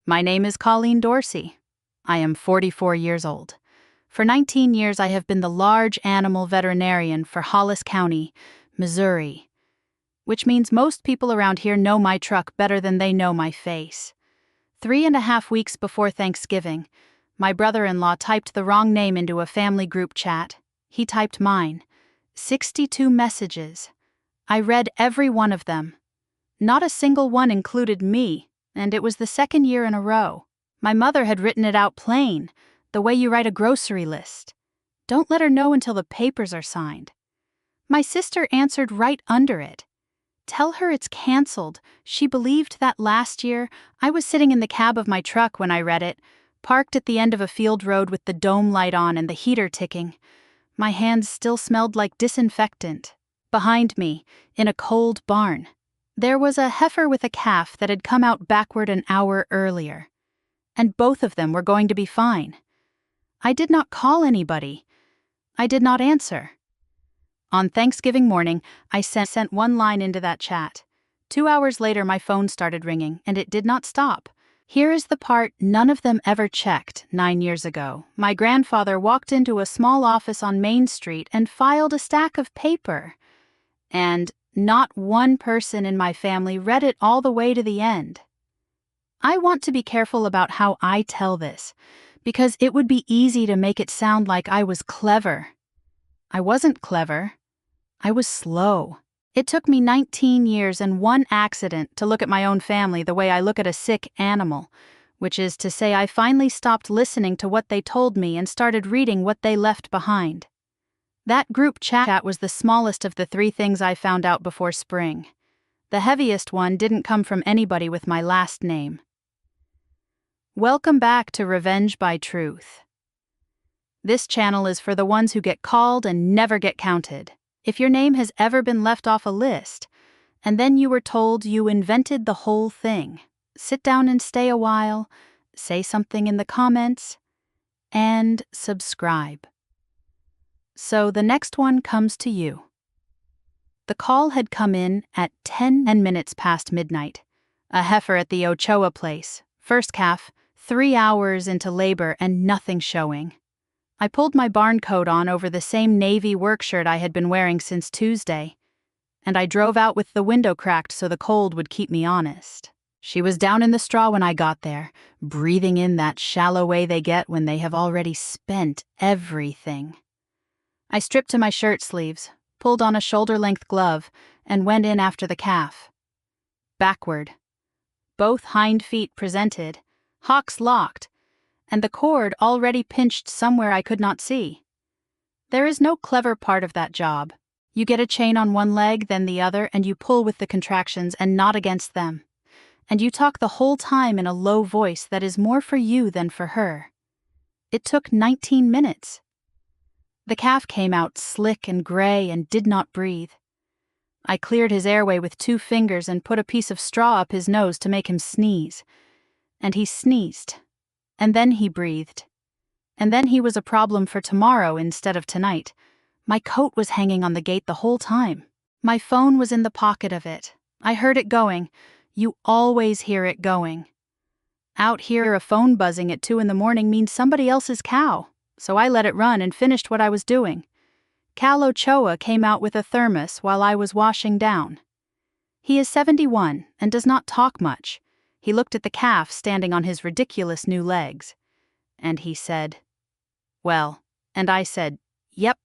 My name is Colleen Dorsey. I am 44 years old. For 19 years, I have been the large animal veterinarian for Hollis County, Missouri, which means most people around here know my truck better than they know my face. 3.5 weeks before Thanksgiving, my brother-in-law typed the wrong name into a family group chat. He typed mine. 62 messages. I read every one of them. Not a single one included me, and it was the second year in a row. My mother had written it out plain, the way you write a grocery list. Don't let her know until the papers are signed. My sister answered right under it. Tell her it's canceled. She believed that last year I was sitting in the cab of my truck when I read it, parked at the end of a field road with the dome light on and the heater ticking. My hands still smelled like disinfectant. Behind me, in a cold barn, there was a heifer with a calf that had come out backward an hour earlier. And both of them were going to be fine. I did not call anybody. I did not answer. On Thanksgiving morning, I sent one line into that chat. 2 hours later, my phone started ringing, and it did not stop. Here is the part none of them ever checked. 9 years ago, my grandfather walked into a small office on Main Street and filed a stack of paper. And not one person in my family read it all the way to the end. I want to be careful about how I tell this, because it would be easy to make it sound like I was clever. I wasn't clever. I was slow. It took me 19 years and one accident to look at my own family the way I look at a sick animal, which is to say I finally stopped listening to what they told me and started reading what they left behind. That group chat was the smallest of the 3 things I found out before spring. The heaviest one didn't come from anybody with my last name. Welcome back to Revenge by Truth. This channel is for the ones who get called and never get counted. If your name has ever been left off a list, and then you were told you invented the whole thing, sit down and stay a while, say something in the comments, and subscribe. So the next one comes to you. The call had come in at 10 minutes past midnight. A heifer at the Ochoa place, first calf, 3 hours into labor and nothing showing. I pulled my barn coat on over the same navy work shirt I had been wearing since Tuesday, and I drove out with the window cracked so the cold would keep me honest. She was down in the straw when I got there, breathing in that shallow way they get when they have already spent everything. I stripped to my shirt sleeves, pulled on a shoulder-length glove, and went in after the calf. Backward. Both hind feet presented, hocks locked, and the cord already pinched somewhere I could not see. There is no clever part of that job. You get a chain on one leg, then the other, and you pull with the contractions and not against them. And you talk the whole time in a low voice that is more for you than for her. It took 19 minutes. The calf came out slick and gray and did not breathe. I cleared his airway with 2 fingers and put a piece of straw up his nose to make him sneeze. And he sneezed. And then he breathed. And then he was a problem for tomorrow instead of tonight. My coat was hanging on the gate the whole time. My phone was in the pocket of it. I heard it going. You always hear it going. Out here, a phone buzzing at 2 a.m. means somebody else's cow. So I let it run and finished what I was doing. Cal Ochoa came out with a thermos while I was washing down. He is 71 and does not talk much. He looked at the calf standing on his ridiculous new legs. And he said, "Well," and I said, "Yep."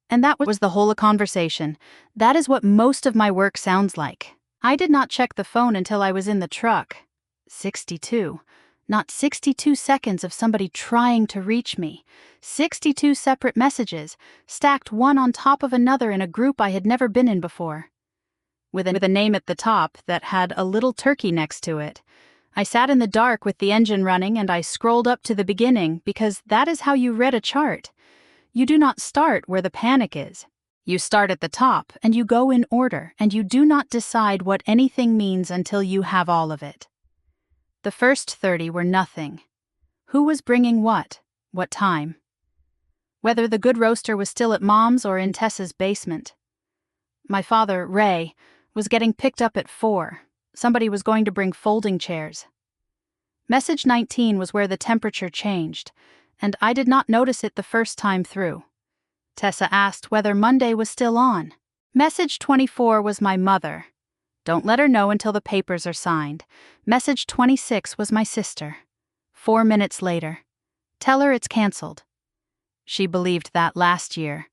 And that was the whole conversation. That is what most of my work sounds like. I did not check the phone until I was in the truck. 62. Not 62 seconds of somebody trying to reach me. 62 separate messages, stacked one on top of another in a group I had never been in before. With a name at the top that had a little turkey next to it. I sat in the dark with the engine running and I scrolled up to the beginning because that is how you read a chart. You do not start where the panic is. You start at the top and you go in order and you do not decide what anything means until you have all of it. The first 30 were nothing. Who was bringing what? What time? Whether the good roaster was still at Mom's or in Tessa's basement. My father, Ray, was getting picked up at 4. Somebody was going to bring folding chairs. Message 19 was where the temperature changed, and I did not notice it the first time through. Tessa asked whether Monday was still on. Message 24 was my mother. Don't let her know until the papers are signed. Message 26 was my sister. 4 minutes later. Tell her it's canceled. She believed that last year.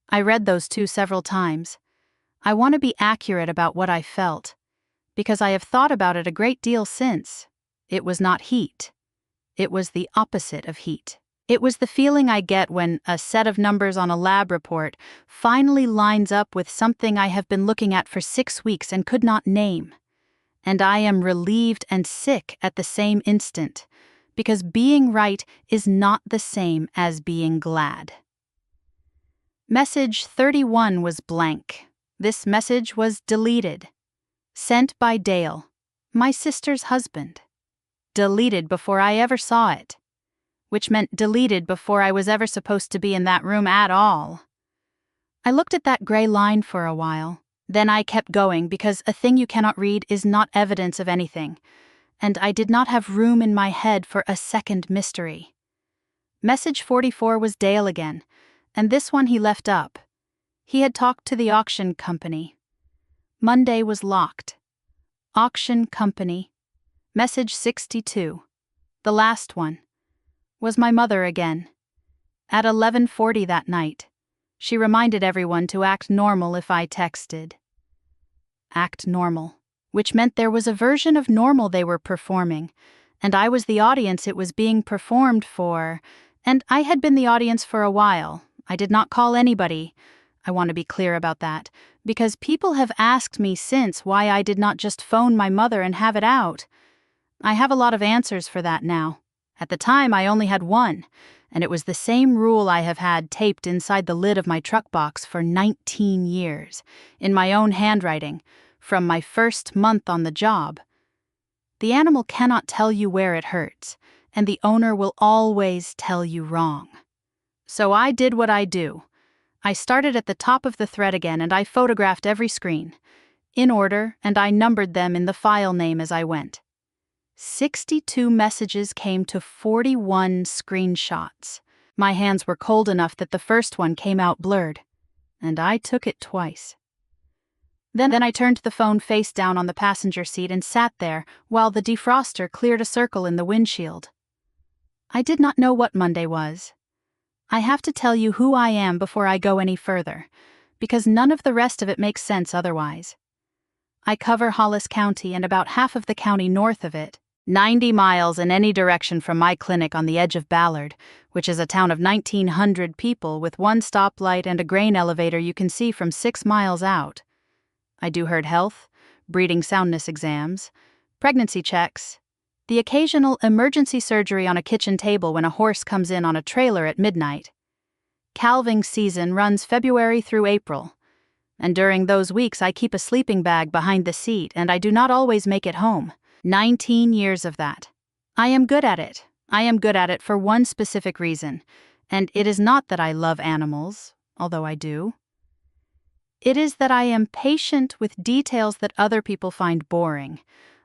I read those two several times. I want to be accurate about what I felt, because I have thought about it a great deal since. It was not heat. It was the opposite of heat. It was the feeling I get when a set of numbers on a lab report finally lines up with something I have been looking at for 6 weeks and could not name. And I am relieved and sick at the same instant, because being right is not the same as being glad. Message 31 was blank. This message was deleted. Sent by Dale, my sister's husband. Deleted before I ever saw it. Which meant deleted before I was ever supposed to be in that room at all. I looked at that gray line for a while. Then I kept going because a thing you cannot read is not evidence of anything, and I did not have room in my head for a second mystery. Message 44 was Dale again, and this one he left up. He had talked to the auction company. Monday was locked. Auction company. Message 62. The last one. Was my mother again. At 11:40 that night, she reminded everyone to act normal if I texted. Act normal, which meant there was a version of normal they were performing, and I was the audience it was being performed for, and I had been the audience for a while. I did not call anybody. I want to be clear about that, because people have asked me since why I did not just phone my mother and have it out. I have a lot of answers for that now. At the time, I only had one, and it was the same rule I have had taped inside the lid of my truck box for 19 years, in my own handwriting, from my first month on the job. The animal cannot tell you where it hurts, and the owner will always tell you wrong. So I did what I do. I started at the top of the thread again, and I photographed every screen, in order, and I numbered them in the file name as I went. 62 messages came to 41 screenshots. My hands were cold enough that the first one came out blurred, and I took it twice. Then I turned the phone face down on the passenger seat and sat there while the defroster cleared a circle in the windshield. I did not know what Monday was. I have to tell you who I am before I go any further, because none of the rest of it makes sense otherwise. I cover Hollis County and about half of the county north of it, 90 miles in any direction from my clinic on the edge of Ballard, which is a town of 1,900 people with one stoplight and a grain elevator you can see from 6 miles out. I do herd health, breeding soundness exams, pregnancy checks, the occasional emergency surgery on a kitchen table when a horse comes in on a trailer at midnight. Calving season runs February through April, and during those weeks I keep a sleeping bag behind the seat and I do not always make it home. 19 years of that. I am good at it. I am good at it for one specific reason, and it is not that I love animals, although I do. It is that I am patient with details that other people find boring.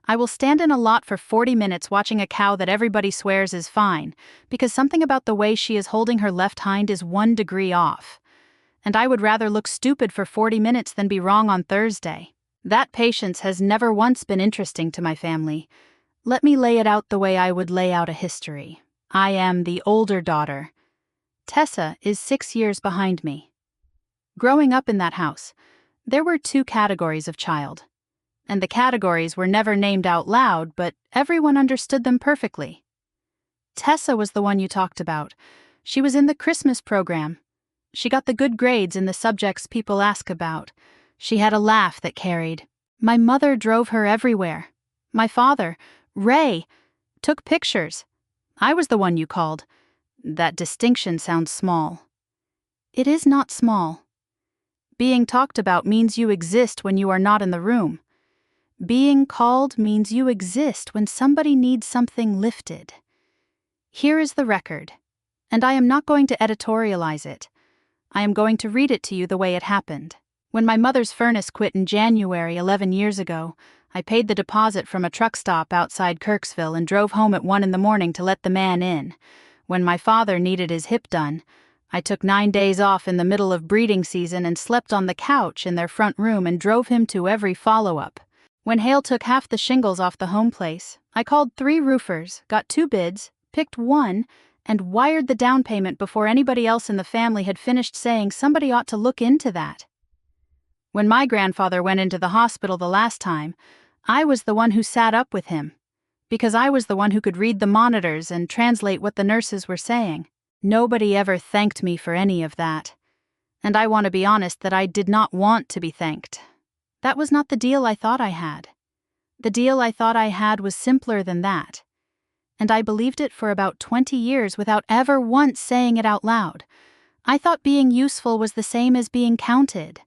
I will stand in a lot for 40 minutes watching a cow that everybody swears is fine, because something about the way she is holding her left hind is 1 degree off. And I would rather look stupid for 40 minutes than be wrong on Thursday. That patience has never once been interesting to my family. Let me lay it out the way I would lay out a history. I am the older daughter. Tessa is 6 years behind me. Growing up in that house, there were 2 categories of child. And the categories were never named out loud, but everyone understood them perfectly. Tessa was the one you talked about. She was in the Christmas program. She got the good grades in the subjects people ask about. She had a laugh that carried. My mother drove her everywhere. My father, Ray, took pictures. I was the one you called. That distinction sounds small. It is not small. Being talked about means you exist when you are not in the room. Being called means you exist when somebody needs something lifted. Here is the record, and I am not going to editorialize it. I am going to read it to you the way it happened. When my mother's furnace quit in January 11 years ago, I paid the deposit from a truck stop outside Kirksville and drove home at 1 in the morning to let the man in. When my father needed his hip done, I took 9 days off in the middle of breeding season and slept on the couch in their front room and drove him to every follow-up. When hail took half the shingles off the home place, I called 3 roofers, got 2 bids, picked one, and wired the down payment before anybody else in the family had finished saying somebody ought to look into that. When my grandfather went into the hospital the last time, I was the one who sat up with him, because I was the one who could read the monitors and translate what the nurses were saying. Nobody ever thanked me for any of that. And I want to be honest that I did not want to be thanked. That was not the deal I thought I had. The deal I thought I had was simpler than that. And I believed it for about 20 years without ever once saying it out loud. I thought being useful was the same as being counted.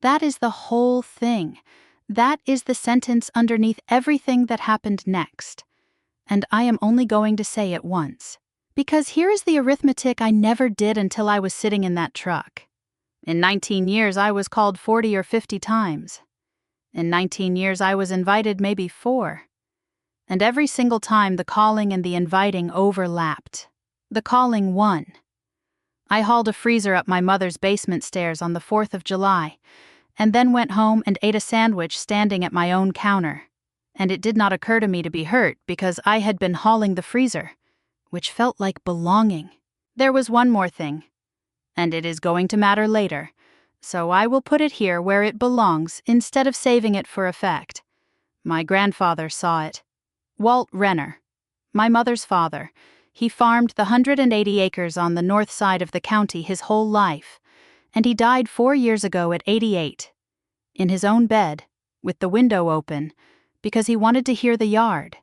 That is the whole thing. That is the sentence underneath everything that happened next. And I am only going to say it once. Because here is the arithmetic I never did until I was sitting in that truck. In 19 years, I was called 40 or 50 times. In 19 years, I was invited maybe 4. And every single time, the calling and the inviting overlapped. The calling won. I hauled a freezer up my mother's basement stairs on the 4th of July, and then went home and ate a sandwich standing at my own counter. And it did not occur to me to be hurt because I had been hauling the freezer, which felt like belonging. There was one more thing, and it is going to matter later, so I will put it here where it belongs instead of saving it for effect. My grandfather saw it. Walt Renner, my mother's father, he farmed the 180 acres on the north side of the county his whole life, and he died 4 years ago at 88, in his own bed, with the window open, because he wanted to hear the yard.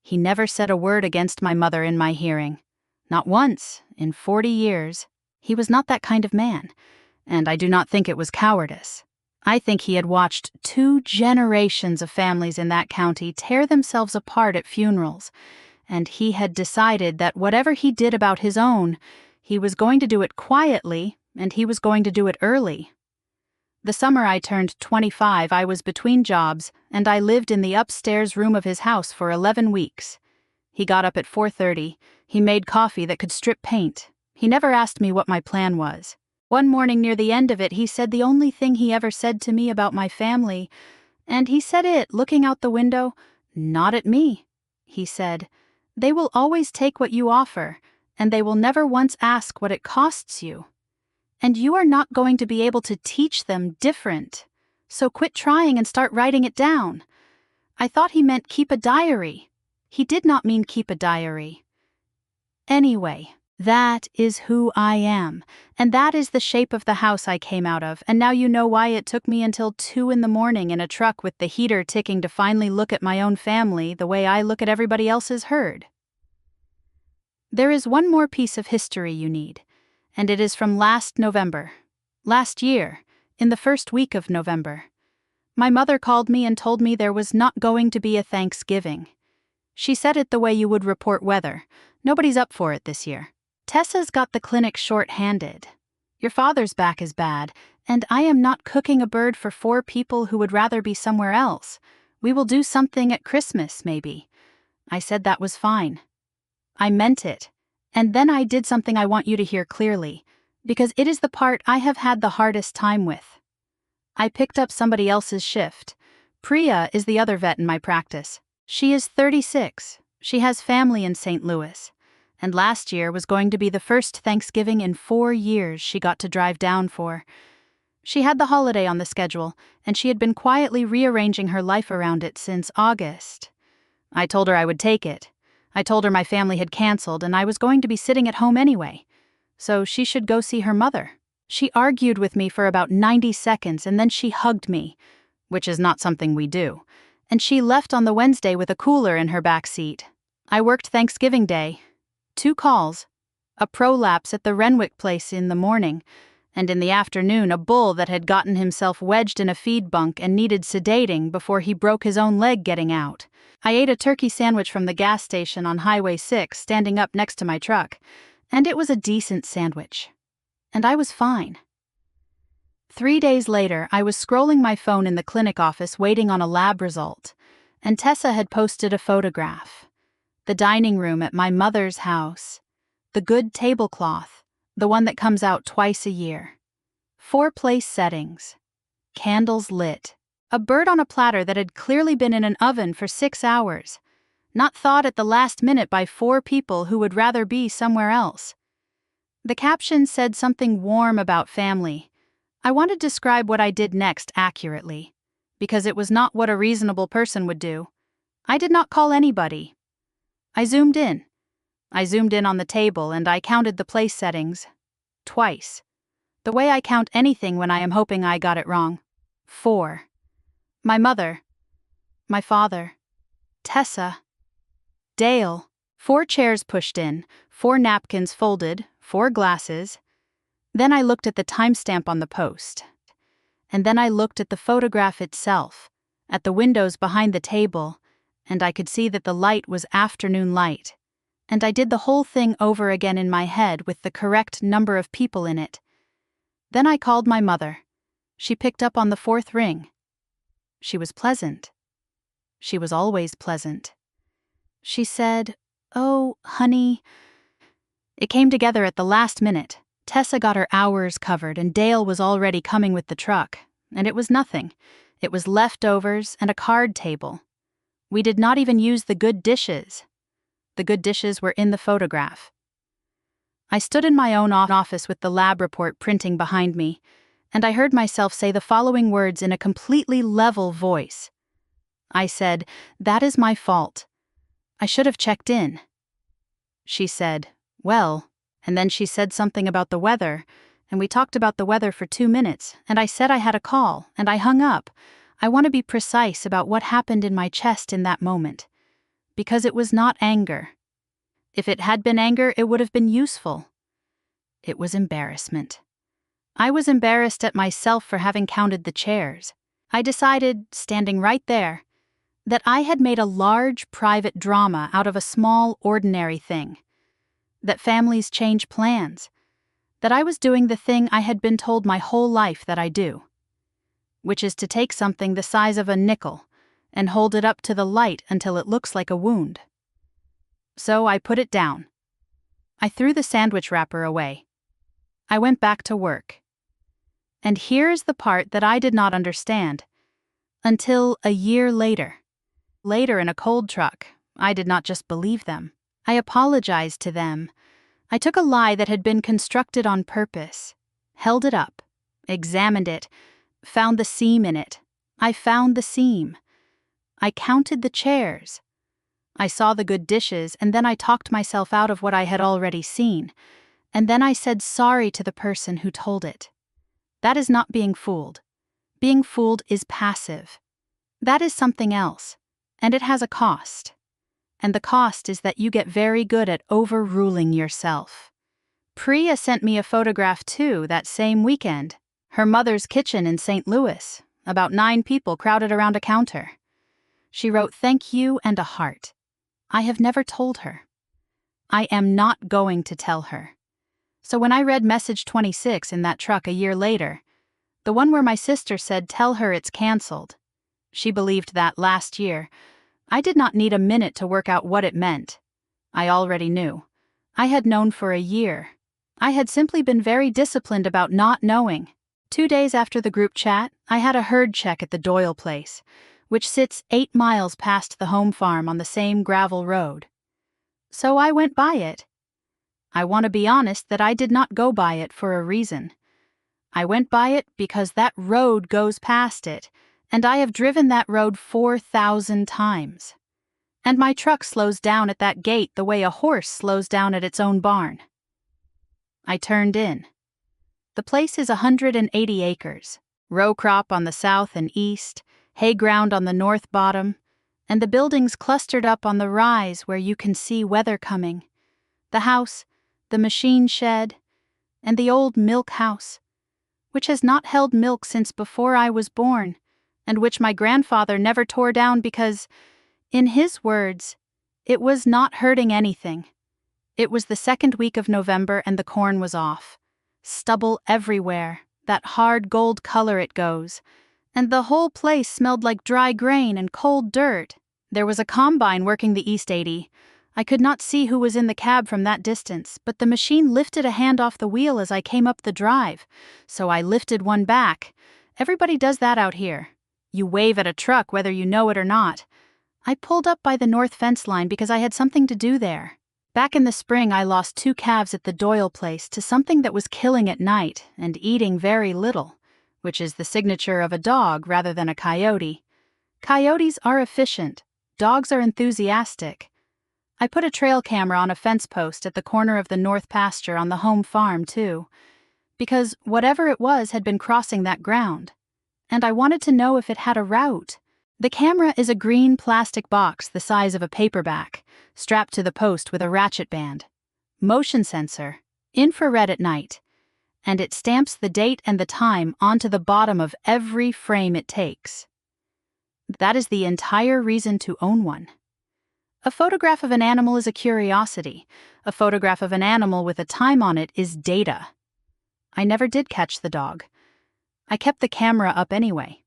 He never said a word against my mother in my hearing. Not once, in 40 years. He was not that kind of man, and I do not think it was cowardice. I think he had watched 2 generations of families in that county tear themselves apart at funerals, and he had decided that whatever he did about his own, he was going to do it quietly, and he was going to do it early. The summer I turned 25, I was between jobs, and I lived in the upstairs room of his house for 11 weeks. He got up at 4:30. He made coffee that could strip paint. He never asked me what my plan was. One morning near the end of it, he said the only thing he ever said to me about my family, and he said it looking out the window, not at me. He said, "They will always take what you offer, and they will never once ask what it costs you. And you are not going to be able to teach them different. So quit trying and start writing it down." I thought he meant keep a diary. He did not mean keep a diary. Anyway, that is who I am, and that is the shape of the house I came out of, and now you know why it took me until 2 in the morning in a truck with the heater ticking to finally look at my own family the way I look at everybody else's herd. There is one more piece of history you need, and it is from last November. Last year, in the first week of November. My mother called me and told me there was not going to be a Thanksgiving. She said it the way you would report weather. Nobody's up for it this year. Tessa's got the clinic short-handed. Your father's back is bad, and I am not cooking a bird for 4 people who would rather be somewhere else. We will do something at Christmas, maybe. I said that was fine. I meant it. And then I did something I want you to hear clearly, because it is the part I have had the hardest time with. I picked up somebody else's shift. Priya is the other vet in my practice. She is 36. She has family in St. Louis. And last year was going to be the first Thanksgiving in 4 years she got to drive down for. She had the holiday on the schedule, and she had been quietly rearranging her life around it since August. I told her I would take it. I told her my family had canceled and I was going to be sitting at home anyway, so she should go see her mother. She argued with me for about 90 seconds and then she hugged me, which is not something we do, and she left on the Wednesday with a cooler in her back seat. I worked Thanksgiving Day. 2 calls, a prolapse at the Renwick place in the morning, and in the afternoon a bull that had gotten himself wedged in a feed bunk and needed sedating before he broke his own leg getting out. I ate a turkey sandwich from the gas station on Highway 6 standing up next to my truck, and it was a decent sandwich. And I was fine. 3 days later, I was scrolling my phone in the clinic office waiting on a lab result, and Tessa had posted a photograph. The dining room at my mother's house. The good tablecloth, the one that comes out twice a year. 4 place settings. Candles lit. A bird on a platter that had clearly been in an oven for 6 hours. Not thawed at the last minute by 4 people who would rather be somewhere else. The caption said something warm about family. I want to describe what I did next accurately, because it was not what a reasonable person would do. I did not call anybody. I zoomed in. I zoomed in on the table and I counted the place settings. Twice. The way I count anything when I am hoping I got it wrong. 4. My mother. My father. Tessa. Dale. 4 chairs pushed in, 4 napkins folded, 4 glasses. Then I looked at the timestamp on the post. And then I looked at the photograph itself, at the windows behind the table, and I could see that the light was afternoon light. And I did the whole thing over again in my head with the correct number of people in it. Then I called my mother. She picked up on the 4th ring. She was pleasant. She was always pleasant. She said, "Oh, honey." It came together at the last minute. Tessa got her hours covered and Dale was already coming with the truck. And it was nothing. It was leftovers and a card table. We did not even use the good dishes. The good dishes were in the photograph. I stood in my own office with the lab report printing behind me, and I heard myself say the following words in a completely level voice. I said, "That is my fault. I should have checked in." She said, "Well," and then she said something about the weather, and we talked about the weather for 2 minutes, and I said I had a call, and I hung up. I want to be precise about what happened in my chest in that moment. Because it was not anger. If it had been anger, it would have been useful. It was embarrassment. I was embarrassed at myself for having counted the chairs. I decided, standing right there, that I had made a large private drama out of a small ordinary thing. That families change plans. That I was doing the thing I had been told my whole life that I do. Which is to take something the size of a nickel and hold it up to the light until it looks like a wound. So I put it down. I threw the sandwich wrapper away. I went back to work. And here's the part that I did not understand. Until a year later. Later in a cold truck, I did not just believe them. I apologized to them. I took a lie that had been constructed on purpose, held it up, examined it, found the seam in it. I found the seam. I counted the chairs. I saw the good dishes, and then I talked myself out of what I had already seen. And then I said sorry to the person who told it. That is not being fooled. Being fooled is passive. That is something else, and it has a cost. And the cost is that you get very good at overruling yourself. Priya sent me a photograph too that same weekend. Her mother's kitchen in St. Louis. About 9 people crowded around a counter. She wrote thank you and a heart. I have never told her. I am not going to tell her. So when I read message 26 in that truck a year later, the one where my sister said tell her it's canceled, she believed that last year. I did not need a minute to work out what it meant. I already knew. I had known for a year. I had simply been very disciplined about not knowing. 2 days after the group chat, I had a herd check at the Doyle place, which sits 8 miles past the home farm on the same gravel road. So I went by it. I want to be honest that I did not go by it for a reason. I went by it because that road goes past it, and I have driven that road 4,000 times. And my truck slows down at that gate the way a horse slows down at its own barn. I turned in. The place is 180 acres, row crop on the south and east, hay ground on the north bottom, and the buildings clustered up on the rise where you can see weather coming. The house, the machine shed, and the old milk house, which has not held milk since before I was born, and which my grandfather never tore down because, in his words, it was not hurting anything. It was the 2nd week of November and the corn was off. Stubble everywhere, that hard gold color it goes, and the whole place smelled like dry grain and cold dirt. There was a combine working the East 80. I could not see who was in the cab from that distance, but the machine lifted a hand off the wheel as I came up the drive, so I lifted one back. Everybody does that out here. You wave at a truck whether you know it or not. I pulled up by the north fence line because I had something to do there. Back in the spring, I lost 2 calves at the Doyle place to something that was killing at night and eating very little, which is the signature of a dog rather than a coyote. Coyotes are efficient. Dogs are enthusiastic. I put a trail camera on a fence post at the corner of the north pasture on the home farm, too, because whatever it was had been crossing that ground, and I wanted to know if it had a route. The camera is a green plastic box the size of a paperback, strapped to the post with a ratchet band. Motion sensor, infrared at night, and it stamps the date and the time onto the bottom of every frame it takes. That is the entire reason to own one. A photograph of an animal is a curiosity. A photograph of an animal with a time on it is data. I never did catch the dog. I kept the camera up anyway,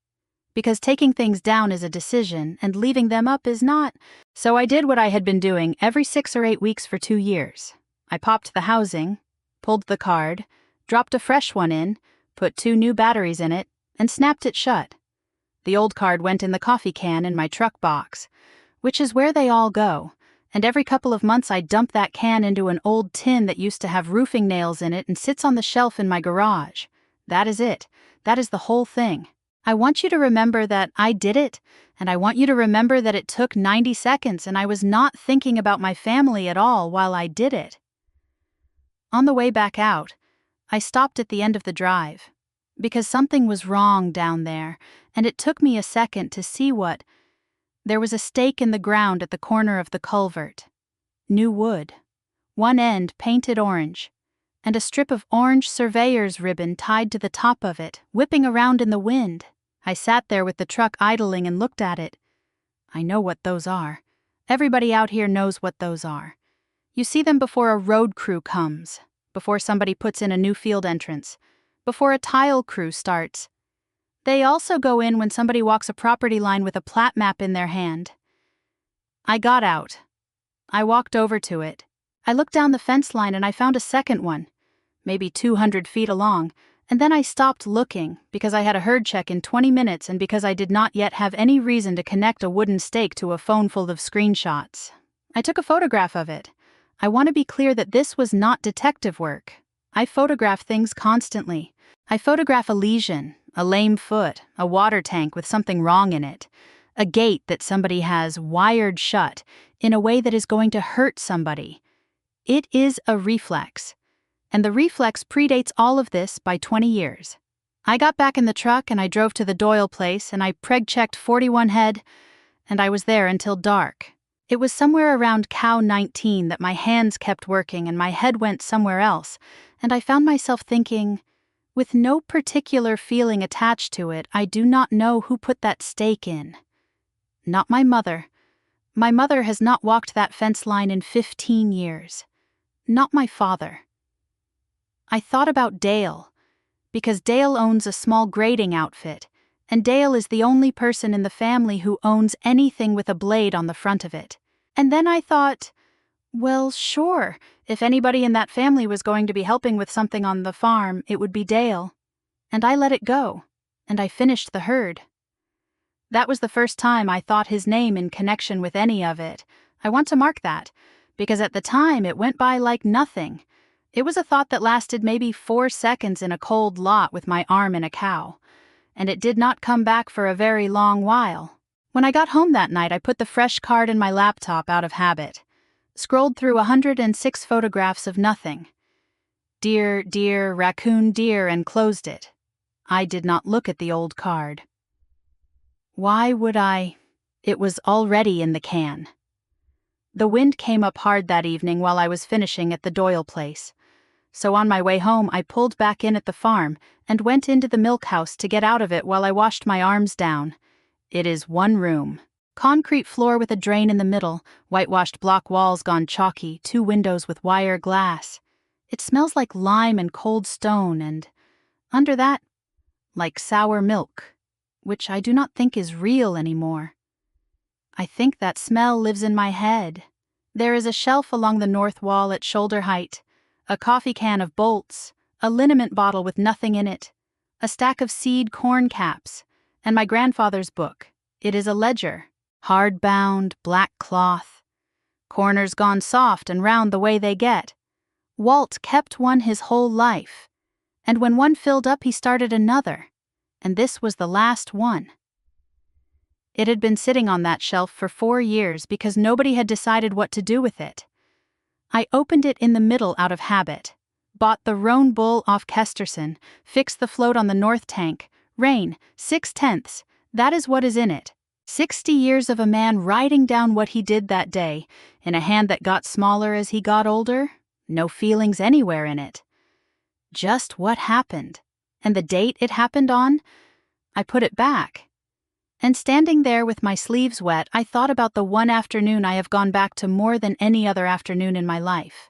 because taking things down is a decision and leaving them up is not. So I did what I had been doing every 6 or 8 weeks for 2 years. I popped the housing, pulled the card, dropped a fresh one in, put 2 new batteries in it, and snapped it shut. The old card went in the coffee can in my truck box, which is where they all go, and every couple of months I dump that can into an old tin that used to have roofing nails in it and sits on the shelf in my garage. That is it. That is the whole thing. I want you to remember that I did it, and I want you to remember that it took 90 seconds and I was not thinking about my family at all while I did it. On the way back out, I stopped at the end of the drive, because something was wrong down there, and it took me a second to see what. There was a stake in the ground at the corner of the culvert. New wood, one end painted orange, and a strip of orange surveyor's ribbon tied to the top of it, whipping around in the wind. I sat there with the truck idling and looked at it. I know what those are. Everybody out here knows what those are. You see them before a road crew comes, before somebody puts in a new field entrance, before a tile crew starts. They also go in when somebody walks a property line with a plat map in their hand. I got out. I walked over to it. I looked down the fence line and I found a second one, maybe 200 feet along, and then I stopped looking because I had a herd check in 20 minutes and because I did not yet have any reason to connect a wooden stake to a phone full of screenshots. I took a photograph of it. I want to be clear that this was not detective work. I photograph things constantly. I photograph a lesion, a lame foot, a water tank with something wrong in it, a gate that somebody has wired shut in a way that is going to hurt somebody. It is a reflex, and the reflex predates all of this by 20 years. I got back in the truck and I drove to the Doyle place and I preg-checked 41 head, and I was there until dark. It was somewhere around cow 19 that my hands kept working and my head went somewhere else, and I found myself thinking, with no particular feeling attached to it, I do not know who put that stake in. Not my mother. My mother has not walked that fence line in 15 years. Not my father. I thought about Dale, because Dale owns a small grading outfit, and Dale is the only person in the family who owns anything with a blade on the front of it. And then I thought, well, sure, if anybody in that family was going to be helping with something on the farm, it would be Dale. And I let it go, and I finished the herd. That was the first time I thought his name in connection with any of it. I want to mark that, because at the time it went by like nothing. It was a thought that lasted maybe 4 seconds in a cold lot with my arm in a cow, and it did not come back for a very long while. When I got home that night, I put the fresh card in my laptop out of habit, scrolled through 106 photographs of nothing. Deer, deer, raccoon, deer, and closed it. I did not look at the old card. Why would I? It was already in the can. The wind came up hard that evening while I was finishing at the Doyle place. So on my way home, I pulled back in at the farm and went into the milk house to get out of it while I washed my arms down. It is 1 room. Concrete floor with a drain in the middle, whitewashed block walls gone chalky, 2 windows with wire glass. It smells like lime and cold stone, and under that, like sour milk, which I do not think is real anymore. I think that smell lives in my head. There is a shelf along the north wall at shoulder height, a coffee can of bolts, a liniment bottle with nothing in it, a stack of seed corn caps, and my grandfather's book. It is a ledger, hard-bound, black cloth. Corners gone soft and round the way they get. Walt kept one his whole life, and when one filled up he started another, and this was the last one. It had been sitting on that shelf for 4 years because nobody had decided what to do with it. I opened it in the middle out of habit, bought the roan bull off Kesterson, fixed the float on the north tank, rain, 6/10, that is what is in it. 60 years of a man writing down what he did that day, in a hand that got smaller as he got older, no feelings anywhere in it. Just what happened, and the date it happened on. I put it back. And standing there with my sleeves wet, I thought about the one afternoon I have gone back to more than any other afternoon in my life.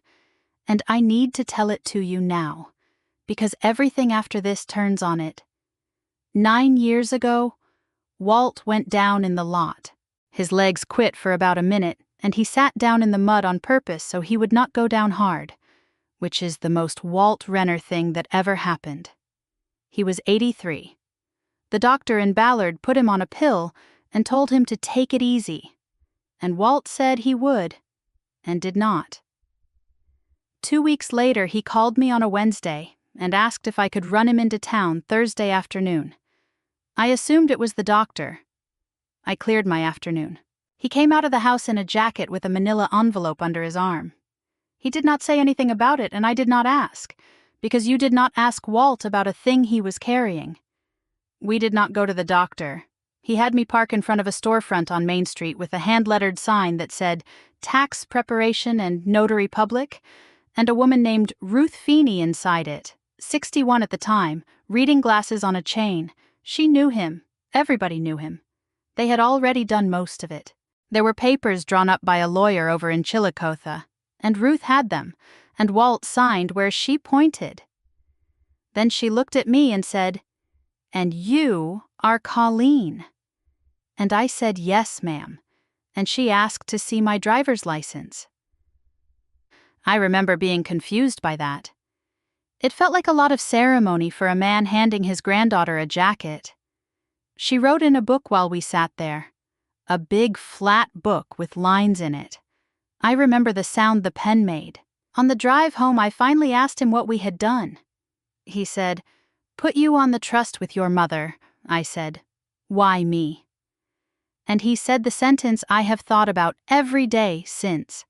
And I need to tell it to you now, because everything after this turns on it. 9 years ago, Walt went down in the lot. His legs quit for about a minute, and he sat down in the mud on purpose so he would not go down hard, which is the most Walt Renner thing that ever happened. He was 83. The doctor in Ballard put him on a pill and told him to take it easy, and Walt said he would, and did not. 2 weeks later, he called me on a Wednesday and asked if I could run him into town Thursday afternoon. I assumed it was the doctor. I cleared my afternoon. He came out of the house in a jacket with a manila envelope under his arm. He did not say anything about it, and I did not ask, because you did not ask Walt about a thing he was carrying. We did not go to the doctor. He had me park in front of a storefront on Main Street with a hand-lettered sign that said, Tax Preparation and Notary Public, and a woman named Ruth Feeney inside it, 61 at the time, reading glasses on a chain. She knew him. Everybody knew him. They had already done most of it. There were papers drawn up by a lawyer over in Chillicothe, and Ruth had them, and Walt signed where she pointed. Then she looked at me and said, "And you are Colleen." And I said, "Yes, ma'am," and she asked to see my driver's license. I remember being confused by that. It felt like a lot of ceremony for a man handing his granddaughter a jacket. She wrote in a book while we sat there, a big flat book with lines in it. I remember the sound the pen made. On the drive home, I finally asked him what we had done. He said, "Put you on the trust with your mother." I said, "Why me?" And he said the sentence I have thought about every day since.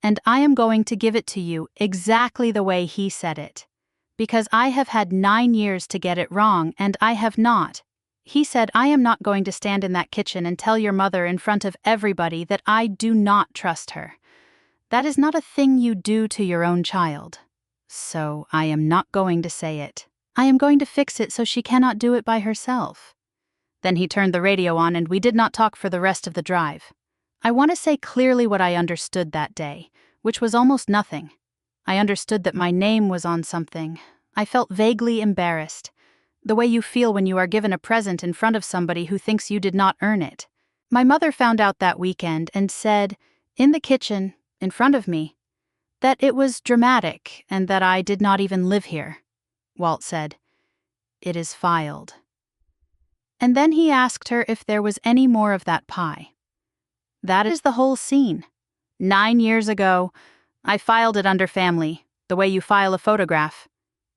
And I am going to give it to you exactly the way he said it. Because I have had 9 years to get it wrong, and I have not. He said, "I am not going to stand in that kitchen and tell your mother in front of everybody that I do not trust her. That is not a thing you do to your own child. So I am not going to say it. I am going to fix it so she cannot do it by herself." Then he turned the radio on and we did not talk for the rest of the drive. I want to say clearly what I understood that day, which was almost nothing. I understood that my name was on something. I felt vaguely embarrassed, the way you feel when you are given a present in front of somebody who thinks you did not earn it. My mother found out that weekend and said, in the kitchen, in front of me, that it was dramatic and that I did not even live here. Walt said, "It is filed." And then he asked her if there was any more of that pie. That is the whole scene. 9 years ago, I filed it under family, the way you file a photograph,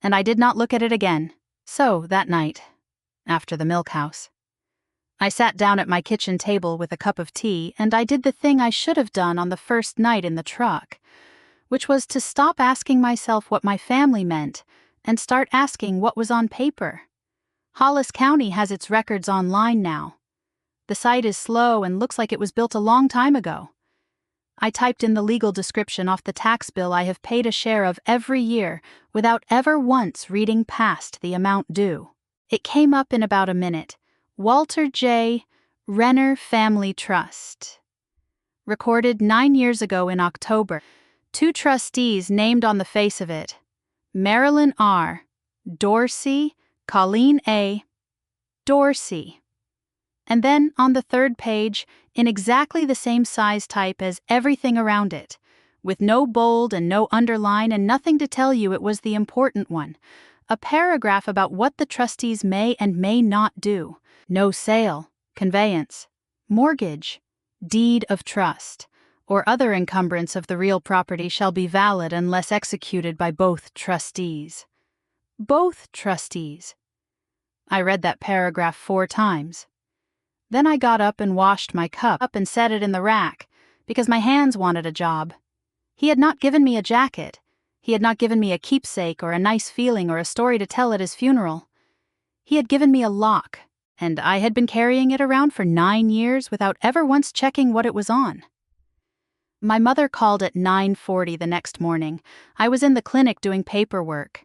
and I did not look at it again. So, that night, after the milk house, I sat down at my kitchen table with a cup of tea, and I did the thing I should have done on the first night in the truck, which was to stop asking myself what my family meant and start asking what was on paper. Hollis County has its records online now. The site is slow and looks like it was built a long time ago. I typed in the legal description off the tax bill I have paid a share of every year without ever once reading past the amount due. It came up in about a minute. Walter J. Renner Family Trust. Recorded 9 years ago in October. 2 trustees named on the face of it. Marilyn R. Dorsey, Colleen A. Dorsey. And then, on the third page, in exactly the same size type as everything around it, with no bold and no underline and nothing to tell you it was the important one, a paragraph about what the trustees may and may not do. No sale, conveyance, mortgage, deed of trust, or other encumbrance of the real property shall be valid unless executed by both trustees. Both trustees. I read that paragraph 4 times. Then I got up and washed my cup and set it in the rack, because my hands wanted a job. He had not given me a jacket. He had not given me a keepsake or a nice feeling or a story to tell at his funeral. He had given me a lock, and I had been carrying it around for 9 years without ever once checking what it was on. My mother called at 9:40 the next morning. I was in the clinic doing paperwork.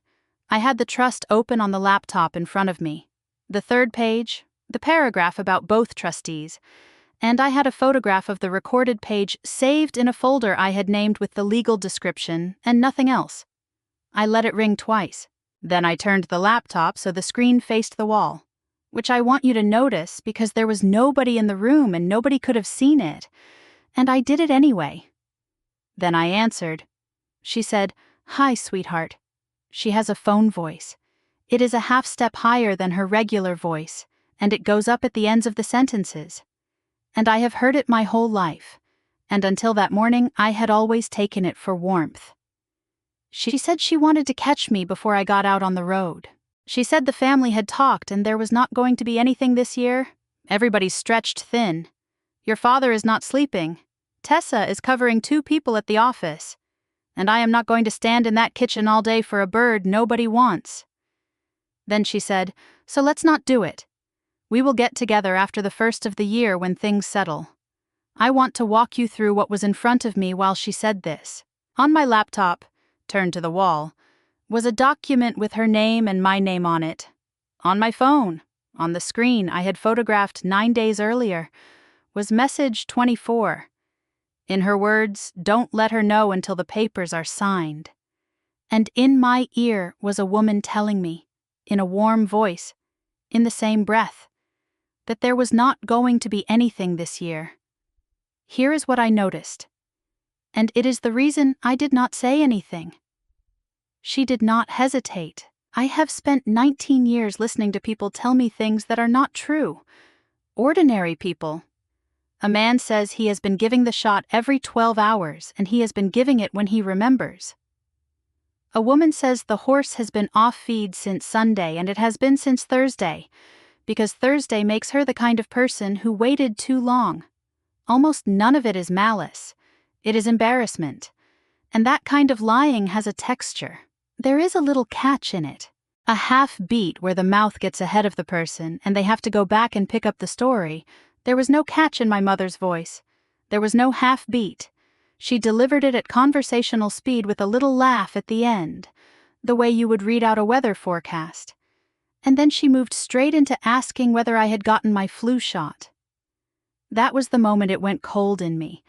I had the trust open on the laptop in front of me. The third page, the paragraph about both trustees, and I had a photograph of the recorded page saved in a folder I had named with the legal description and nothing else. I let it ring twice. Then I turned the laptop so the screen faced the wall, which I want you to notice because there was nobody in the room and nobody could have seen it, and I did it anyway. Then I answered. She said, "Hi, sweetheart." She has a phone voice. It is a half step higher than her regular voice, and it goes up at the ends of the sentences. And I have heard it my whole life, and until that morning I had always taken it for warmth. She said she wanted to catch me before I got out on the road. She said the family had talked and there was not going to be anything this year. Everybody's stretched thin. Your father is not sleeping. Tessa is covering 2 people at the office. And I am not going to stand in that kitchen all day for a bird nobody wants. Then she said, "So let's not do it. We will get together after the first of the year when things settle." I want to walk you through what was in front of me while she said this. On my laptop, turned to the wall, was a document with her name and my name on it. On my phone, on the screen I had photographed 9 days earlier, was message 24. In her words, "Don't let her know until the papers are signed." And in my ear was a woman telling me, in a warm voice, in the same breath, that there was not going to be anything this year. Here is what I noticed, and it is the reason I did not say anything. She did not hesitate. I have spent 19 years listening to people tell me things that are not true. Ordinary people. A man says he has been giving the shot every 12 hours and he has been giving it when he remembers. A woman says the horse has been off feed since Sunday and it has been since Thursday, because Thursday makes her the kind of person who waited too long. Almost none of it is malice. It is embarrassment. And that kind of lying has a texture. There is a little catch in it. A half beat where the mouth gets ahead of the person and they have to go back and pick up the story. There was no catch in my mother's voice. There was no half beat. She delivered it at conversational speed with a little laugh at the end, the way you would read out a weather forecast. And then she moved straight into asking whether I had gotten my flu shot. That was the moment it went cold in me,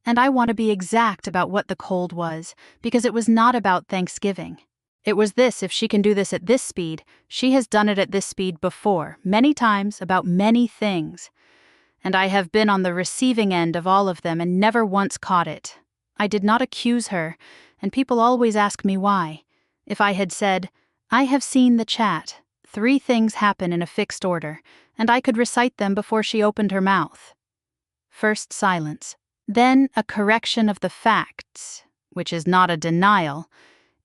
and I want to be exact about what the cold was, because it was not about Thanksgiving. It was this: if she can do this at this speed, she has done it at this speed before, many times, about many things. And I have been on the receiving end of all of them and never once caught it. I did not accuse her, and people always ask me why. If I had said, "I have seen the chat, 3 things happen in a fixed order," and I could recite them before she opened her mouth. First silence, then a correction of the facts, which is not a denial,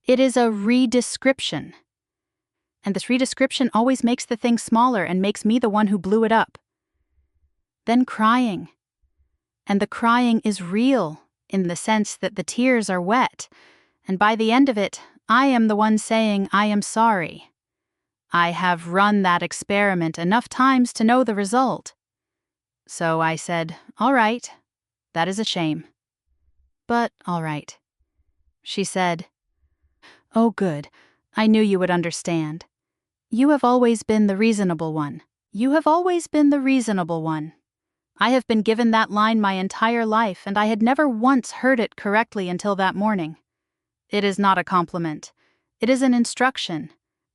it is a redescription. And this redescription always makes the thing smaller and makes me the one who blew it up. Then crying. And the crying is real, in the sense that the tears are wet, and by the end of it, I am the one saying I am sorry. I have run that experiment enough times to know the result. So I said, "All right, that is a shame. But all right." She said, "Oh, good, I knew you would understand. You have always been the reasonable one. You have always been the reasonable one. I have been given that line my entire life, and I had never once heard it correctly until that morning. It is not a compliment. It is an instruction.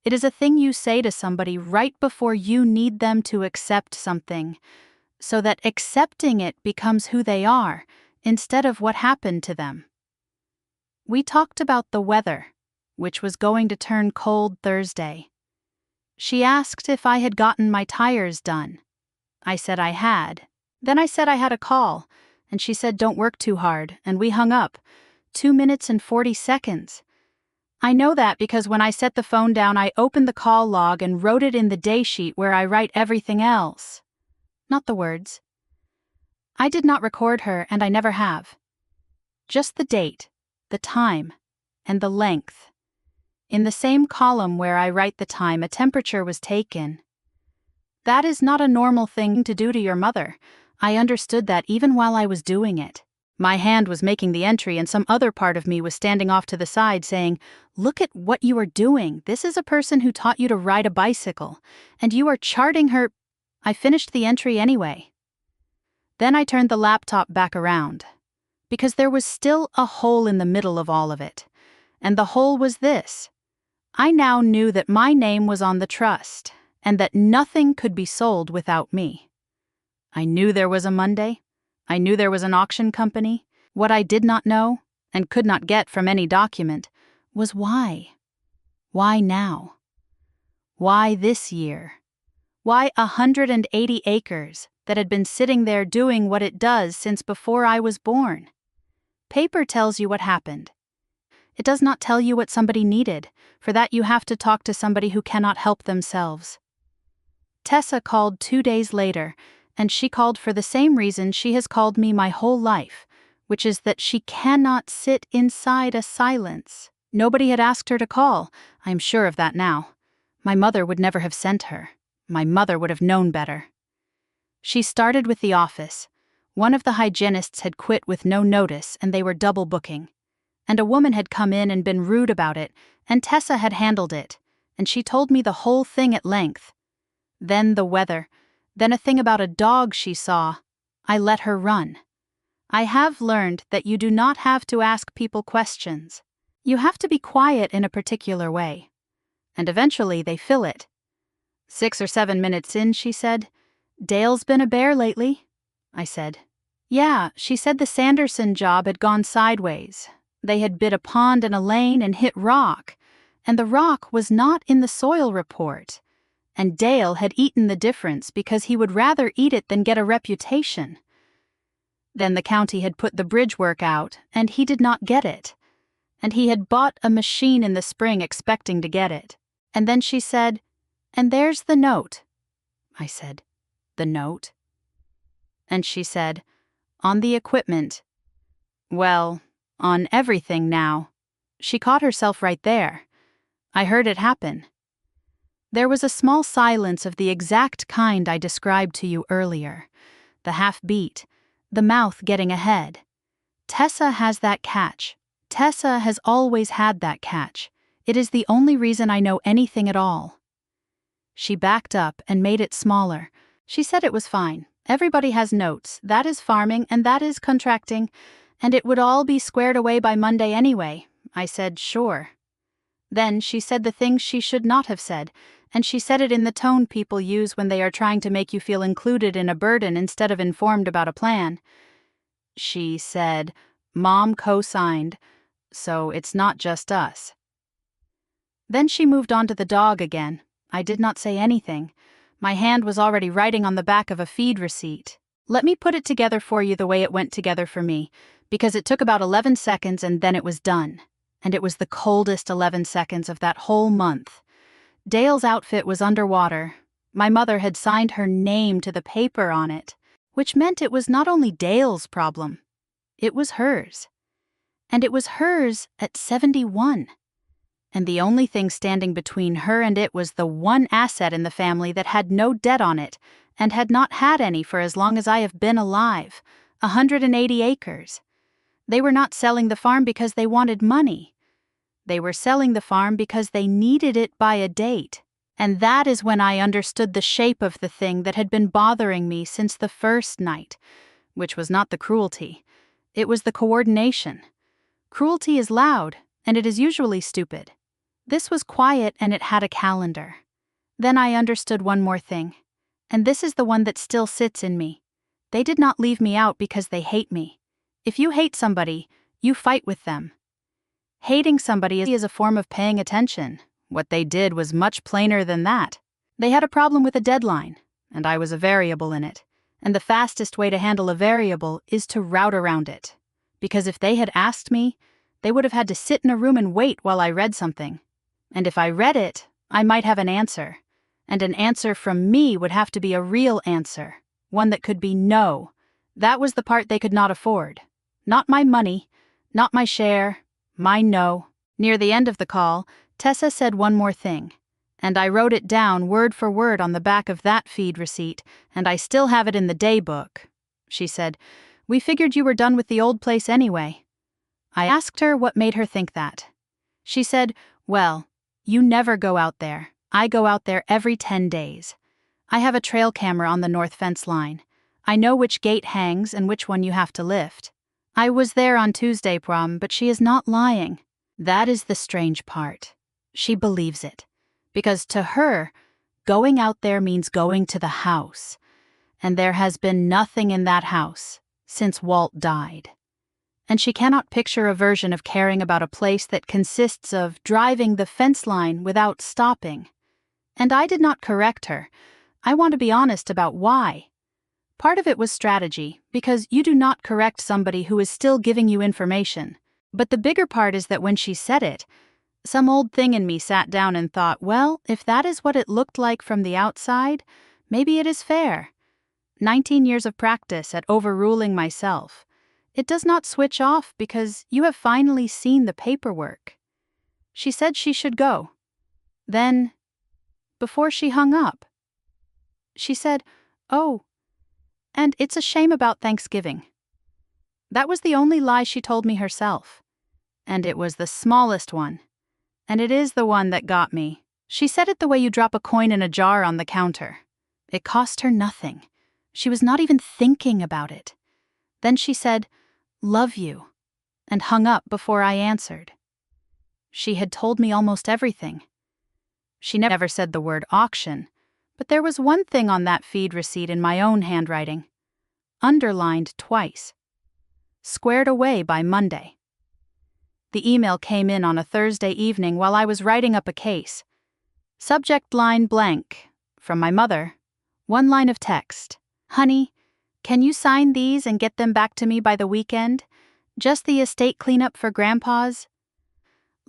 It is a thing you say to somebody right before you need them to accept something, so that accepting it becomes who they are, instead of what happened to them. We talked about the weather, which was going to turn cold Thursday. She asked if I had gotten my tires done. I said I had. Then I said I had a call, and she said don't work too hard, and we hung up. 2 minutes and 40 seconds. I know that because when I set the phone down, I opened the call log and wrote it in the day sheet where I write everything else. Not the words. I did not record her, and I never have. Just the date, the time, and the length. In the same column where I write the time, a temperature was taken. That is not a normal thing to do to your mother. I understood that even while I was doing it. My hand was making the entry, and some other part of me was standing off to the side saying, "Look at what you are doing. This is a person who taught you to ride a bicycle, and you are charting her." I finished the entry anyway. Then I turned the laptop back around, because there was still a hole in the middle of all of it. And the hole was this. I now knew that my name was on the trust, and that nothing could be sold without me. I knew there was a Monday. I knew there was an auction company. What I did not know, and could not get from any document, was why. Why now? Why this year? Why 180 acres that had been sitting there doing what it does since before I was born? Paper tells you what happened. It does not tell you what somebody needed. For that you have to talk to somebody who cannot help themselves. Tessa called 2 days later, and she called for the same reason she has called me my whole life, which is that she cannot sit inside a silence. Nobody had asked her to call. I am sure of that now. My mother would never have sent her. My mother would have known better. She started with the office. One of the hygienists had quit with no notice, and they were double booking. And a woman had come in and been rude about it, and Tessa had handled it, and she told me the whole thing at length. Then the weather, then a thing about a dog she saw. I let her run. I have learned that you do not have to ask people questions. You have to be quiet in a particular way. And eventually they fill it. 6 or 7 minutes in, she said, "Dale's been a bear lately?" I said, "Yeah." She said the Sanderson job had gone sideways. They had bit a pond and a lane and hit rock, and the rock was not in the soil report. And Dale had eaten the difference because he would rather eat it than get a reputation. Then the county had put the bridge work out, and he did not get it. And he had bought a machine in the spring expecting to get it. And then she said, "And there's the note." I said, "The note?" And she said, "On the equipment." Well, on everything now. She caught herself right there. I heard it happen. There was a small silence of the exact kind I described to you earlier. The half-beat, the mouth getting ahead. Tessa has that catch. Tessa has always had that catch. It is the only reason I know anything at all. She backed up and made it smaller. She said it was fine. Everybody has notes. That is farming and that is contracting. And it would all be squared away by Monday anyway. I said, sure. Then she said the things she should not have said, and she said it in the tone people use when they are trying to make you feel included in a burden instead of informed about a plan. She said, "Mom co-signed, so it's not just us." Then she moved on to the dog again. I did not say anything. My hand was already writing on the back of a feed receipt. Let me put it together for you the way it went together for me, because it took about 11 seconds and then it was done. And it was the coldest 11 seconds of that whole month. Dale's outfit was underwater. My mother had signed her name to the paper on it, which meant it was not only Dale's problem. It was hers. And it was hers at 71. And the only thing standing between her and it was the one asset in the family that had no debt on it, and had not had any for as long as I have been alive, 180 acres. They were not selling the farm because they wanted money. They were selling the farm because they needed it by a date. And that is when I understood the shape of the thing that had been bothering me since the first night, which was not the cruelty. It was the coordination. Cruelty is loud, and it is usually stupid. This was quiet and it had a calendar. Then I understood one more thing. And this is the one that still sits in me. They did not leave me out because they hate me. If you hate somebody, you fight with them. Hating somebody is a form of paying attention. What they did was much plainer than that. They had a problem with a deadline, and I was a variable in it. And the fastest way to handle a variable is to route around it. Because if they had asked me, they would have had to sit in a room and wait while I read something. And if I read it, I might have an answer. And an answer from me would have to be a real answer, one that could be no. That was the part they could not afford. Not my money, not my share, my no. Near the end of the call, Tessa said one more thing, and I wrote it down word for word on the back of that feed receipt, and I still have it in the day book. She said, "We figured you were done with the old place anyway." I asked her what made her think that. She said, "Well, you never go out there. I go out there every 10 days. I have a trail camera on the north fence line. I know which gate hangs and which one you have to lift. I was there on Tuesday, Prom, but she is not lying. That is the strange part. She believes it. Because to her, going out there means going to the house. And there has been nothing in that house since Walt died. And she cannot picture a version of caring about a place that consists of driving the fence line without stopping. And I did not correct her. I want to be honest about why. Part of it was strategy, because you do not correct somebody who is still giving you information. But the bigger part is that when she said it, some old thing in me sat down and thought, well, if that is what it looked like from the outside, maybe it is fair. 19 years of practice at overruling myself. It does not switch off because you have finally seen the paperwork. She said she should go. Then, before she hung up, she said, "Oh, and it's a shame about Thanksgiving." That was the only lie she told me herself. And it was the smallest one. And it is the one that got me. She said it the way you drop a coin in a jar on the counter. It cost her nothing. She was not even thinking about it. Then she said, "Love you," and hung up before I answered. She had told me almost everything. She never said the word auction, but there was one thing on that feed receipt in my own handwriting. Underlined twice. Squared away by Monday. The email came in on a Thursday evening while I was writing up a case. Subject line blank. From my mother. One line of text. "Honey, can you sign these and get them back to me by the weekend? Just the estate cleanup for Grandpa's.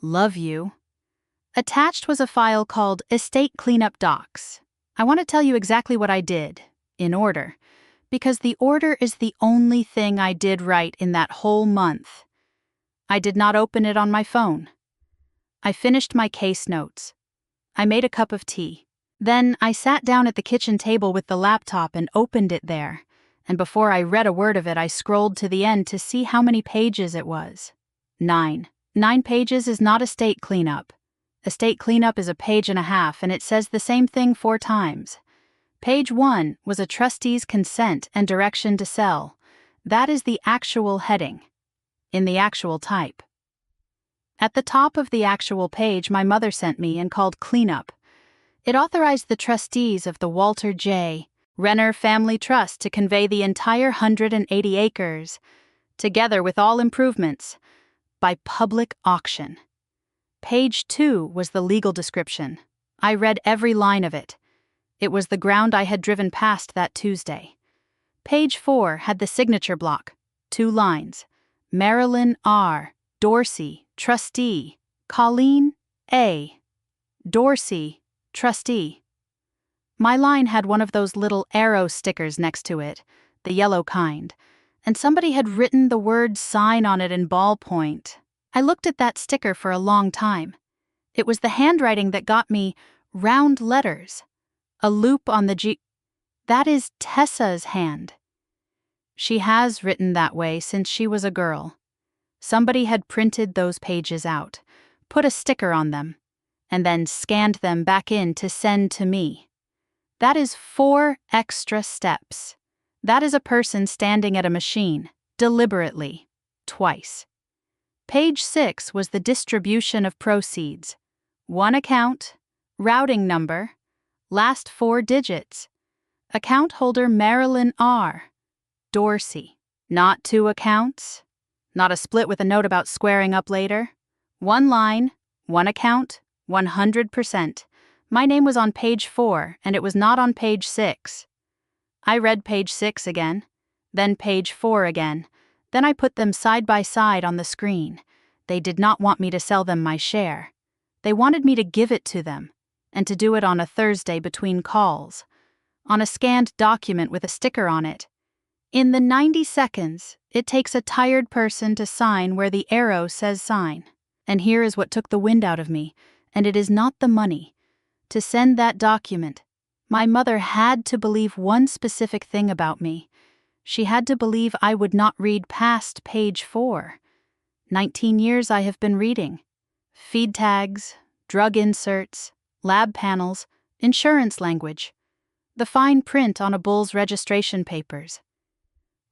Love you." Attached was a file called Estate Cleanup Docs. I want to tell you exactly what I did, in order, because the order is the only thing I did right in that whole month. I did not open it on my phone. I finished my case notes. I made a cup of tea. Then I sat down at the kitchen table with the laptop and opened it there. And before I read a word of it, I scrolled to the end to see how many pages it was. 9. 9 pages is not estate cleanup. Estate cleanup is a page and a half, and it says the same thing 4 times. Page 1 was a trustee's consent and direction to sell. That is the actual heading, in the actual type. At the top of the actual page my mother sent me and called Cleanup. It authorized the trustees of the Walter J. Renner Family Trust to convey the entire 180 acres, together with all improvements, by public auction. Page 2 was the legal description. I read every line of it. It was the ground I had driven past that Tuesday. Page 4 had the signature block, 2 lines. Marilyn R. Dorsey, trustee. Colleen A. Dorsey, trustee. My line had one of those little arrow stickers next to it, the yellow kind, and somebody had written the word sign on it in ballpoint. I looked at that sticker for a long time. It was the handwriting that got me round letters, a loop on the G. That is Tessa's hand. She has written that way since she was a girl. Somebody had printed those pages out, put a sticker on them, and then scanned them back in to send to me. That is 4 extra steps. That is a person standing at a machine, deliberately, twice. Page 6 was the distribution of proceeds. One account, routing number, last 4 digits. Account holder Marilyn R. Dorsey. Not 2 accounts. Not a split with a note about squaring up later. 1 line, 1 account, 100%. My name was on page 4, and it was not on page 6. I read page 6 again, then page 4 again. Then I put them side by side on the screen. They did not want me to sell them my share. They wanted me to give it to them, and to do it on a Thursday between calls, on a scanned document with a sticker on it. In the 90 seconds, it takes a tired person to sign where the arrow says sign. And here is what took the wind out of me, and it is not the money. To send that document, my mother had to believe one specific thing about me. She had to believe I would not read past page 4. 19 years I have been reading. Feed tags, drug inserts, lab panels, insurance language, the fine print on a bull's registration papers.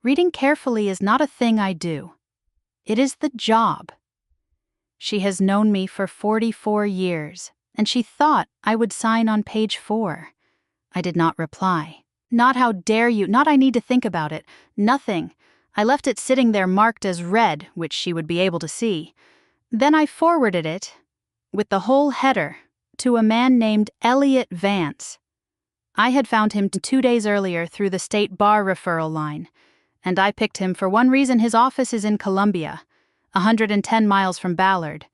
Reading carefully is not a thing I do. It is the job. She has known me for 44 years, and she thought I would sign on page 4. I did not reply. Not how dare you, not I need to think about it, nothing. I left it sitting there marked as read, which she would be able to see. Then I forwarded it, with the whole header, to a man named Elliot Vance. I had found him 2 days earlier through the state bar referral line, and I picked him for one reason: his office is in Columbia, 110 miles from Ballard,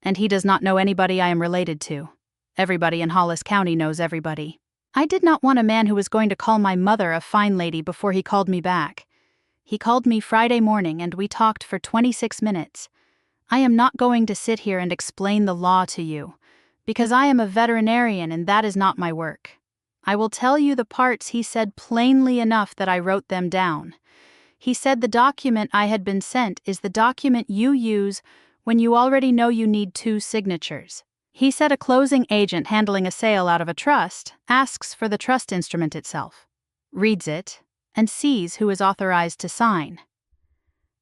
and he does not know anybody I am related to. Everybody in Hollis County knows everybody. I did not want a man who was going to call my mother a fine lady before he called me back. He called me Friday morning, and we talked for 26 minutes. I am not going to sit here and explain the law to you, because I am a veterinarian and that is not my work. I will tell you the parts he said plainly enough that I wrote them down. He said the document I had been sent is the document you use when you already know you need 2 signatures. He said a closing agent handling a sale out of a trust asks for the trust instrument itself, reads it, and sees who is authorized to sign.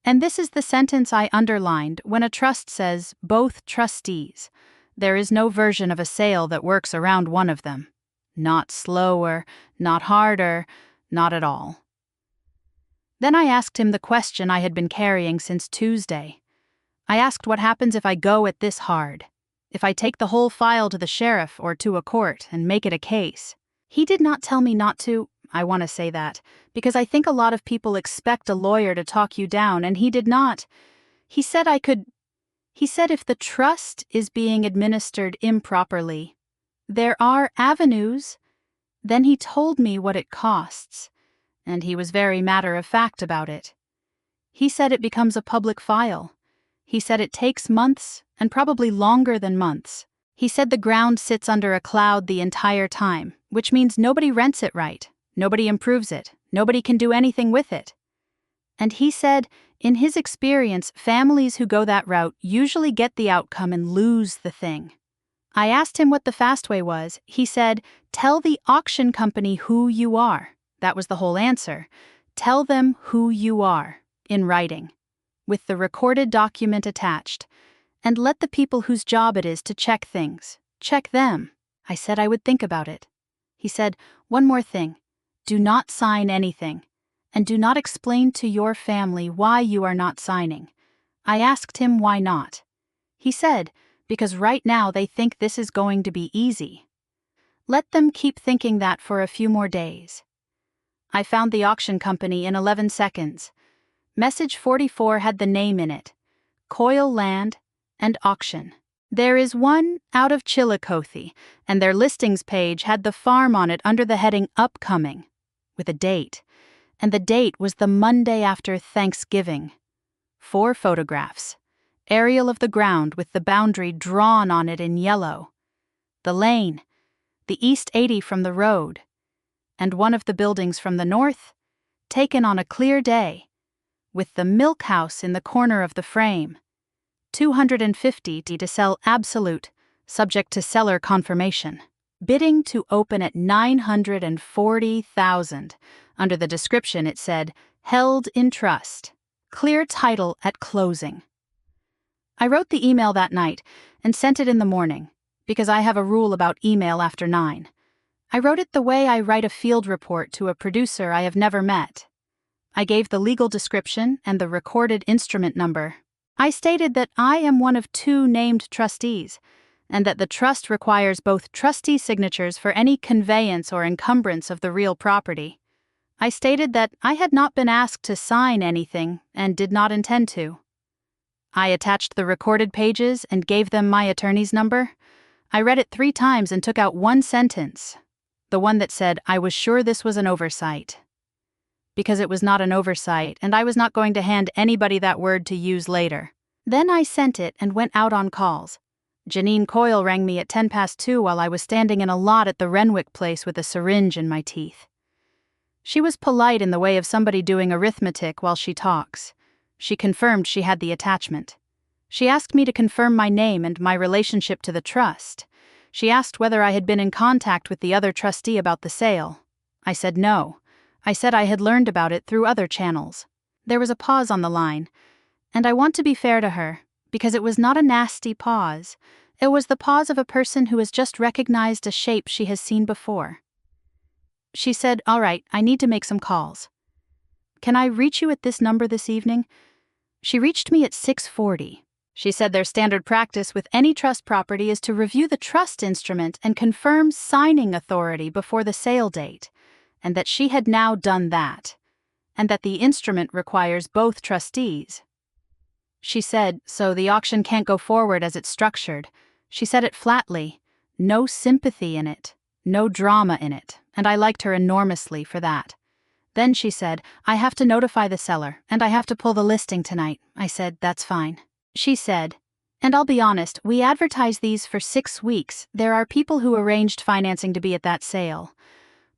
And this is the sentence I underlined when a trust says both trustees. There is no version of a sale that works around one of them. Not slower, not harder, not at all. Then I asked him the question I had been carrying since Tuesday. I asked what happens if I go at this hard, if I take the whole file to the sheriff or to a court and make it a case. He did not tell me not to. I want to say that, because I think a lot of people expect a lawyer to talk you down, and he did not. He said I could. He said if the trust is being administered improperly, there are avenues. Then he told me what it costs, and he was very matter-of-fact about it. He said it becomes a public file. He said it takes months, and probably longer than months. He said the ground sits under a cloud the entire time, which means nobody rents it right, nobody improves it, nobody can do anything with it. And he said, in his experience, families who go that route usually get the outcome and lose the thing. I asked him what the fast way was. He said, tell the auction company who you are. That was the whole answer. Tell them who you are, in writing, with the recorded document attached, and let the people whose job it is to check things, check them. I said I would think about it. He said, one more thing. Do not sign anything, and do not explain to your family why you are not signing. I asked him why not. He said, because right now they think this is going to be easy. Let them keep thinking that for a few more days. I found the auction company in 11 seconds. Message 44 had the name in it, Coyle Land and Auction. There is one out of Chillicothe, and their listings page had the farm on it under the heading Upcoming, with a date, and the date was the Monday after Thanksgiving. 4 photographs, aerial of the ground with the boundary drawn on it in yellow, the lane, the east 80 from the road, and one of the buildings from the north, taken on a clear day, with the milk house in the corner of the frame. 250 to sell absolute, subject to seller confirmation. Bidding to open at $940,000. Under the description it said, held in trust. Clear title at closing. I wrote the email that night and sent it in the morning, because I have a rule about email after 9. I wrote it the way I write a field report to a producer I have never met. I gave the legal description and the recorded instrument number. I stated that I am one of 2 named trustees, and that the trust requires both trustee signatures for any conveyance or encumbrance of the real property. I stated that I had not been asked to sign anything and did not intend to. I attached the recorded pages and gave them my attorney's number. I read it 3 times and took out one sentence, the one that said I was sure this was an oversight. Because it was not an oversight, and I was not going to hand anybody that word to use later. Then I sent it and went out on calls. Janine Coyle rang me at 2:10 while I was standing in a lot at the Renwick place with a syringe in my teeth. She was polite in the way of somebody doing arithmetic while she talks. She confirmed she had the attachment. She asked me to confirm my name and my relationship to the trust. She asked whether I had been in contact with the other trustee about the sale. I said no. I said I had learned about it through other channels. There was a pause on the line, and I want to be fair to her, because it was not a nasty pause. It was the pause of a person who has just recognized a shape she has seen before. She said, "All right, I need to make some calls. Can I reach you at this number this evening?" She reached me at 6:40. She said their standard practice with any trust property is to review the trust instrument and confirm signing authority before the sale date, and that she had now done that, and that the instrument requires both trustees. She said, so the auction can't go forward as it's structured. She said it flatly, no sympathy in it, no drama in it, and I liked her enormously for that. Then she said, I have to notify the seller, and I have to pull the listing tonight. I said, that's fine. She said, and I'll be honest, we advertised these for 6 weeks. There are people who arranged financing to be at that sale.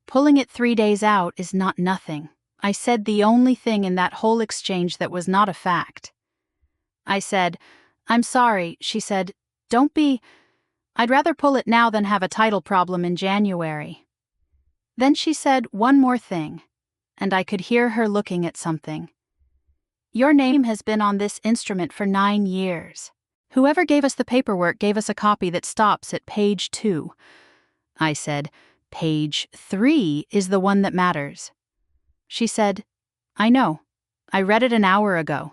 Pulling it 3 days out is not nothing. I said the only thing in that whole exchange that was not a fact. I said, I'm sorry. She said, don't be. I'd rather pull it now than have a title problem in January. Then she said one more thing, and I could hear her looking at something. Your name has been on this instrument for 9 years. Whoever gave us the paperwork gave us a copy that stops at page 2. I said, page 3 is the one that matters. She said, I know. I read it an hour ago.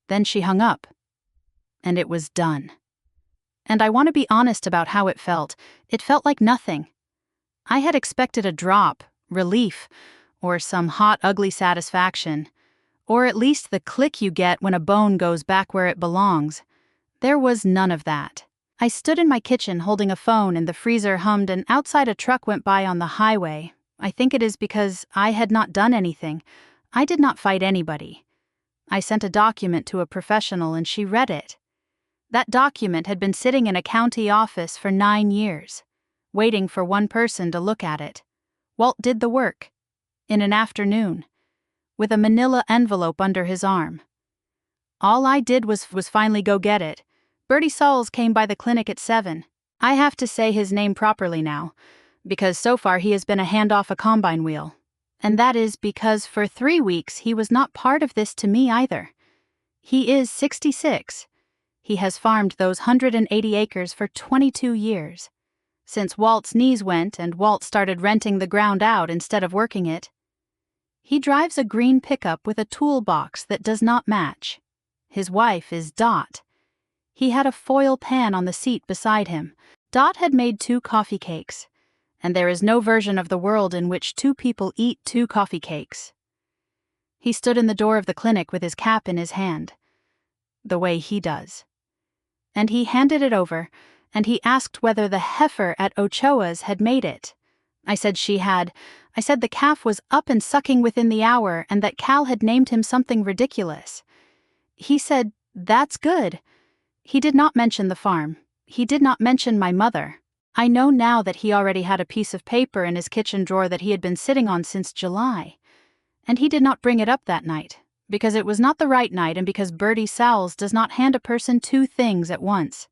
Then she hung up. And it was done. And I want to be honest about how it felt. It felt like nothing. I had expected a drop, relief, or some hot, ugly satisfaction, or at least the click you get when a bone goes back where it belongs. There was none of that. I stood in my kitchen holding a phone and the freezer hummed and outside a truck went by on the highway. I think it is because I had not done anything. I did not fight anybody. I sent a document to a professional and she read it. That document had been sitting in a county office for 9 years, waiting for one person to look at it. Walt did the work, in an afternoon, with a manila envelope under his arm. All I did was finally go get it. Bertie Sauls came by the clinic at 7. I have to say his name properly now, because so far he has been a hand off a combine wheel. And that is because for 3 weeks he was not part of this to me either. He is 66. He has farmed those 180 acres for 22 years. Since Walt's knees went and Walt started renting the ground out instead of working it. He drives a green pickup with a toolbox that does not match. His wife is Dot. He had a foil pan on the seat beside him. Dot had made 2 coffee cakes, and there is no version of the world in which 2 people eat 2 coffee cakes. He stood in the door of the clinic with his cap in his hand, the way he does. And he handed it over, and he asked whether the heifer at Ochoa's had made it. I said she had. I said the calf was up and sucking within the hour and that Cal had named him something ridiculous. He said, that's good. He did not mention the farm. He did not mention my mother. I know now that he already had a piece of paper in his kitchen drawer that he had been sitting on since July. And he did not bring it up that night, because it was not the right night and because Bertie Sauls does not hand a person 2 things at once.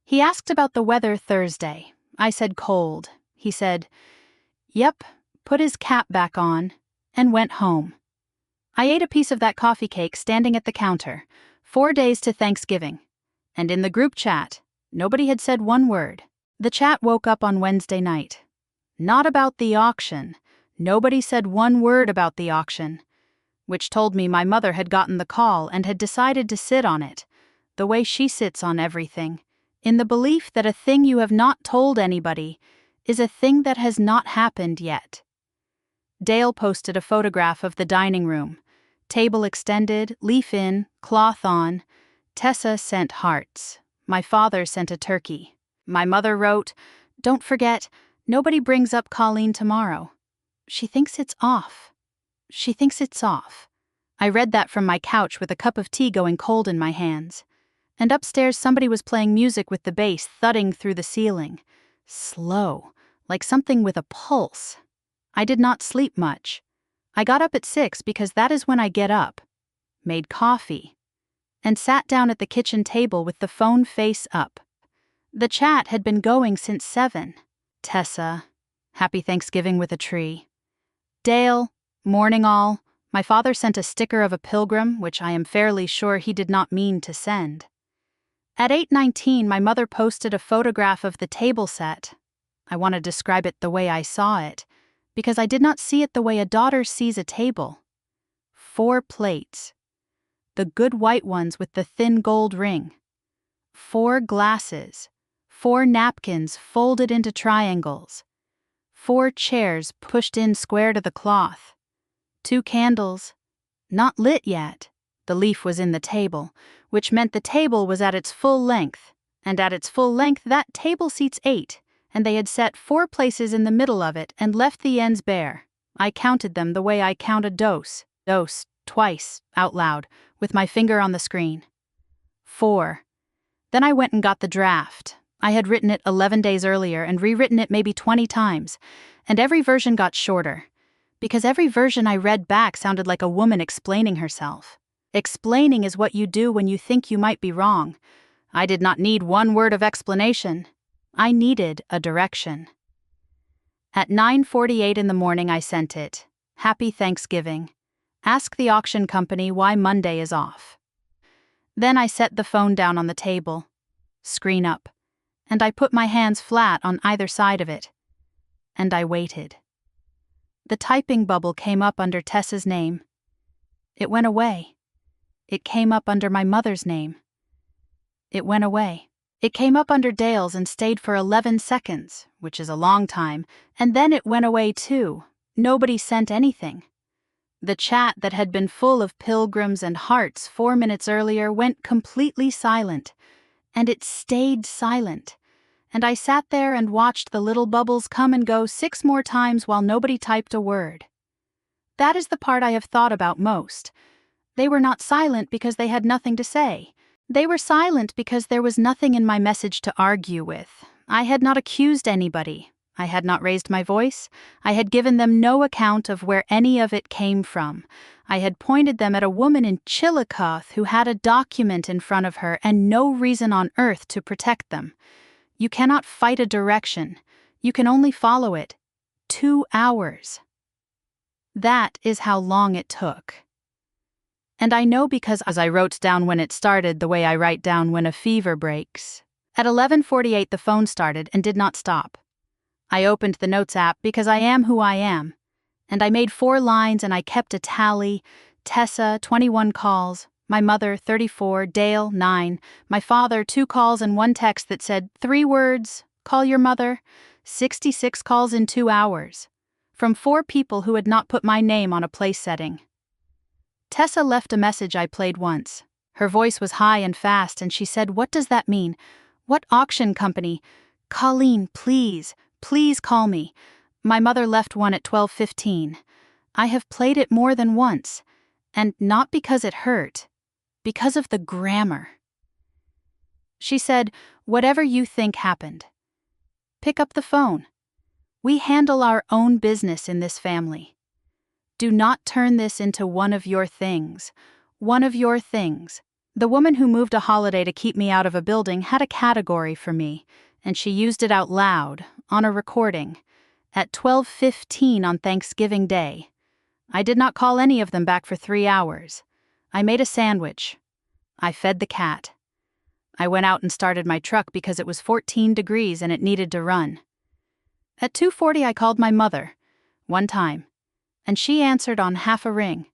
He asked about the weather Thursday. I said cold. He said, yep, put his cap back on, and went home. I ate a piece of that coffee cake standing at the counter, 4 days to Thanksgiving. And in the group chat, nobody had said one word. The chat woke up on Wednesday night. Not about the auction. Nobody said one word about the auction, which told me my mother had gotten the call and had decided to sit on it, the way she sits on everything, in the belief that a thing you have not told anybody is a thing that has not happened yet. Dale posted a photograph of the dining room. Table extended, leaf in, cloth on. Tessa sent hearts. My father sent a turkey. My mother wrote, "Don't forget, nobody brings up Colleen tomorrow. She thinks it's off. She thinks it's off." I read that from my couch with a cup of tea going cold in my hands. And upstairs somebody was playing music with the bass thudding through the ceiling. Slow, like something with a pulse. I did not sleep much. I got up at 6 because that is when I get up, made coffee, and sat down at the kitchen table with the phone face up. The chat had been going since 7. Tessa, happy Thanksgiving with a tree. Dale, morning all. My father sent a sticker of a pilgrim, which I am fairly sure he did not mean to send. At 8:19, my mother posted a photograph of the table set. I want to describe it the way I saw it, because I did not see it the way a daughter sees a table. 4 plates. The good white ones with the thin gold ring. 4 glasses. 4 napkins folded into triangles. 4 chairs pushed in square to the cloth. 2 candles, not lit yet. The leaf was in the table, which meant the table was at its full length, and at its full length that table seats 8, and they had set 4 places in the middle of it and left the ends bare. I counted them the way I count a dose, twice, out loud, with my finger on the screen. 4. Then I went and got the draft. I had written it 11 days earlier and rewritten it maybe 20 times, and every version got shorter, because every version I read back sounded like a woman explaining herself. Explaining is what you do when you think you might be wrong. I did not need one word of explanation. I needed a direction. At 9:48 in the morning I sent it. Happy Thanksgiving. Ask the auction company why Monday is off. Then I set the phone down on the table. Screen up. And I put my hands flat on either side of it. And I waited. The typing bubble came up under Tessa's name. It went away. It came up under my mother's name. It went away. It came up under Dale's and stayed for 11 seconds, which is a long time, and then it went away too. Nobody sent anything. The chat that had been full of pilgrims and hearts 4 minutes earlier went completely silent, and it stayed silent. And I sat there and watched the little bubbles come and go 6 more times while nobody typed a word. That is the part I have thought about most. They were not silent because they had nothing to say. They were silent because there was nothing in my message to argue with. I had not accused anybody. I had not raised my voice. I had given them no account of where any of it came from. I had pointed them at a woman in Chillicothe who had a document in front of her and no reason on earth to protect them. You cannot fight a direction. You can only follow it. 2 hours. That is how long it took. And I know because as I wrote down when it started the way I write down when a fever breaks. At 11:48 the phone started and did not stop. I opened the Notes app because I am who I am. And I made 4 lines and I kept a tally. Tessa, 21 calls. My mother, 34. Dale, 9. My father, 2 calls and 1 text that said 3 words, call your mother. 66 calls in 2 hours. From 4 people who had not put my name on a place setting. Tessa left a message I played once. Her voice was high and fast, and she said, "What does that mean? What auction company? Colleen, please, please call me." My mother left one at 12:15. I have played it more than once, and not because it hurt, because of the grammar. She said, "Whatever you think happened. Pick up the phone. We handle our own business in this family. Do not turn this into one of your things. One of your things." The woman who moved a holiday to keep me out of a building had a category for me, and she used it out loud, on a recording, at 12:15 on Thanksgiving Day. I did not call any of them back for 3 hours. I made a sandwich. I fed the cat. I went out and started my truck because it was 14 degrees and it needed to run. At 2:40 I called my mother, one time, and she answered on half a ring.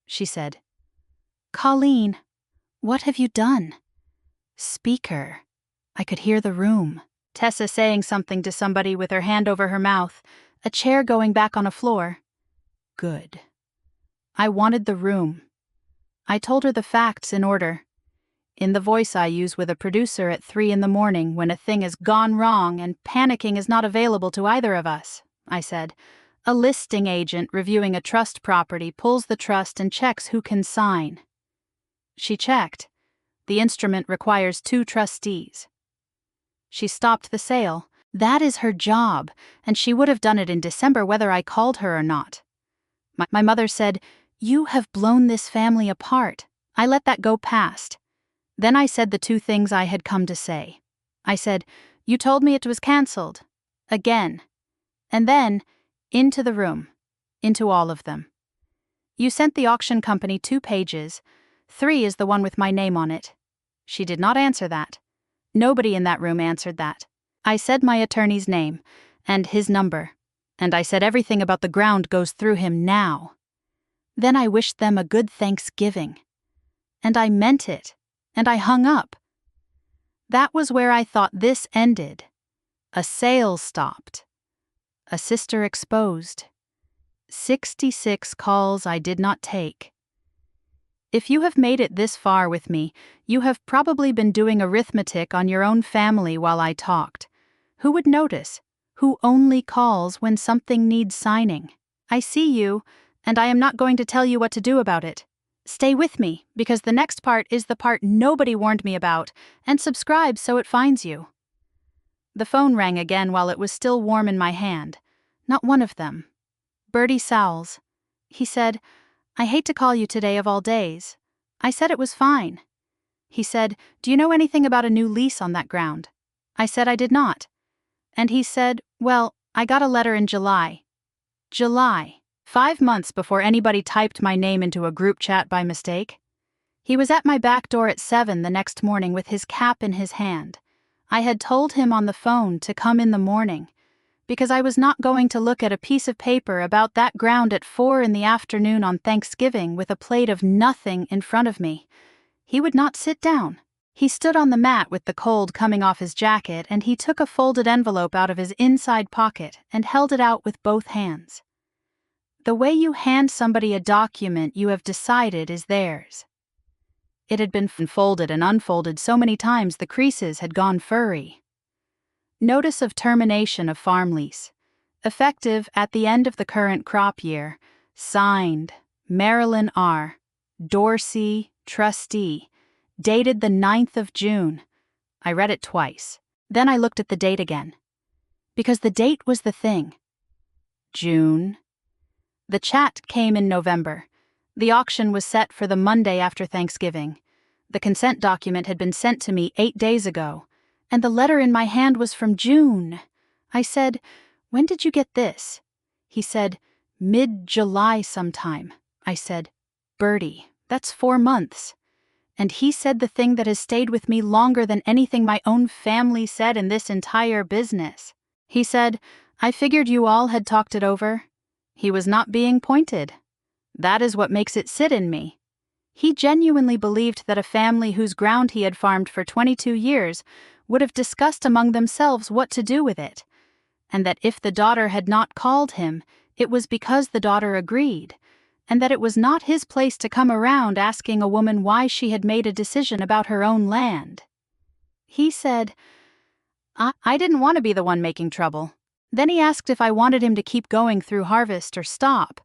She said, "Colleen, what have you done?" Speaker. I could hear the room. Tessa saying something to somebody with her hand over her mouth, a chair going back on a floor. Good. I wanted the room. I told her the facts in order. In the voice I use with a producer at 3 a.m. when a thing has gone wrong and panicking is not available to either of us, I said. A listing agent reviewing a trust property pulls the trust and checks who can sign. She checked. The instrument requires 2 trustees. She stopped the sale. That is her job, and she would have done it in December whether I called her or not. My mother said, "You have blown this family apart." I let that go past. Then I said the 2 things I had come to say. I said, "You told me it was cancelled." Again. And then, into the room. Into all of them. "You sent the auction company 2 pages. 3 is the one with my name on it." She did not answer that. Nobody in that room answered that. I said my attorney's name, and his number, and I said everything about the ground goes through him now. Then I wished them a good Thanksgiving. And I meant it, and I hung up. That was where I thought this ended. A sale stopped. A sister exposed. 66 calls I did not take. If you have made it this far with me, you have probably been doing arithmetic on your own family while I talked. Who would notice? Who only calls when something needs signing? I see you, and I am not going to tell you what to do about it. Stay with me, because the next part is the part nobody warned me about, and subscribe so it finds you. The phone rang again while it was still warm in my hand. Not one of them. Bertie Sowles. He said, "I hate to call you today of all days." I said it was fine. He said, "Do you know anything about a new lease on that ground?" I said I did not. And he said, "Well, I got a letter in July." July. 5 months before anybody typed my name into a group chat by mistake. He was at my back door at 7 the next morning with his cap in his hand. I had told him on the phone to come in the morning, because I was not going to look at a piece of paper about that ground at 4 in the afternoon on Thanksgiving with a plate of nothing in front of me. He would not sit down. He stood on the mat with the cold coming off his jacket, and he took a folded envelope out of his inside pocket and held it out with both hands. The way you hand somebody a document you have decided is theirs. It had been folded and unfolded so many times the creases had gone furry. Notice of termination of farm lease. Effective at the end of the current crop year. Signed, Marilyn R., Dorsey, trustee. Dated the 9th of June. I read it twice. Then I looked at the date again. Because the date was the thing. June. The chat came in November. The auction was set for the Monday after Thanksgiving. The consent document had been sent to me 8 days ago, and the letter in my hand was from June. I said, "When did you get this?" He said, "Mid-July sometime." I said, "Bertie, that's 4 months." And he said the thing that has stayed with me longer than anything my own family said in this entire business. He said, "I figured you all had talked it over." He was not being pointed. That is what makes it sit in me. He genuinely believed that a family whose ground he had farmed for 22 years would have discussed among themselves what to do with it, and that if the daughter had not called him, it was because the daughter agreed, and that it was not his place to come around asking a woman why she had made a decision about her own land. He said, I didn't want to be the one making trouble. Then he asked if I wanted him to keep going through harvest or stop,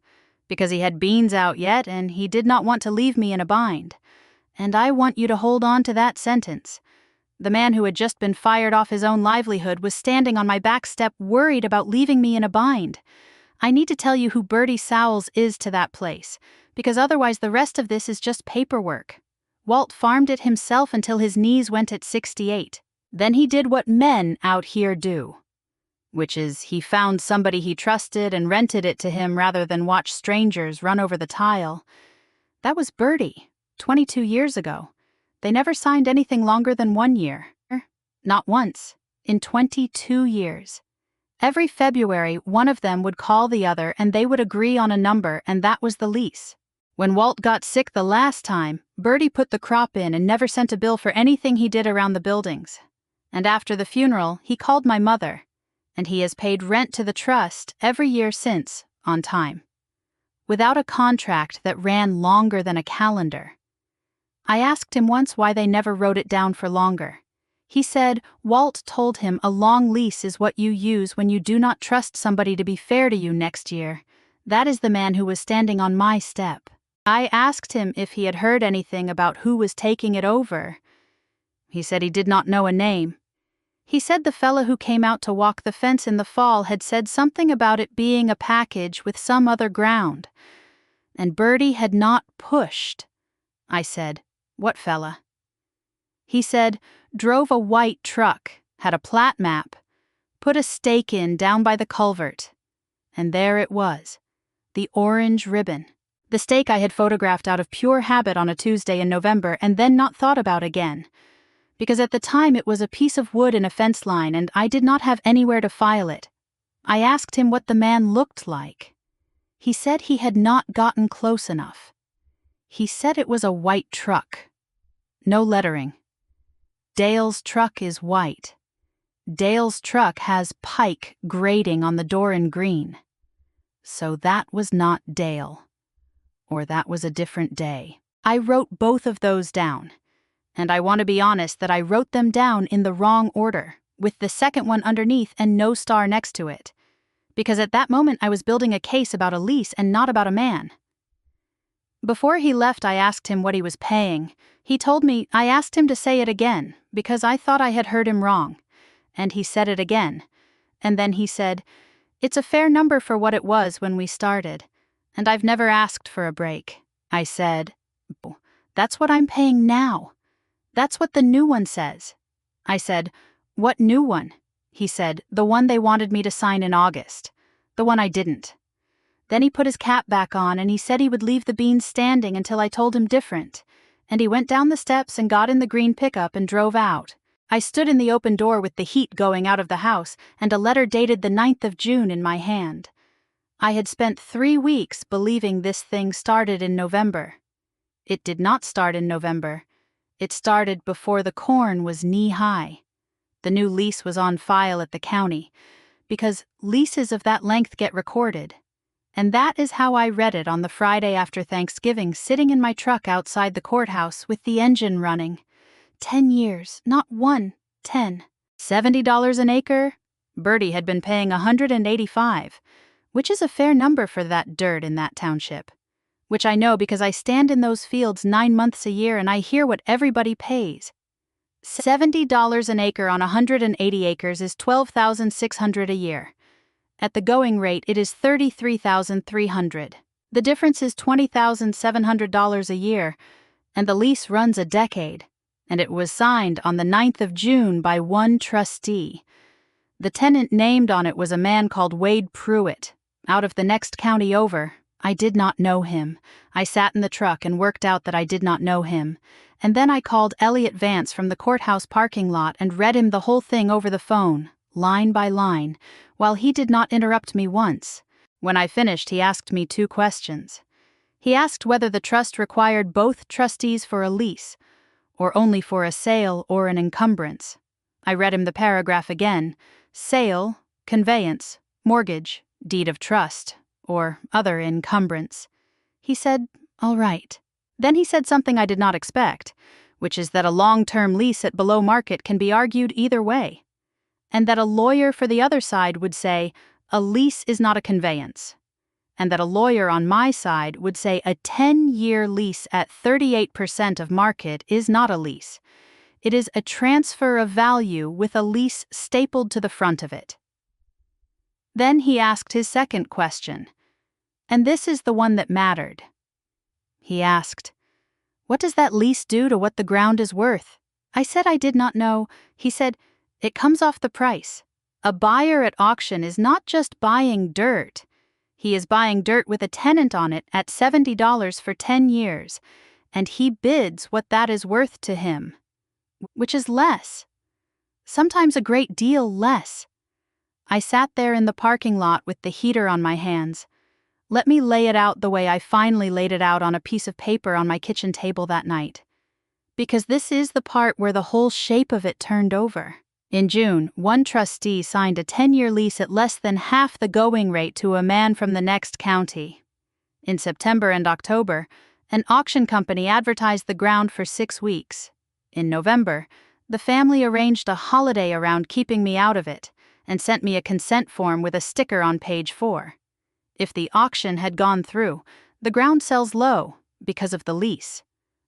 because he had beans out yet and he did not want to leave me in a bind. And I want you to hold on to that sentence. The man who had just been fired off his own livelihood was standing on my back step worried about leaving me in a bind. I need to tell you who Bertie Sowles is to that place, because otherwise the rest of this is just paperwork. Walt farmed it himself until his knees went at 68. Then he did what men out here do, which is he found somebody he trusted and rented it to him rather than watch strangers run over the tile. That was Bertie, 22 years ago. They never signed anything longer than 1 year. Not once. In 22 years. Every February, one of them would call the other and they would agree on a number, and that was the lease. When Walt got sick the last time, Bertie put the crop in and never sent a bill for anything he did around the buildings. And after the funeral, he called my mother, and he has paid rent to the trust every year since, on time. Without a contract that ran longer than a calendar. I asked him once why they never wrote it down for longer. He said Walt told him a long lease is what you use when you do not trust somebody to be fair to you next year. That is the man who was standing on my step. I asked him if he had heard anything about who was taking it over. He said he did not know a name. He said the fella who came out to walk the fence in the fall had said something about it being a package with some other ground. And Bertie had not pushed. I said, "What fella?" He said, drove a white truck, had a plat map, put a stake in down by the culvert. And there it was, the orange ribbon. The stake I had photographed out of pure habit on a Tuesday in November and then not thought about again. Because at the time it was a piece of wood in a fence line and I did not have anywhere to file it. I asked him what the man looked like. He said he had not gotten close enough. He said it was a white truck. No lettering. Dale's truck is white. Dale's truck has Pike grading on the door in green. So that was not Dale. Or that was a different day. I wrote both of those down. And I want to be honest that I wrote them down in the wrong order, with the second one underneath and no star next to it. Because at that moment I was building a case about a lease and not about a man. Before he left, I asked him what he was paying. He told me I asked him to say it again, because I thought I had heard him wrong. And he said it again. And then he said, "It's a fair number for what it was when we started. And I've never asked for a break." I said, "That's what I'm paying now. That's what the new one says." I said, "What new one?" He said, "The one they wanted me to sign in August. The one I didn't." Then he put his cap back on and he said he would leave the beans standing until I told him different. And he went down the steps and got in the green pickup and drove out. I stood in the open door with the heat going out of the house and a letter dated the 9th of June in my hand. I had spent 3 weeks believing this thing started in November. It did not start in November. It started before the corn was knee-high. The new lease was on file at the county, because leases of that length get recorded. And that is how I read it on the Friday after Thanksgiving, sitting in my truck outside the courthouse with the engine running. 10 years, not 1, 10. $70 an acre? Bertie had been paying $185, which is a fair number for that dirt in that township. Which I know because I stand in those fields 9 months a year and I hear what everybody pays. $70 an acre on 180 acres is $12,600 a year. At the going rate, it is $33,300. The difference is $20,700 a year, and the lease runs a decade, and it was signed on the 9th of June by one trustee. The tenant named on it was a man called Wade Pruitt, out of the next county over. I did not know him. I sat in the truck and worked out that I did not know him, and then I called Elliot Vance from the courthouse parking lot and read him the whole thing over the phone, line by line, while he did not interrupt me once. When I finished, he asked me 2 questions. He asked whether the trust required both trustees for a lease, or only for a sale or an encumbrance. I read him the paragraph again: sale, conveyance, mortgage, deed of trust, or other encumbrance. He said, "All right." Then he said something I did not expect, which is that a long-term lease at below market can be argued either way, and that a lawyer for the other side would say, a lease is not a conveyance, and that a lawyer on my side would say a 10-year lease at 38% of market is not a lease. It is a transfer of value with a lease stapled to the front of it. Then he asked his second question, and this is the one that mattered. He asked, "What does that lease do to what the ground is worth?" I said I did not know. He said, "It comes off the price. A buyer at auction is not just buying dirt. He is buying dirt with a tenant on it at $70 for 10 years, and he bids what that is worth to him, which is less. Sometimes a great deal less. I sat there in the parking lot with the heater on my hands. Let me lay it out the way I finally laid it out on a piece of paper on my kitchen table that night. Because this is the part where the whole shape of it turned over. In June, one trustee signed a 10-year lease at less than half the going rate to a man from the next county. In September and October, an auction company advertised the ground for 6 weeks. In November, the family arranged a holiday around keeping me out of it and sent me a consent form with a sticker on page 4. If the auction had gone through, the ground sells low because of the lease.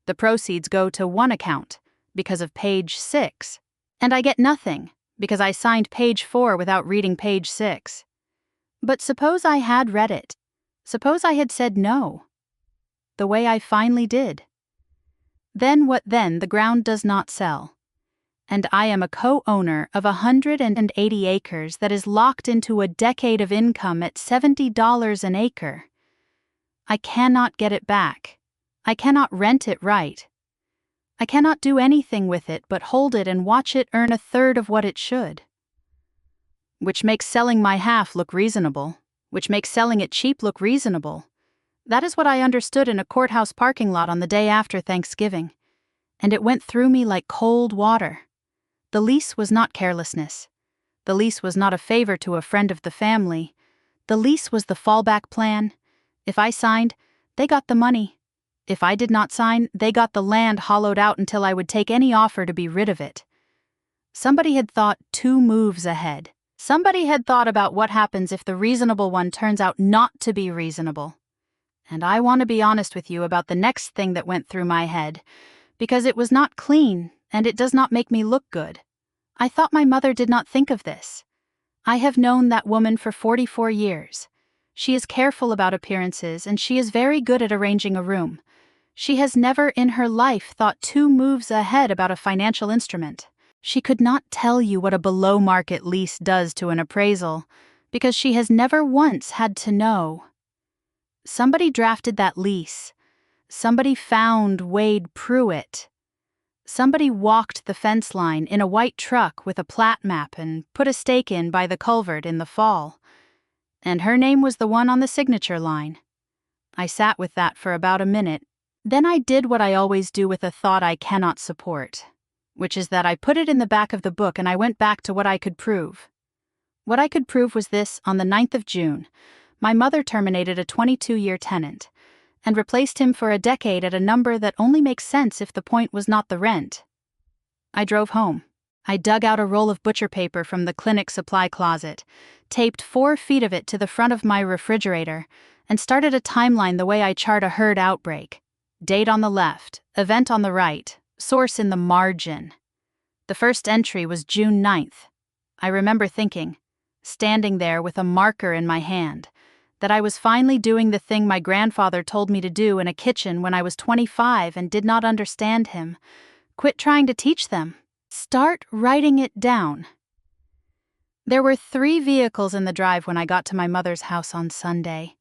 The proceeds go to one account because of page 6. And I get nothing because I signed page 4 without reading page 6. But suppose I had read it. Suppose I had said no. The way I finally did. Then what then? The ground does not sell. And I am a co-owner of 180 acres that is locked into a decade of income at $70 an acre. I cannot get it back. I cannot rent it right. I cannot do anything with it but hold it and watch it earn a third of what it should. Which makes selling my half look reasonable. Which makes selling it cheap look reasonable. That is what I understood in a courthouse parking lot on the day after Thanksgiving. And it went through me like cold water. The lease was not carelessness. The lease was not a favor to a friend of the family. The lease was the fallback plan. If I signed, they got the money. If I did not sign, they got the land hollowed out until I would take any offer to be rid of it. Somebody had thought 2 moves ahead. Somebody had thought about what happens if the reasonable one turns out not to be reasonable. And I want to be honest with you about the next thing that went through my head, because it was not clean and it does not make me look good. I thought my mother did not think of this. I have known that woman for 44 years. She is careful about appearances and she is very good at arranging a room. She has never in her life thought 2 moves ahead about a financial instrument. She could not tell you what a below-market lease does to an appraisal, because she has never once had to know. Somebody drafted that lease. Somebody found Wade Pruitt. Somebody walked the fence line in a white truck with a plat map and put a stake in by the culvert in the fall. And her name was the one on the signature line. I sat with that for about a minute. Then I did what I always do with a thought I cannot support, which is that I put it in the back of the book and I went back to what I could prove. What I could prove was this: on the 9th of June, my mother terminated a 22-year tenant and replaced him for a decade at a number that only makes sense if the point was not the rent. I drove home. I dug out a roll of butcher paper from the clinic supply closet, taped 4 feet of it to the front of my refrigerator, and started a timeline the way I chart a herd outbreak. Date on the left, event on the right, source in the margin. The first entry was June 9th. I remember thinking, standing there with a marker in my hand, that I was finally doing the thing my grandfather told me to do in a kitchen when I was 25 and did not understand him. Quit trying to teach them. Start writing it down. There were 3 vehicles in the drive when I got to my mother's house on Sunday.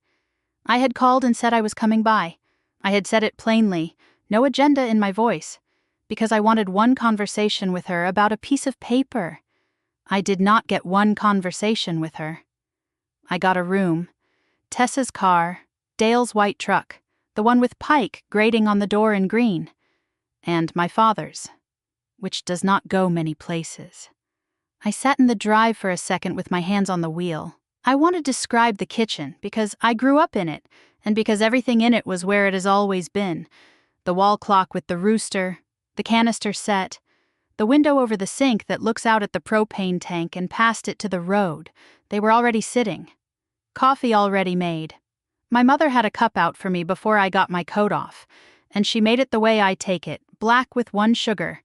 I had called and said I was coming by. I had said it plainly, no agenda in my voice, because I wanted one conversation with her about a piece of paper. I did not get one conversation with her. I got a room, Tessa's car, Dale's white truck, the one with Pike grating on the door in green, and my father's, which does not go many places. I sat in the drive for a second with my hands on the wheel. I want to describe the kitchen because I grew up in it, and because everything in it was where it has always been. The wall clock with the rooster, the canister set, the window over the sink that looks out at the propane tank and past it to the road. They were already sitting. Coffee already made. My mother had a cup out for me before I got my coat off, and she made it the way I take it, black with 1 sugar,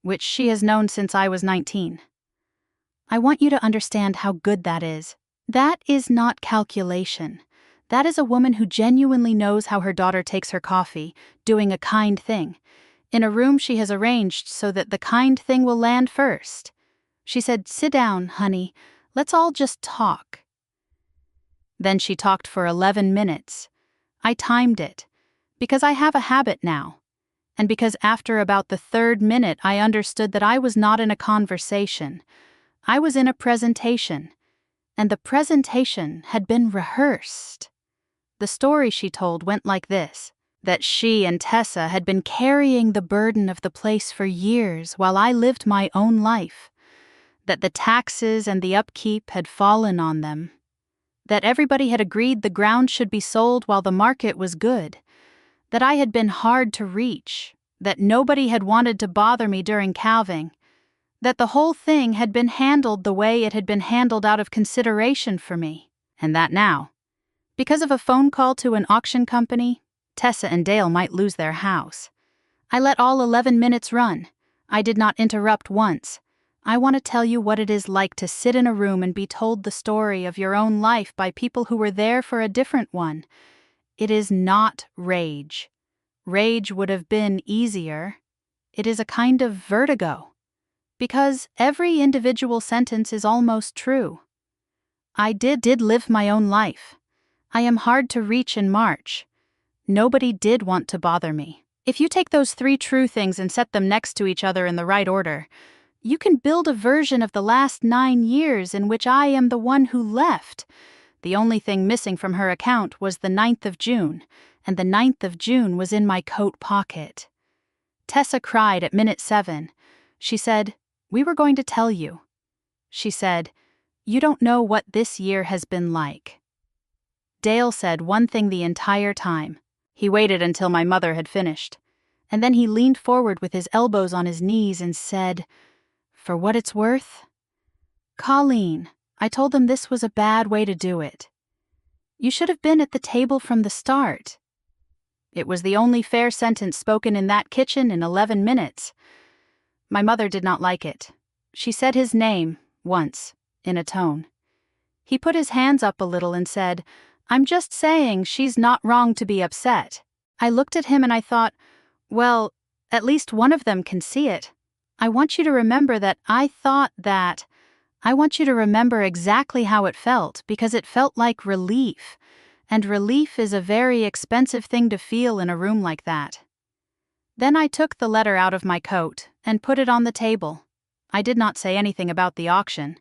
which she has known since I was 19. I want you to understand how good that is. That is not calculation. That is a woman who genuinely knows how her daughter takes her coffee, doing a kind thing, in a room she has arranged so that the kind thing will land first. She said, "Sit down, honey. Let's all just talk." Then she talked for 11 minutes. I timed it, because I have a habit now. And because after about the third minute I understood that I was not in a conversation, I was in a presentation, and the presentation had been rehearsed. The story she told went like this: that she and Tessa had been carrying the burden of the place for years while I lived my own life, that the taxes and the upkeep had fallen on them, that everybody had agreed the ground should be sold while the market was good, that I had been hard to reach, that nobody had wanted to bother me during calving, that the whole thing had been handled the way it had been handled out of consideration for me, and that now, because of a phone call to an auction company, Tessa and Dale might lose their house. I let all 11 minutes run. I did not interrupt once. I want to tell you what it is like to sit in a room and be told the story of your own life by people who were there for a different one. It is not rage. Rage would have been easier. It is a kind of vertigo, because every individual sentence is almost true. I did live my own life. I am hard to reach in March. Nobody did want to bother me. If you take those 3 true things and set them next to each other in the right order, you can build a version of the last 9 years in which I am the one who left. The only thing missing from her account was the 9th of June, and the 9th of June was in my coat pocket. Tessa cried at minute 7. She said, "We were going to tell you." She said, "You don't know what this year has been like." Dale said one thing the entire time. He waited until my mother had finished, and then he leaned forward with his elbows on his knees and said, "For what it's worth, Colleen, I told them this was a bad way to do it. You should have been at the table from the start." It was the only fair sentence spoken in that kitchen in 11 minutes. My mother did not like it. She said his name, once, in a tone. He put his hands up a little and said, "I'm just saying she's not wrong to be upset." I looked at him and I thought, well, at least one of them can see it. I want you to remember that I thought that. I want you to remember exactly how it felt, because it felt like relief, and relief is a very expensive thing to feel in a room like that. Then I took the letter out of my coat and put it on the table. I did not say anything about the auction.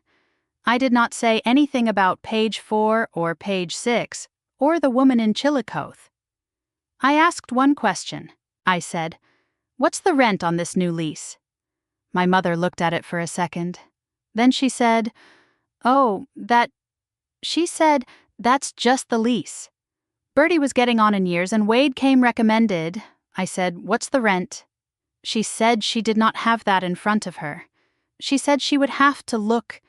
I did not say anything about page 4 or page 6 or the woman in Chillicothe. I asked one question. I said, "What's the rent on this new lease?" My mother looked at it for a second. Then she said, She said, "That's just the lease. Bertie was getting on in years and Wade came recommended." I said, "What's the rent?" She said she did not have that in front of her. She said she would have to look.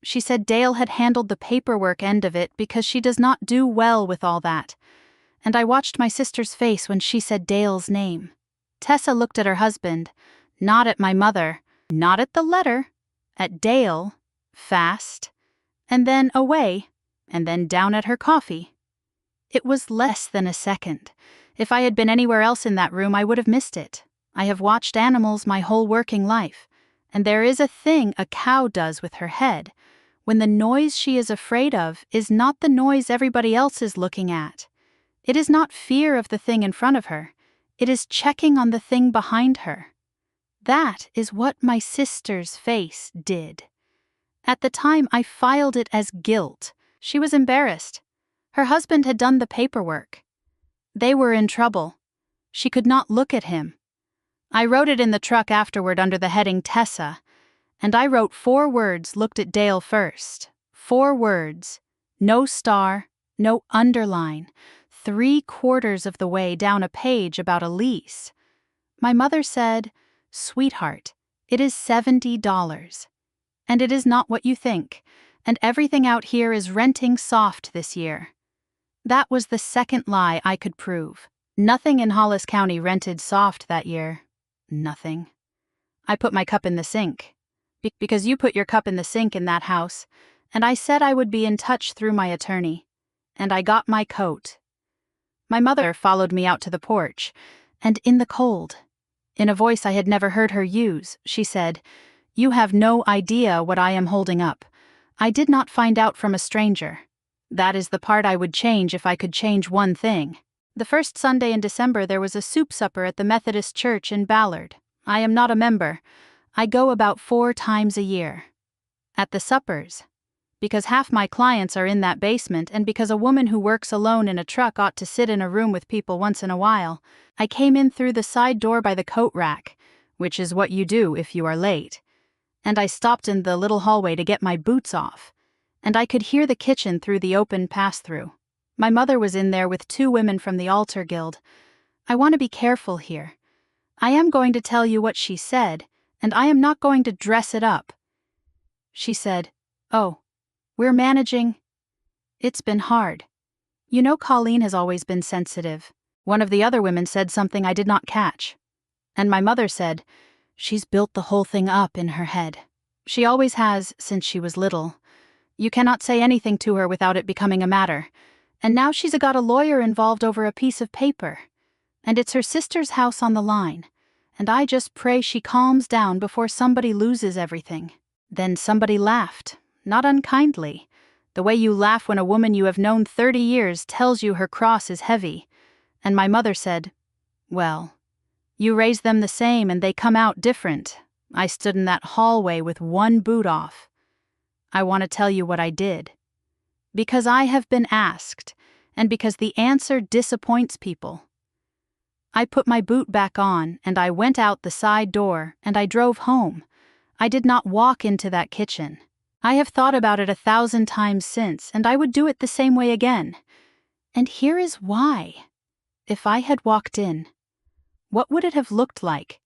She said Dale had handled the paperwork end of it because she does not do well with all that. And I watched my sister's face when she said Dale's name. Tessa looked at her husband, not at my mother, not at the letter, at Dale, fast, and then away, and then down at her coffee. It was less than a second. If I had been anywhere else in that room, I would have missed it. I have watched animals my whole working life, and there is a thing a cow does with her head when the noise she is afraid of is not the noise everybody else is looking at. It is not fear of the thing in front of her. It is checking on the thing behind her. That is what my sister's face did. At the time, I filed it as guilt. She was embarrassed. Her husband had done the paperwork. They were in trouble. She could not look at him. I wrote it in the truck afterward under the heading Tessa, and I wrote 4 words, looked at Dale first. 4 words. No star, no underline. 3/4 of the way down a page about a lease. My mother said, "Sweetheart, it is $70. And it is not what you think, and everything out here is renting soft this year." That was the second lie I could prove. Nothing in Hollis County rented soft that year. Nothing. I put my cup in the sink. Because you put your cup in the sink in that house, and I said I would be in touch through my attorney. And I got my coat. My mother followed me out to the porch, and in the cold, in a voice I had never heard her use, she said, "You have no idea what I am holding up. I did not find out from a stranger. That is the part I would change if I could change one thing." The first Sunday in December there was a soup supper at the Methodist Church in Ballard. I am not a member. I go about 4 times a year. At the suppers, because half my clients are in that basement and because a woman who works alone in a truck ought to sit in a room with people once in a while, I came in through the side door by the coat rack, which is what you do if you are late. And I stopped in the little hallway to get my boots off, and I could hear the kitchen through the open pass-through. My mother was in there with 2 women from the altar guild. I want to be careful here. I am going to tell you what she said, and I am not going to dress it up. She said, "Oh, we're managing. It's been hard. You know Colleen has always been sensitive." One of the other women said something I did not catch. And my mother said, "She's built the whole thing up in her head. She always has since she was little. You cannot say anything to her without it becoming a matter. And now she's got a lawyer involved over a piece of paper. And it's her sister's house on the line. And I just pray she calms down before somebody loses everything." Then somebody laughed, not unkindly, the way you laugh when a woman you have known 30 years tells you her cross is heavy. And my mother said, "Well, you raise them the same and they come out different." I stood in that hallway with 1 boot off. I want to tell you what I did. Because I have been asked, and because the answer disappoints people. I put my boot back on, and I went out the side door, and I drove home. I did not walk into that kitchen. I have thought about it 1,000 times since, and I would do it the same way again. And here is why. If I had walked in, what would it have looked like?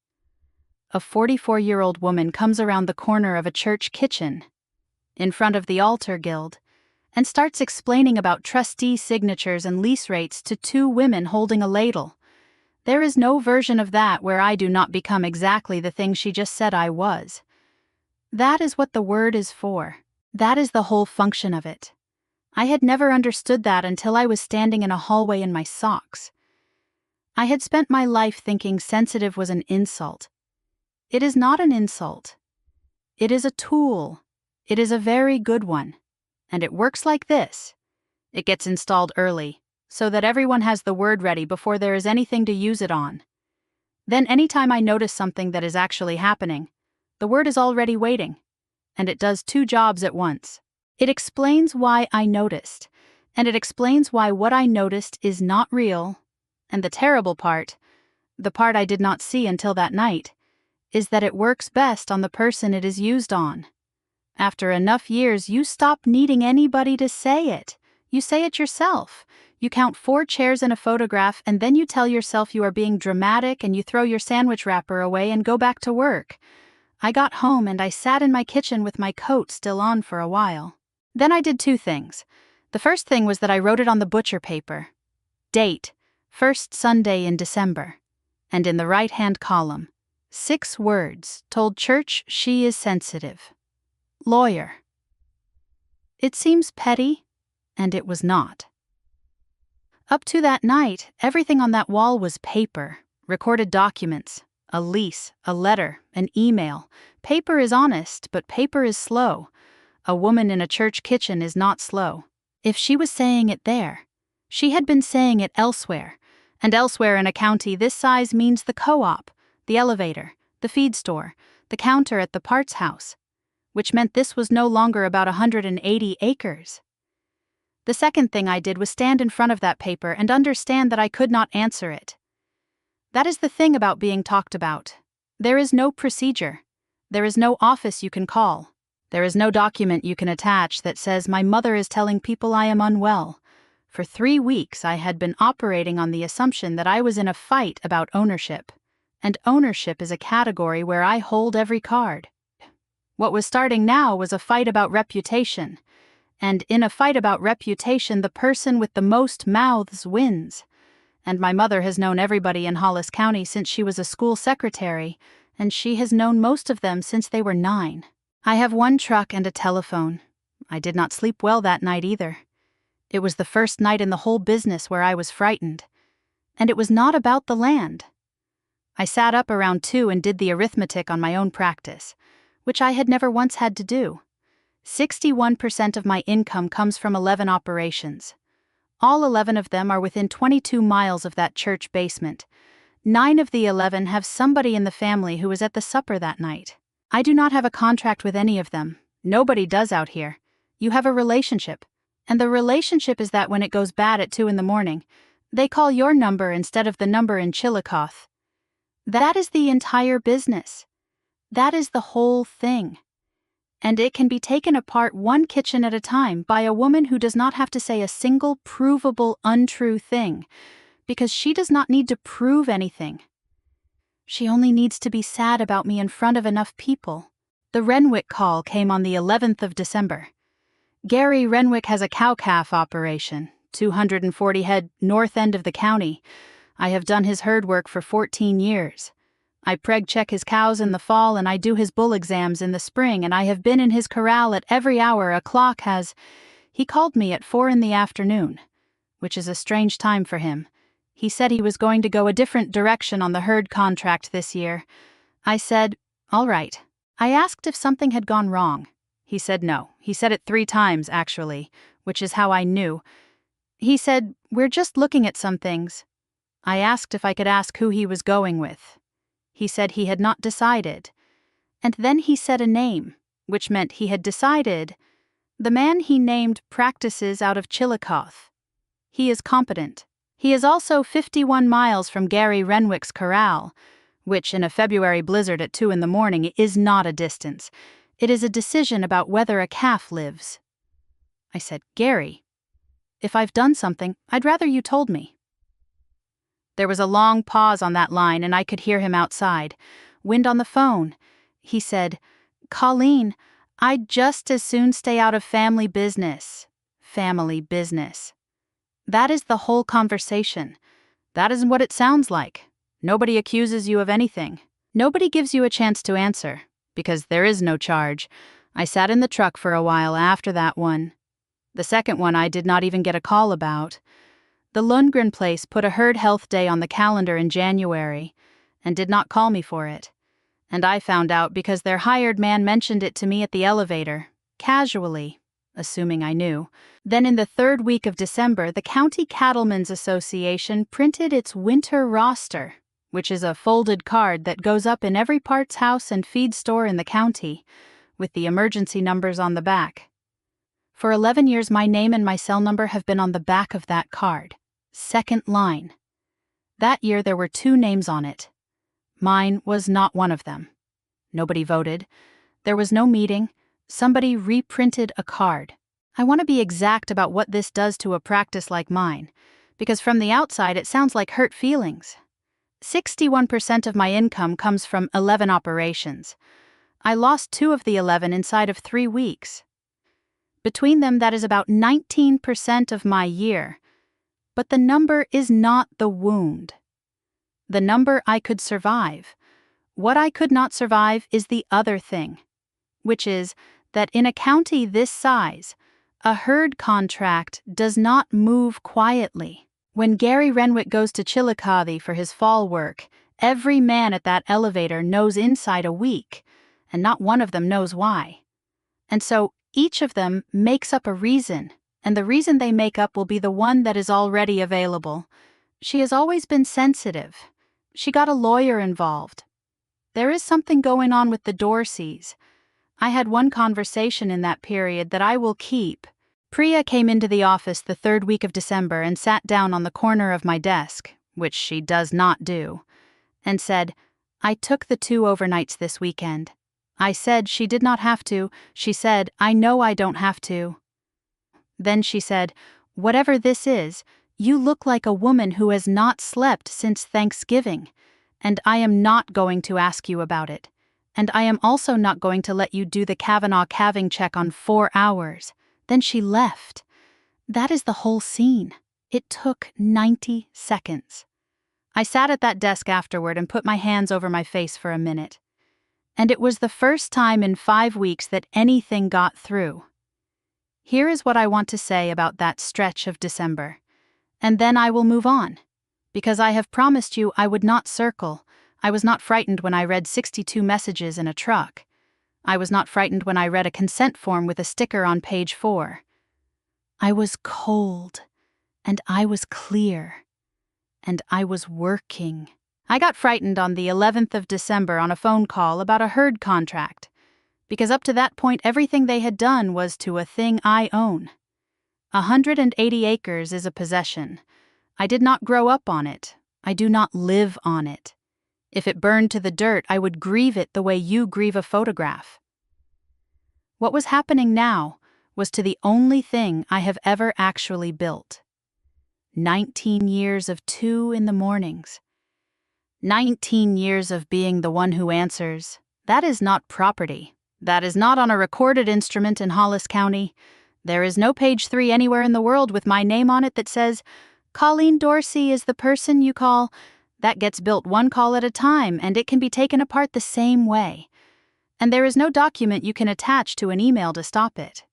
A 44-year-old woman comes around the corner of a church kitchen, in front of the altar guild, and starts explaining about trustee signatures and lease rates to 2 women holding a ladle. There is no version of that where I do not become exactly the thing she just said I was. That is what the word is for. That is the whole function of it. I had never understood that until I was standing in a hallway in my socks. I had spent my life thinking sensitive was an insult. It is not an insult. It is a tool. It is a very good one. And it works like this. It gets installed early, so that everyone has the word ready before there is anything to use it on. Then anytime I notice something that is actually happening, the word is already waiting, and it does 2 jobs at once. It explains why I noticed, and it explains why what I noticed is not real, and the terrible part, the part I did not see until that night, is that it works best on the person it is used on. After enough years, you stop needing anybody to say it. You say it yourself. You count 4 chairs in a photograph, and then you tell yourself you are being dramatic, and you throw your sandwich wrapper away and go back to work. I got home and I sat in my kitchen with my coat still on for a while. Then I did 2 things. The first thing was that I wrote it on the butcher paper. Date, 1st Sunday in December. And in the right-hand column, 6 words, told church she is sensitive. Lawyer. It seems petty, and it was not. Up to that night, everything on that wall was paper, recorded documents, a lease, a letter, an email. Paper is honest, but paper is slow. A woman in a church kitchen is not slow. If she was saying it there, she had been saying it elsewhere. And elsewhere in a county this size means the co-op, the elevator, the feed store, the counter at the parts house, which meant this was no longer about 180 acres. The second thing I did was stand in front of that paper and understand that I could not answer it. That is the thing about being talked about. There is no procedure. There is no office you can call. There is no document you can attach that says my mother is telling people I am unwell. For 3 weeks I had been operating on the assumption that I was in a fight about ownership. And ownership is a category where I hold every card. What was starting now was a fight about reputation. And in a fight about reputation, the person with the most mouths wins. And my mother has known everybody in Hollis County since she was a school secretary, and she has known most of them since they were 9. I have 1 truck and a telephone. I did not sleep well that night either. It was the first night in the whole business where I was frightened. And it was not about the land. I sat up around 2 and did the arithmetic on my own practice, which I had never once had to do. 61% of my income comes from 11 operations. All 11 of them are within 22 miles of that church basement. 9 of the 11 have somebody in the family who was at the supper that night. I do not have a contract with any of them. Nobody does out here. You have a relationship. And the relationship is that when it goes bad at 2 in the morning, they call your number instead of the number in Chillicothe. That is the entire business. That is the whole thing. And it can be taken apart one kitchen at a time by a woman who does not have to say a single provable untrue thing, because she does not need to prove anything. She only needs to be sad about me in front of enough people. The Renwick call came on the 11th of December. Gary Renwick has a cow-calf operation, 240 head north end of the county. I have done his herd work for 14 years. I preg-check his cows in the fall and I do his bull exams in the spring, and I have been in his corral at every hour a clock has. He called me at 4 in the afternoon, which is a strange time for him. He said he was going to go a different direction on the herd contract this year. I said, all right. I asked if something had gone wrong. He said no. He said it 3 times, actually, which is how I knew. He said, we're just looking at some things. I asked if I could ask who he was going with. He said he had not decided. And then he said a name, which meant he had decided. The man he named practices out of Chillicothe. He is competent. He is also 51 miles from Gary Renwick's corral, which in a February blizzard at 2 in the morning is not a distance. It is a decision about whether a calf lives. I said, Gary, if I've done something, I'd rather you told me. There was a long pause on that line and I could hear him outside. Wind on the phone. He said, Colleen, I'd just as soon stay out of family business. Family business. That is the whole conversation. That is what it sounds like. Nobody accuses you of anything. Nobody gives you a chance to answer, because there is no charge. I sat in the truck for a while after that one. The second one I did not even get a call about. The Lundgren place put a herd health day on the calendar in January, and did not call me for it. And I found out because their hired man mentioned it to me at the elevator, casually, assuming I knew. Then in the 3rd week of December, the County Cattlemen's Association printed its winter roster, which is a folded card that goes up in every parts house and feed store in the county, with the emergency numbers on the back. For 11 years, my name and my cell number have been on the back of that card. 2nd line. That year there were 2 names on it. Mine was not one of them. Nobody voted. There was no meeting. Somebody reprinted a card. I want to be exact about what this does to a practice like mine, because from the outside it sounds like hurt feelings. 61% of my income comes from 11 operations. I lost 2 of the 11 inside of 3 weeks. Between them, that is about 19% of my year. But the number is not the wound. The number I could survive. What I could not survive is the other thing, which is that in a county this size, a herd contract does not move quietly. When Gary Renwick goes to Chillicothe for his fall work, every man at that elevator knows inside a week, and not one of them knows why. And so each of them makes up a reason, and the reason they make up will be the one that is already available. She has always been sensitive. She got a lawyer involved. There is something going on with the Dorseys. I had one conversation in that period that I will keep. Priya came into the office the 3rd week of December and sat down on the corner of my desk, which she does not do, and said, I took the 2 overnights this weekend. I said she did not have to. She said, I know I don't have to. Then she said, whatever this is, you look like a woman who has not slept since Thanksgiving, and I am not going to ask you about it. And I am also not going to let you do the Kavanaugh calving check on 4 hours. Then she left. That is the whole scene. It took 90 seconds. I sat at that desk afterward and put my hands over my face for a minute. And it was the first time in 5 weeks that anything got through. Here is what I want to say about that stretch of December. And then I will move on. Because I have promised you I would not circle. I was not frightened when I read 62 messages in a truck. I was not frightened when I read a consent form with a sticker on page 4. I was cold, And I was clear. And I was working. I got frightened on the 11th of December on a phone call about a herd contract, because up to that point everything they had done was to a thing I own. 180 acres is a possession. I did not grow up on it. I do not live on it. If it burned to the dirt, I would grieve it the way you grieve a photograph. What was happening now was to the only thing I have ever actually built. 19 years of 2 in the mornings. 19 years of being the one who answers. That is not property. That is not on a recorded instrument in Hollis County. There is no page 3 anywhere in the world with my name on it that says, Colleen Dorsey is the person you call. That gets built one call at a time, and it can be taken apart the same way. And there is no document you can attach to an email to stop it.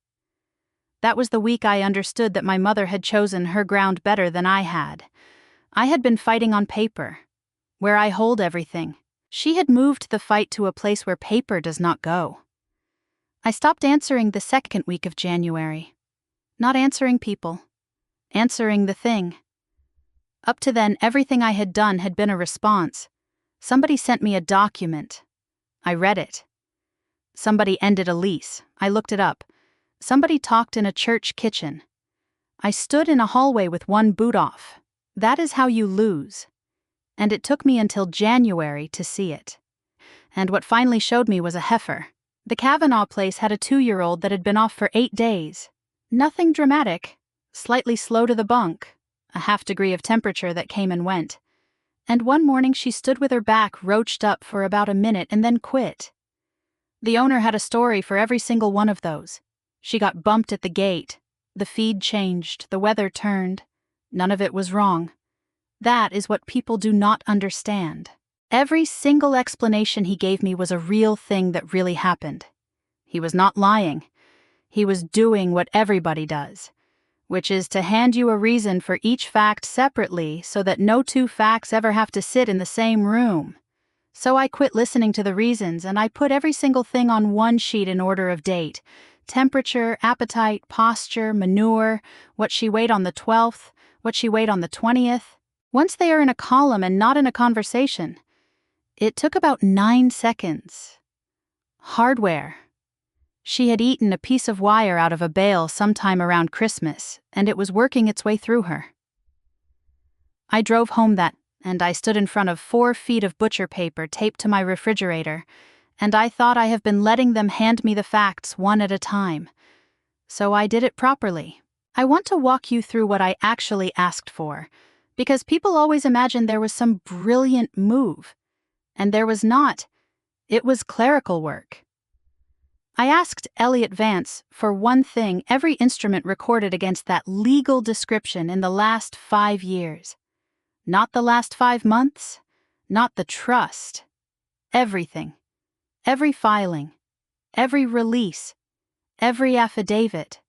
That was the week I understood that my mother had chosen her ground better than I had. I had been fighting on paper, where I hold everything. She had moved the fight to a place where paper does not go. I stopped answering the second week of January. Not answering people. Answering the thing. Up to then, everything I had done had been a response. Somebody sent me a document. I read it. Somebody ended a lease. I looked it up. Somebody talked in a church kitchen. I stood in a hallway with one boot off. That is how you lose. And it took me until January to see it. And what finally showed me was a heifer. The Kavanaugh place had a 2-year-old that had been off for 8 days. Nothing dramatic. Slightly slow to the bunk. A half degree of temperature that came and went. And one morning she stood with her back roached up for about a minute and then quit. The owner had a story for every single one of those. She got bumped at the gate. The feed changed. The weather turned. None of it was wrong. That is what people do not understand. Every single explanation he gave me was a real thing that really happened. He was not lying. He was doing what everybody does, which is to hand you a reason for each fact separately so that no 2 facts ever have to sit in the same room. So I quit listening to the reasons and I put every single thing on one sheet in order of date. Temperature, appetite, posture, manure, what she weighed on the 12th, what she weighed on the 20th. Once they are in a column and not in a conversation. It took about 9 seconds. Hardware. She had eaten a piece of wire out of a bale sometime around Christmas, and it was working its way through her. I drove home and I stood in front of 4 feet of butcher paper taped to my refrigerator, and I thought I have been letting them hand me the facts one at a time. So I did it properly. I want to walk you through what I actually asked for, because people always imagine there was some brilliant move. And there was not. It was clerical work. I asked Elliot Vance for one thing every instrument recorded against that legal description in the last 5 years. Not the last 5 months, not the trust. Everything. Every filing. Every release. Every affidavit.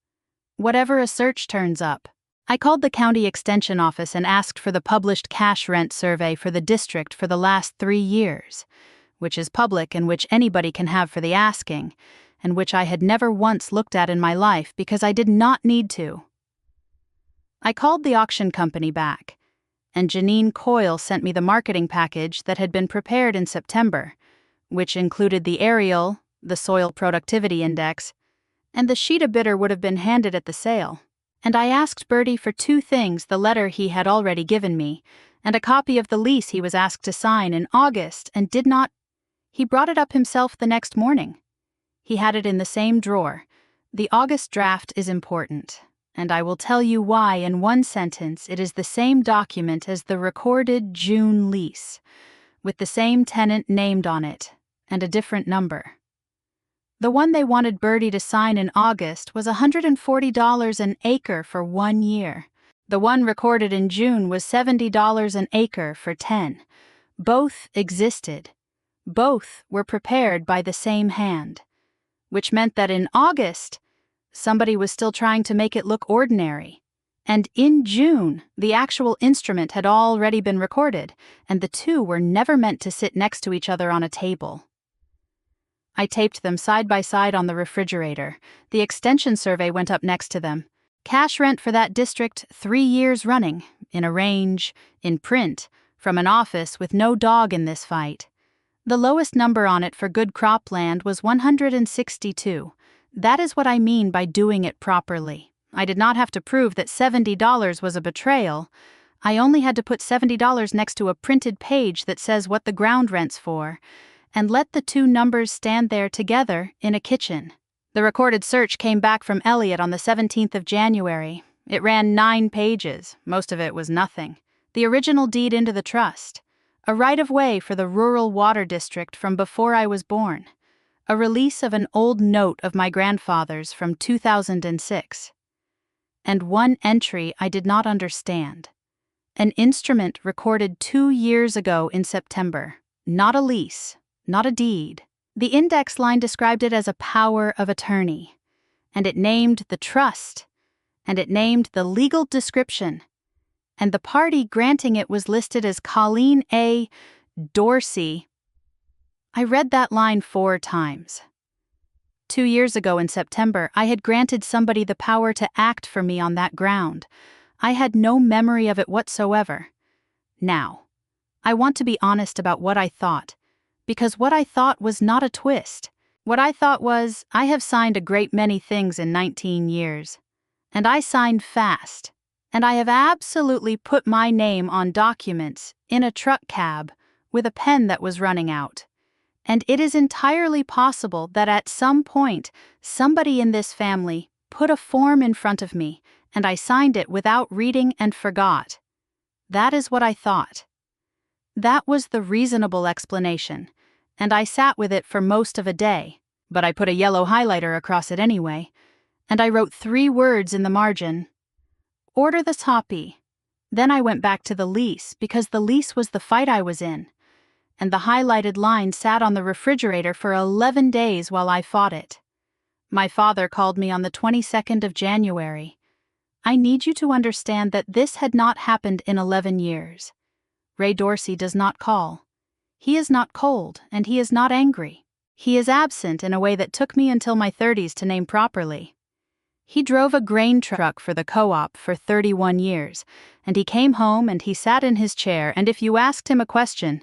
Whatever a search turns up. I called the county extension office and asked for the published cash rent survey for the district for the last 3 years, which is public and which anybody can have for the asking, and which I had never once looked at in my life because I did not need to. I called the auction company back, and Janine Coyle sent me the marketing package that had been prepared in September, which included the aerial, the soil productivity index, and the sheet a bidder would have been handed at the sale. And I asked Bertie for 2 things: the letter he had already given me, and a copy of the lease he was asked to sign in August and did not. He brought it up himself the next morning. He had it in the same drawer. The August draft is important, and I will tell you why in one sentence. It is the same document as the recorded June lease, with the same tenant named on it, and a different number. The one they wanted Bertie to sign in August was $140 an acre for 1 year. The one recorded in June was $70 an acre for 10. Both existed. Both were prepared by the same hand, which meant that in August, somebody was still trying to make it look ordinary. And in June, the actual instrument had already been recorded, and the 2 were never meant to sit next to each other on a table. I taped them side by side on the refrigerator. The extension survey went up next to them. Cash rent for that district 3 years running, in a range, in print, from an office with no dog in this fight. The lowest number on it for good cropland was 162. That is what I mean by doing it properly. I did not have to prove that $70 was a betrayal. I only had to put $70 next to a printed page that says what the ground rent's for, and let the two numbers stand there together in a kitchen. The recorded search came back from Elliot on the 17th of January. It ran 9 pages. Most of it was nothing. The original deed into the trust. A right-of-way for the rural water district from before I was born. A release of an old note of my grandfather's from 2006. And one entry I did not understand. An instrument recorded 2 years ago in September. Not a lease, not a deed. The index line described it as a power of attorney. And it named the trust. And it named the legal description. And the party granting it was listed as Colleen A. Dorsey. I read that line 4 times. 2 years ago in September, I had granted somebody the power to act for me on that ground. I had no memory of it whatsoever. Now, I want to be honest about what I thought, because what I thought was not a twist. What I thought was, I have signed a great many things in 19 years. And I signed fast. And I have absolutely put my name on documents in a truck cab with a pen that was running out. And it is entirely possible that at some point, somebody in this family put a form in front of me, and I signed it without reading and forgot. That is what I thought. That was the reasonable explanation, and I sat with it for most of a day, but I put a yellow highlighter across it anyway, and I wrote 3 words in the margin. Order the toppy. Then I went back to the lease, because the lease was the fight I was in, and the highlighted line sat on the refrigerator for 11 days while I fought it. My father called me on the 22nd of January. I need you to understand that this had not happened in 11 years. Ray Dorsey does not call. He is not cold, and he is not angry. He is absent in a way that took me until my 30s to name properly. He drove a grain truck for the co-op for 31 years, and he came home and he sat in his chair, and if you asked him a question,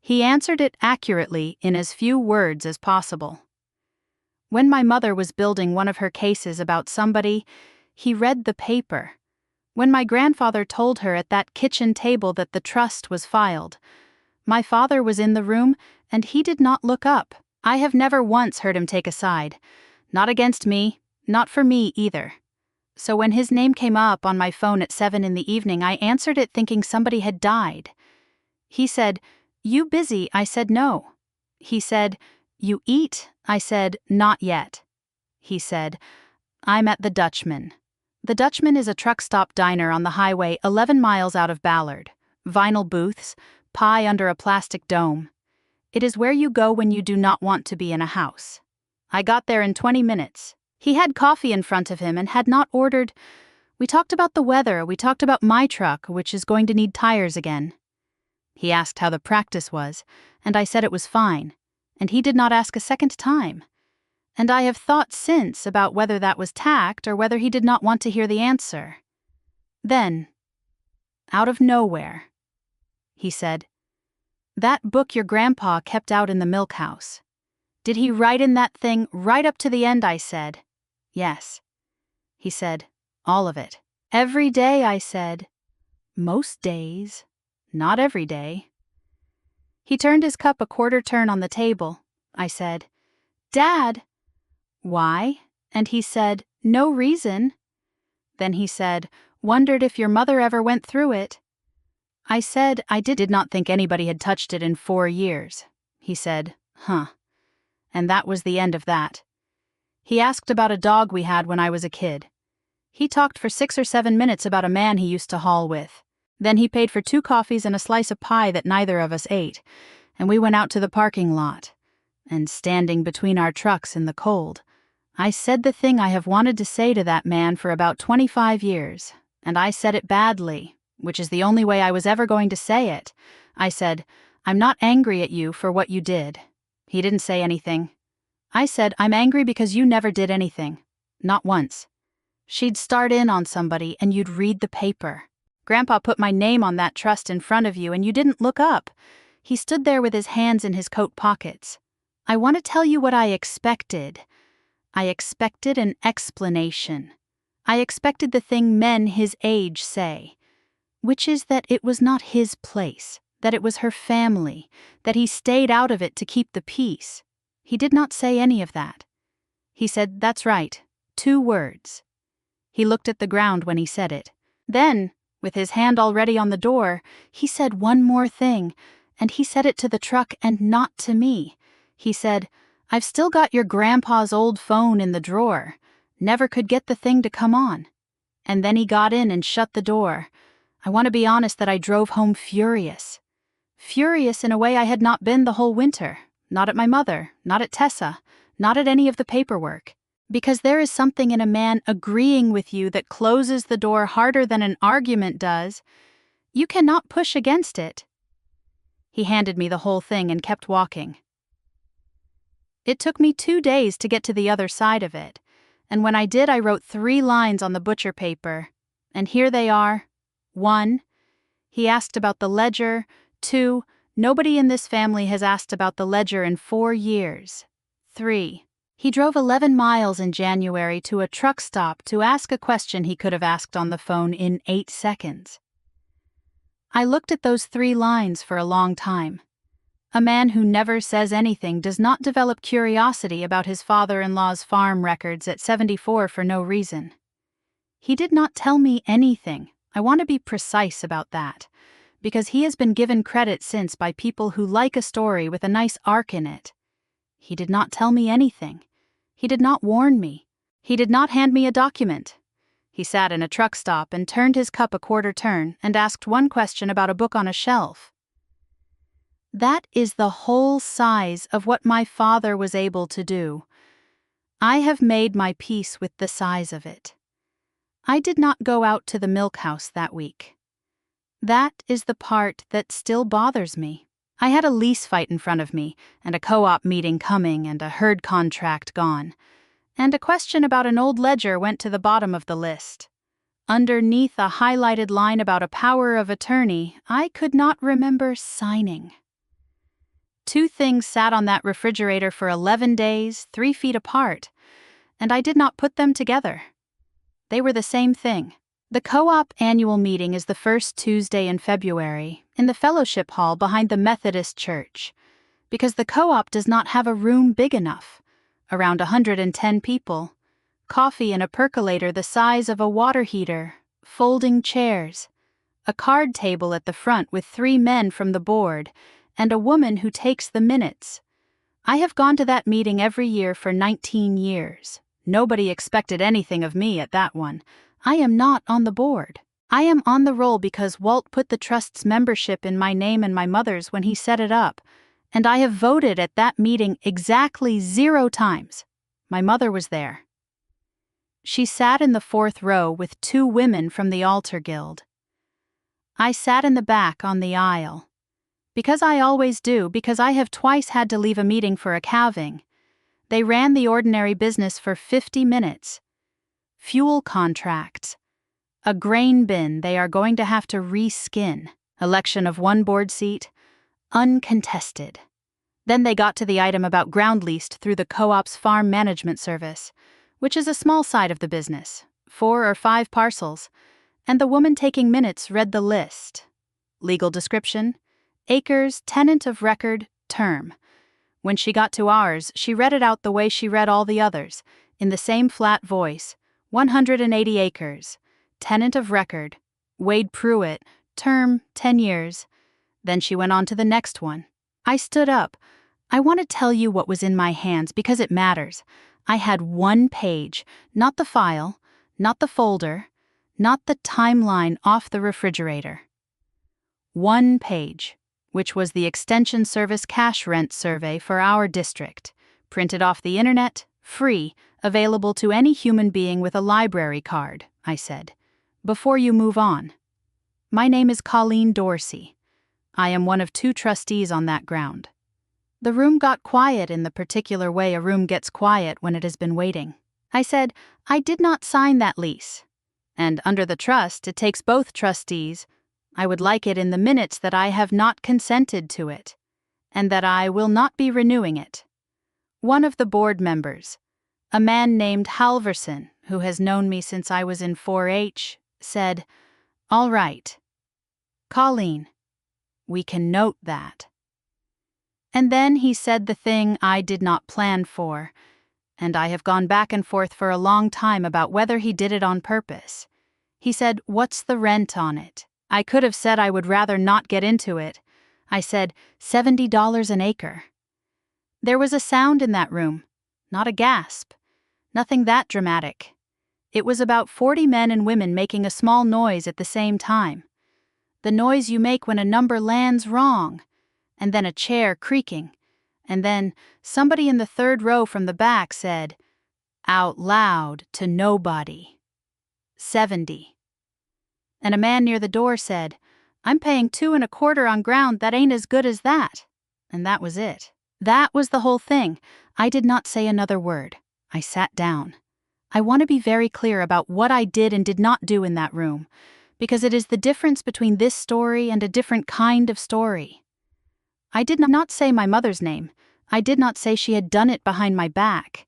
he answered it accurately in as few words as possible. When my mother was building one of her cases about somebody, he read the paper. When my grandfather told her at that kitchen table that the trust was filed, my father was in the room and he did not look up. I have never once heard him take a side. Not against me. Not for me either. So when his name came up on my phone at 7 in the evening, I answered it thinking somebody had died. He said, "You busy?" I said, "No." He said, "You eat?" I said, "Not yet." He said, "I'm at the Dutchman." The Dutchman is a truck stop diner on the highway 11 miles out of Ballard. Vinyl booths, pie under a plastic dome. It is where you go when you do not want to be in a house. I got there in 20 minutes. He had coffee in front of him and had not ordered. We talked about the weather, we talked about my truck, which is going to need tires again. He asked how the practice was, and I said it was fine, and he did not ask a second time. And I have thought since about whether that was tact or whether he did not want to hear the answer. Then, out of nowhere, he said, "That book your grandpa kept out in the milk house. Did he write in that thing right up to the end?" I said. "Yes." He said, "All of it." "Every day?" I said. "Most days. Not every day." He turned his cup a quarter turn on the table. I said, "Dad." "Why?" And he said, "No reason." Then he said, "Wondered if your mother ever went through it." I said I did not think anybody had touched it in 4 years. He said, "Huh." And that was the end of that. He asked about a dog we had when I was a kid. He talked for 6 or 7 minutes about a man he used to haul with. Then he paid for 2 coffees and a slice of pie that neither of us ate, and we went out to the parking lot. And standing between our trucks in the cold, I said the thing I have wanted to say to that man for about 25 years, and I said it badly, which is the only way I was ever going to say it. I said, "I'm not angry at you for what you did." He didn't say anything. I said, "I'm angry because you never did anything. Not once." She'd start in on somebody and you'd read the paper. Grandpa put my name on that trust in front of you and you didn't look up. He stood there with his hands in his coat pockets. I want to tell you what I expected. I expected an explanation. I expected the thing men his age say, which is that it was not his place, that it was her family, that he stayed out of it to keep the peace. He did not say any of that. He said, "That's right," 2 words. He looked at the ground when he said it. Then, with his hand already on the door, he said one more thing, and he said it to the truck and not to me. He said, "I've still got your grandpa's old phone in the drawer. Never could get the thing to come on." And then he got in and shut the door. I want to be honest that I drove home furious. Furious in a way I had not been the whole winter. Not at my mother, not at Tessa, not at any of the paperwork. Because there is something in a man agreeing with you that closes the door harder than an argument does. You cannot push against it. He handed me the whole thing and kept walking. It took me 2 days to get to the other side of it, and when I did, I wrote 3 lines on the butcher paper, and here they are. 1. He asked about the ledger. 2. Nobody in this family has asked about the ledger in 4 years. 3. He drove 11 miles in January to a truck stop to ask a question he could have asked on the phone in 8 seconds. I looked at those 3 lines for a long time. A man who never says anything does not develop curiosity about his father-in-law's farm records at 74 for no reason. He did not tell me anything. I want to be precise about that, because he has been given credit since by people who like a story with a nice arc in it. He did not tell me anything. He did not warn me. He did not hand me a document. He sat in a truck stop and turned his cup a quarter turn and asked one question about a book on a shelf. That is the whole size of what my father was able to do. I have made my peace with the size of it. I did not go out to the milk house that week. That is the part that still bothers me. I had a lease fight in front of me, and a co-op meeting coming, and a herd contract gone. And a question about an old ledger went to the bottom of the list. Underneath a highlighted line about a power of attorney, I could not remember signing. 2 things sat on that refrigerator for 11 days, 3 feet apart, and I did not put them together. They were the same thing. The co-op annual meeting is the first Tuesday in February, in the fellowship hall behind the Methodist Church, because the co-op does not have a room big enough. Around 110 people. Coffee in a percolator the size of a water heater, folding chairs, a card table at the front with 3 men from the board, and a woman who takes the minutes. I have gone to that meeting every year for 19 years. Nobody expected anything of me at that one. I am not on the board. I am on the roll because Walt put the trust's membership in my name and my mother's when he set it up, and I have voted at that meeting exactly 0 times. My mother was there. She sat in the 4th row with 2 women from the Altar Guild. I sat in the back on the aisle. Because I always do, because I have twice had to leave a meeting for a calving. They ran the ordinary business for 50 minutes. Fuel contracts. A grain bin they are going to have to reskin. Election of 1 board seat. Uncontested. Then they got to the item about ground leased through the co-op's farm management service, which is a small side of the business, 4 or 5 parcels, and the woman taking minutes read the list. Legal description, acres, tenant of record, term. When she got to ours, she read it out the way she read all the others, in the same flat voice, 180 acres, tenant of record, Wade Pruitt, term 10 years. Then she went on to the next one. I stood up. I want to tell you what was in my hands because it matters. I had 1 page, not the file, not the folder, not the timeline off the refrigerator. 1 page, which was the Extension Service cash rent survey for our district, printed off the internet, free, available to any human being with a library card, I said. Before you move on. My name is Colleen Dorsey. I am one of 2 trustees on that ground. The room got quiet in the particular way a room gets quiet when it has been waiting. I said, I did not sign that lease. And under the trust, it takes both trustees. I would like it in the minutes that I have not consented to it, and that I will not be renewing it. One of the board members, a man named Halverson, who has known me since I was in 4-H, said, All right. Colleen, we can note that. And then he said the thing I did not plan for, and I have gone back and forth for a long time about whether he did it on purpose. He said, What's the rent on it? I could have said I would rather not get into it. I said, $70 an acre. There was a sound in that room, not a gasp, nothing that dramatic. It was about 40 men and women making a small noise at the same time. The noise you make when a number lands wrong, and then a chair creaking, and then somebody in the third row from the back said, out loud to nobody, 70. And a man near the door said, I'm paying 2 1/4 on ground that ain't as good as that. And that was it. That was the whole thing. I did not say another word. I sat down. I want to be very clear about what I did and did not do in that room, because it is the difference between this story and a different kind of story. I did not say my mother's name. I did not say she had done it behind my back.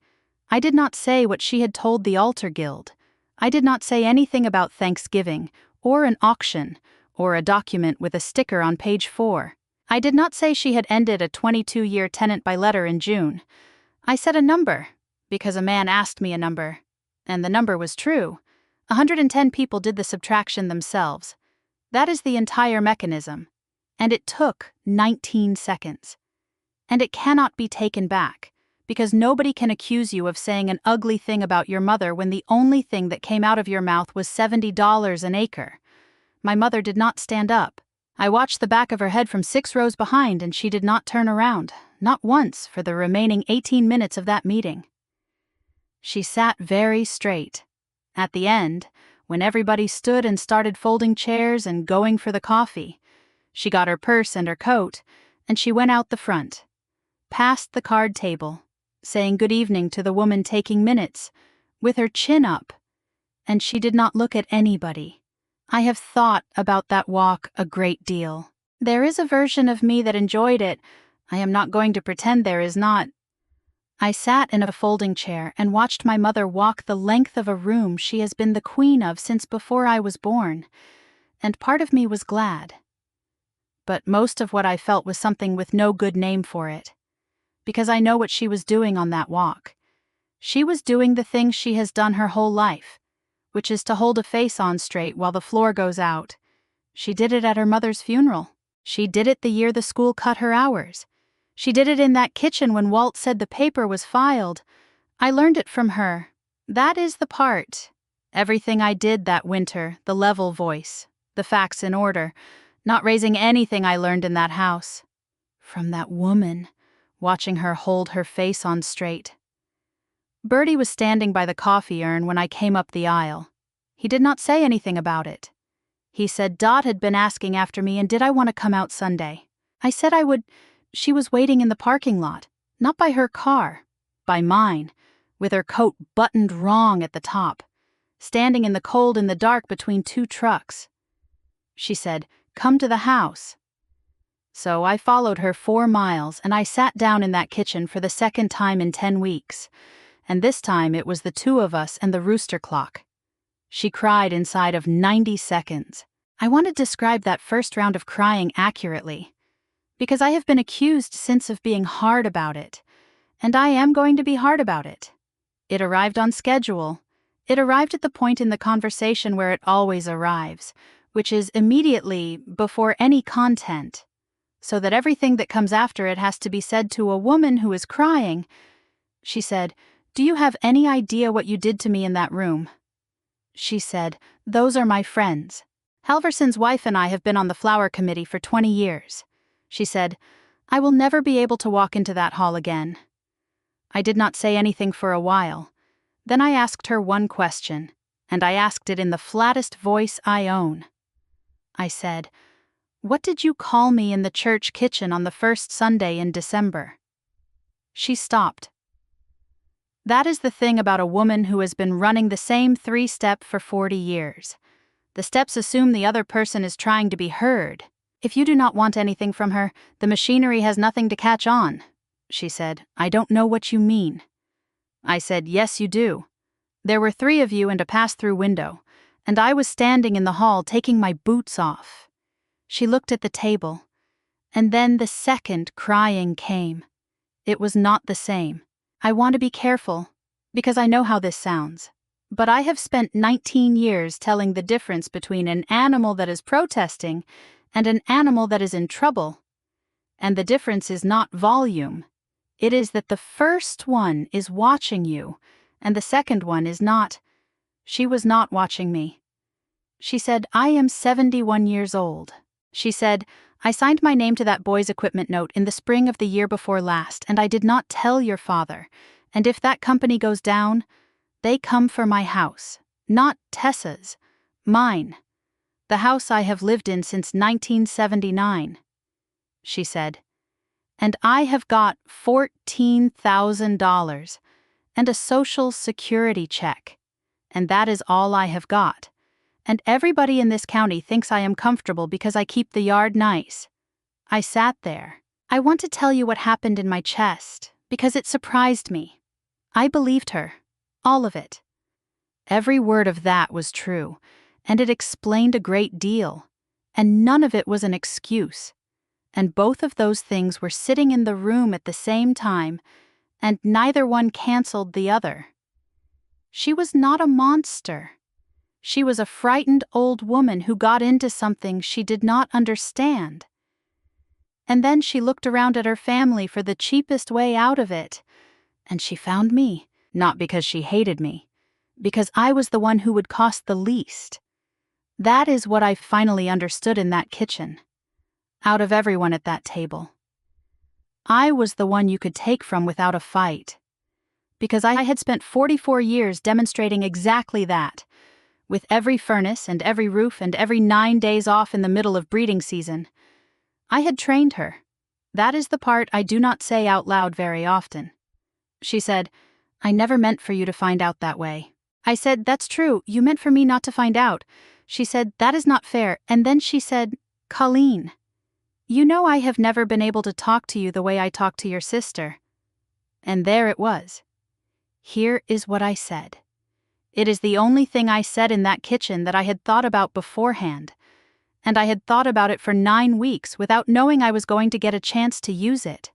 I did not say what she had told the Altar Guild. I did not say anything about Thanksgiving, or an auction, or a document with a sticker on page 4. I did not say she had ended a 22-year tenant by letter in June. I said a number, because a man asked me a number, and the number was true. 110 people did the subtraction themselves. That is the entire mechanism. And it took 19 seconds. And it cannot be taken back, because nobody can accuse you of saying an ugly thing about your mother when the only thing that came out of your mouth was $70 an acre. My mother did not stand up. I watched the back of her head from 6 rows behind, and she did not turn around, not once, for the remaining 18 minutes of that meeting. She sat very straight. At the end, when everybody stood and started folding chairs and going for the coffee, she got her purse and her coat, and she went out the front, past the card table, saying good evening to the woman taking minutes, with her chin up, and she did not look at anybody. I have thought about that walk a great deal. There is a version of me that enjoyed it. I am not going to pretend there is not. I sat in a folding chair and watched my mother walk the length of a room she has been the queen of since before I was born, and part of me was glad. But most of what I felt was something with no good name for it, because I know what she was doing on that walk. She was doing the thing she has done her whole life, which is to hold a face on straight while the floor goes out. She did it at her mother's funeral. She did it the year the school cut her hours. She did it in that kitchen when Walt said the paper was filed. I learned it from her. That is the part. Everything I did that winter, the level voice, the facts in order, not raising anything I learned in that house. From that woman, watching her hold her face on straight. Bertie was standing by the coffee urn when I came up the aisle. He did not say anything about it. He said Dot had been asking after me and did I want to come out Sunday. I said I would. She was waiting in the parking lot, not by her car, by mine, with her coat buttoned wrong at the top, standing in the cold in the dark between 2 trucks. She said, Come to the house. So I followed her 4 miles and I sat down in that kitchen for the second time in 10 weeks. And this time it was the 2 of us and the rooster clock. She cried inside of 90 seconds. I want to describe that first round of crying accurately, because I have been accused since of being hard about it, and I am going to be hard about it. It arrived on schedule. It arrived at the point in the conversation where it always arrives, which is immediately before any content, so that everything that comes after it has to be said to a woman who is crying. She said, Do you have any idea what you did to me in that room? She said, Those are my friends. Halverson's wife and I have been on the flower committee for 20 years. She said, I will never be able to walk into that hall again. I did not say anything for a while. Then I asked her one question, and I asked it in the flattest voice I own. I said, What did you call me in the church kitchen on the first Sunday in December? She stopped. That is the thing about a woman who has been running the same 3-step for 40 years. The steps assume the other person is trying to be heard. If you do not want anything from her, the machinery has nothing to catch on. She said, I don't know what you mean. I said, yes, you do. There were 3 of you and a pass-through window, and I was standing in the hall taking my boots off. She looked at the table, and then the second crying came. It was not the same. I want to be careful, because I know how this sounds. But I have spent 19 years telling the difference between an animal that is protesting and an animal that is in trouble. And the difference is not volume. It is that the first one is watching you, and the second one is not. She was not watching me. She said, I am 71 years old. She said, I signed my name to that boy's equipment note in the spring of the year before last, and I did not tell your father. And if that company goes down, they come for my house, not Tessa's, mine. The house I have lived in since 1979. She said, and I have got $14,000 and a Social Security check, and that is all I have got. And everybody in this county thinks I am comfortable because I keep the yard nice. I sat there. I want to tell you what happened in my chest, because it surprised me. I believed her. All of it. Every word of that was true, and it explained a great deal, and none of it was an excuse. And both of those things were sitting in the room at the same time, and neither one canceled the other. She was not a monster. She was a frightened old woman who got into something she did not understand. And then she looked around at her family for the cheapest way out of it, and she found me, not because she hated me, because I was the one who would cost the least. That is what I finally understood in that kitchen. Out of everyone at that table, I was the one you could take from without a fight. Because I had spent 44 years demonstrating exactly that, with every furnace and every roof and every 9 days off in the middle of breeding season. I had trained her. That is the part I do not say out loud very often. She said, I never meant for you to find out that way. I said, that's true, you meant for me not to find out. She said, that is not fair, and then she said, Colleen, you know I have never been able to talk to you the way I talk to your sister. And there it was. Here is what I said. It is the only thing I said in that kitchen that I had thought about beforehand, and I had thought about it for 9 weeks without knowing I was going to get a chance to use it.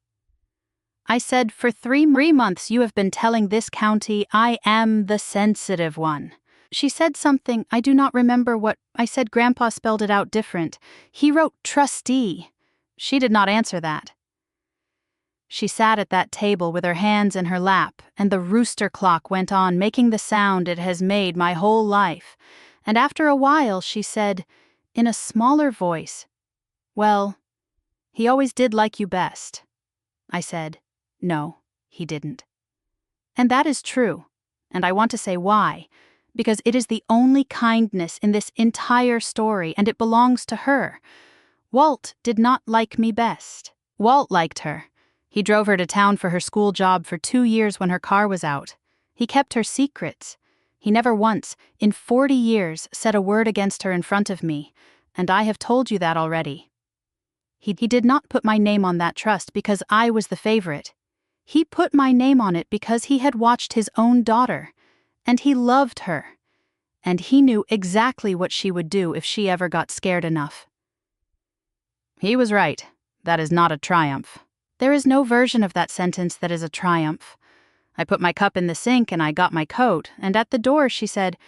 I said, for 3 months you have been telling this county I am the sensitive one. She said something, I do not remember what, I said Grandpa spelled it out different. He wrote trustee. She did not answer that. She sat at that table with her hands in her lap, and the rooster clock went on making the sound it has made my whole life, and after a while she said, in a smaller voice, well, he always did like you best. I said, no, he didn't. And that is true, and I want to say why, because it is the only kindness in this entire story, and it belongs to her. Walt did not like me best. Walt liked her. He drove her to town for her school job for 2 years when her car was out. He kept her secrets. He never once, in 40 years, said a word against her in front of me, and I have told you that already. He did not put my name on that trust because I was the favorite. He put my name on it because he had watched his own daughter, and he loved her, and he knew exactly what she would do if she ever got scared enough. He was right. That is not a triumph. There is no version of that sentence that is a triumph. I put my cup in the sink and I got my coat, and at the door she said,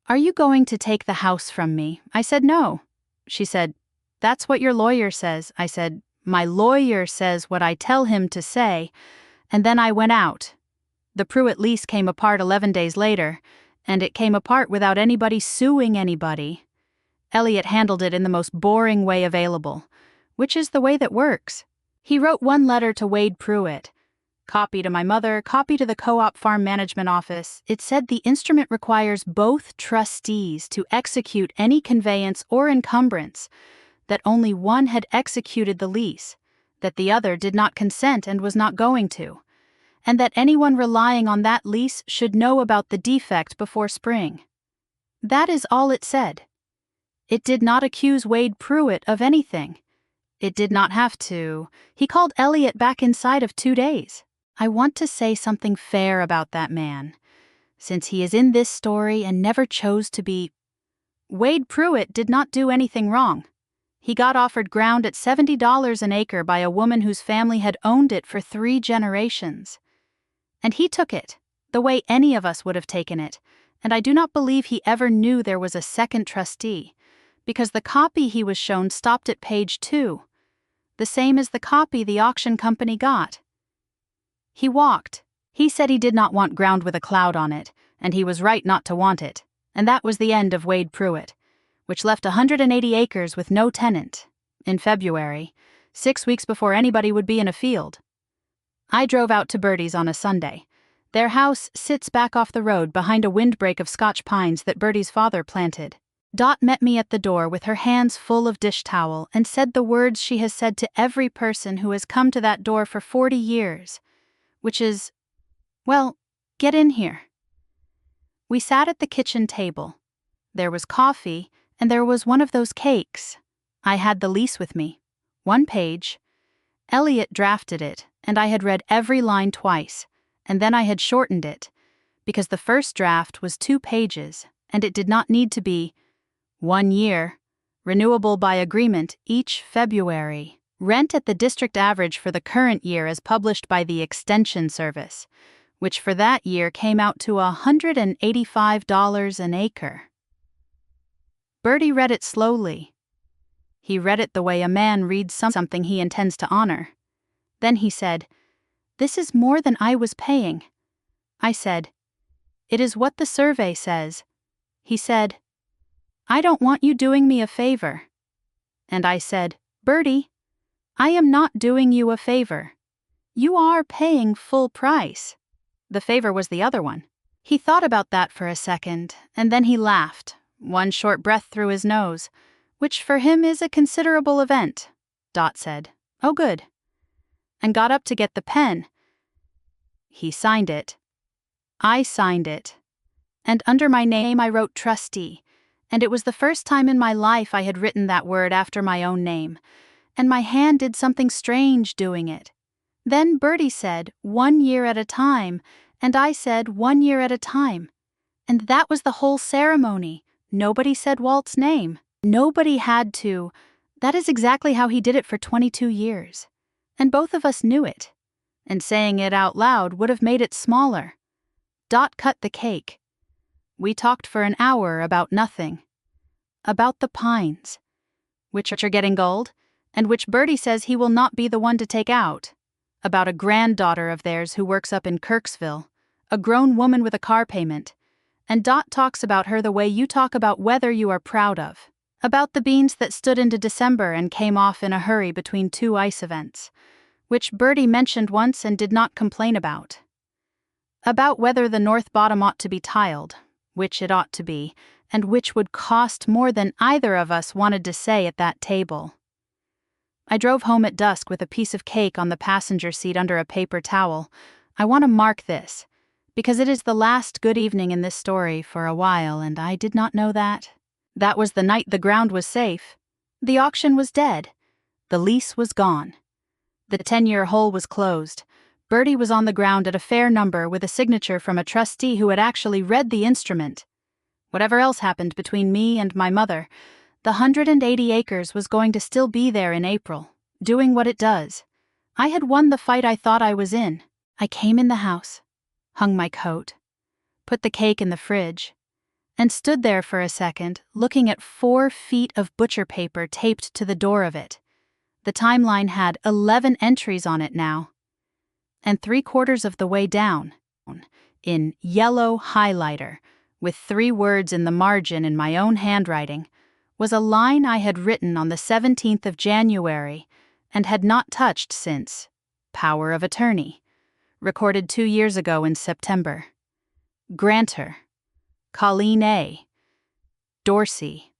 "Are you going to take the house from me?" I said, "No." She said, "That's what your lawyer says." I said, "My lawyer says what I tell him to say," and then I went out. The Pruitt lease came apart 11 days later, and it came apart without anybody suing anybody. Elliot handled it in the most boring way available, which is the way that works. He wrote one letter to Wade Pruitt. Copy to my mother, copy to the co-op farm management office. It said the instrument requires both trustees to execute any conveyance or encumbrance, that only one had executed the lease, that the other did not consent and was not going to, and that anyone relying on that lease should know about the defect before spring. That is all it said. It did not accuse Wade Pruitt of anything. It did not have to. He called Elliot back inside of 2 days. I want to say something fair about that man, since he is in this story and never chose to be. Wade Pruitt did not do anything wrong. He got offered ground at $70 an acre by a woman whose family had owned it for 3 generations. And he took it, the way any of us would have taken it, and I do not believe he ever knew there was a second trustee, because the copy he was shown stopped at page 2, the same as the copy the auction company got. He walked. He said he did not want ground with a cloud on it, and he was right not to want it, and that was the end of Wade Pruitt, which left 180 acres with no tenant, in February, 6 weeks before anybody would be in a field. I drove out to Bertie's on a Sunday. Their house sits back off the road behind a windbreak of Scotch pines that Bertie's father planted. Dot met me at the door with her hands full of dish towel and said the words she has said to every person who has come to that door for 40 years, which is, well, get in here. We sat at the kitchen table. There was coffee, and there was one of those cakes. I had the lease with me. 1 page. Elliot drafted it, and I had read every line twice, and then I had shortened it, because the first draft was 2 pages, and it did not need to be 1 year, renewable by agreement each February. Rent at the district average for the current year as published by the Extension Service, which for that year came out to $185 an acre. Bertie read it slowly. He read it the way a man reads something he intends to honor. Then he said, "This is more than I was paying." I said, "It is what the survey says." He said, "I don't want you doing me a favor." And I said, "Bertie, I am not doing you a favor. You are paying full price." The favor was the other one. He thought about that for a second, and then he laughed, one short breath through his nose, which for him is a considerable event. Dot said, "Oh, good," and got up to get the pen. He signed it. I signed it. And under my name I wrote trustee, and it was the first time in my life I had written that word after my own name, and my hand did something strange doing it. Then Bertie said, 1 year at a time, and I said 1 year at a time. And that was the whole ceremony. Nobody said Walt's name. Nobody had to. That is exactly how he did it for 22 years. And both of us knew it. And saying it out loud would have made it smaller. Dot cut the cake. We talked for an hour about nothing. About the pines, which are getting gold, and which Bertie says he will not be the one to take out. About a granddaughter of theirs who works up in Kirksville, a grown woman with a car payment. And Dot talks about her the way you talk about weather you are proud of. About the beans that stood into December and came off in a hurry between 2 ice events, which Bertie mentioned once and did not complain about. About whether the north bottom ought to be tiled, which it ought to be, and which would cost more than either of us wanted to say at that table. I drove home at dusk with a piece of cake on the passenger seat under a paper towel. I want to mark this, because it is the last good evening in this story for a while, and I did not know that. That was the night the ground was safe. The auction was dead. The lease was gone. The 10-year hole was closed. Bertie was on the ground at a fair number with a signature from a trustee who had actually read the instrument. Whatever else happened between me and my mother, the 180 acres was going to still be there in April, doing what it does. I had won the fight I thought I was in. I came in the house, hung my coat, put the cake in the fridge, and stood there for a second, looking at 4 feet of butcher paper taped to the door of it. The timeline had 11 entries on it now. And 3/4 of the way down, in yellow highlighter, with 3 words in the margin in my own handwriting, was a line I had written on the 17th of January and had not touched since. Power of attorney. Recorded 2 years ago in September. Grantor. Colleen A. Dorsey.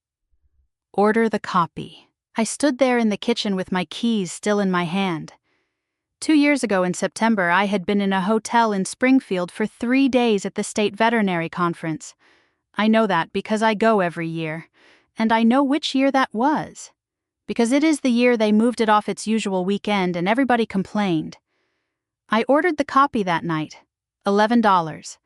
Order the copy. I stood there in the kitchen with my keys still in my hand. 2 years ago in September, I had been in a hotel in Springfield for 3 days at the state veterinary conference. I know that because I go every year. And I know which year that was. Because it is the year they moved it off its usual weekend and everybody complained. I ordered the copy that night, $11.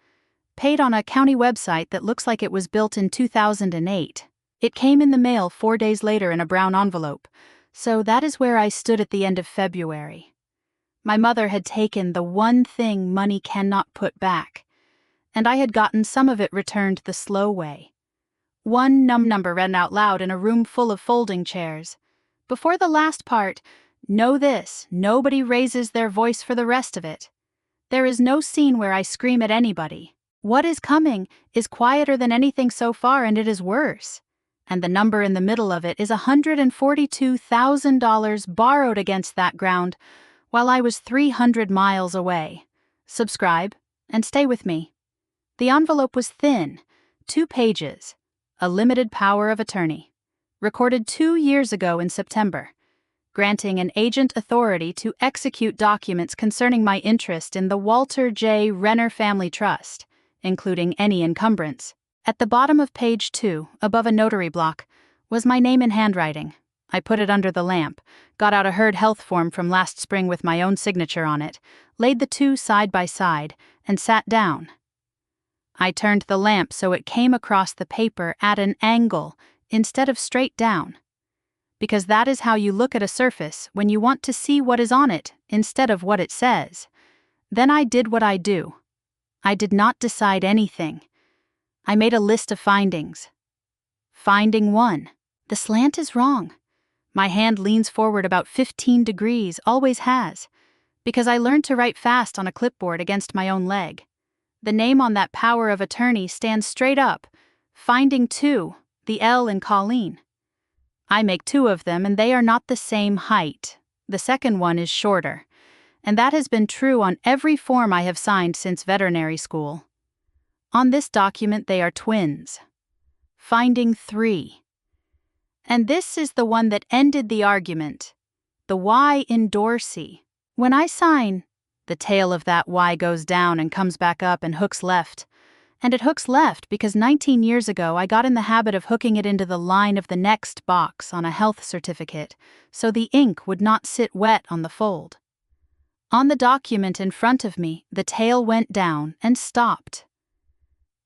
Paid on a county website that looks like it was built in 2008. It came in the mail 4 days later in a brown envelope, so that is where I stood at the end of February. My mother had taken the one thing money cannot put back, and I had gotten some of it returned the slow way. One number read out loud in a room full of folding chairs. Before the last part, know this, nobody raises their voice for the rest of it. There is no scene where I scream at anybody. What is coming is quieter than anything so far, and it is worse. And the number in the middle of it is $142,000 borrowed against that ground while I was 300 miles away. Subscribe and stay with me. The envelope was thin, 2 pages, a limited power of attorney, recorded 2 years ago in September, granting an agent authority to execute documents concerning my interest in the Walter J. Renner Family Trust, including any encumbrance. At the bottom of page 2, above a notary block, was my name in handwriting. I put it under the lamp, got out a herd health form from last spring with my own signature on it, laid the two side by side, and sat down. I turned the lamp so it came across the paper at an angle instead of straight down, because that is how you look at a surface when you want to see what is on it instead of what it says. Then I did what I do. I did not decide anything. I made a list of findings. Finding 1. The slant is wrong. My hand leans forward about 15 degrees, always has, because I learned to write fast on a clipboard against my own leg. The name on that power of attorney stands straight up. Finding 2, the L in Colleen. I make 2 of them and they are not the same height. The second one is shorter. And that has been true on every form I have signed since veterinary school. On this document they are twins. Finding 3. And this is the one that ended the argument. The Y in Dorsey. When I sign, the tail of that Y goes down and comes back up and hooks left. And it hooks left because 19 years ago I got in the habit of hooking it into the line of the next box on a health certificate, so the ink would not sit wet on the fold. On the document in front of me, the tail went down and stopped.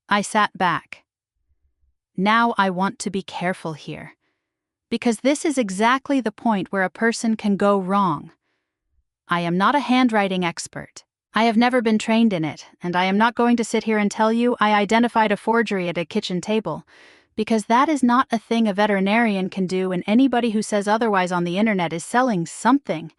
I sat back. Now I want to be careful here, because this is exactly the point where a person can go wrong. I am not a handwriting expert. I have never been trained in it, and I am not going to sit here and tell you I identified a forgery at a kitchen table, because that is not a thing a veterinarian can do, and anybody who says otherwise on the internet is selling something.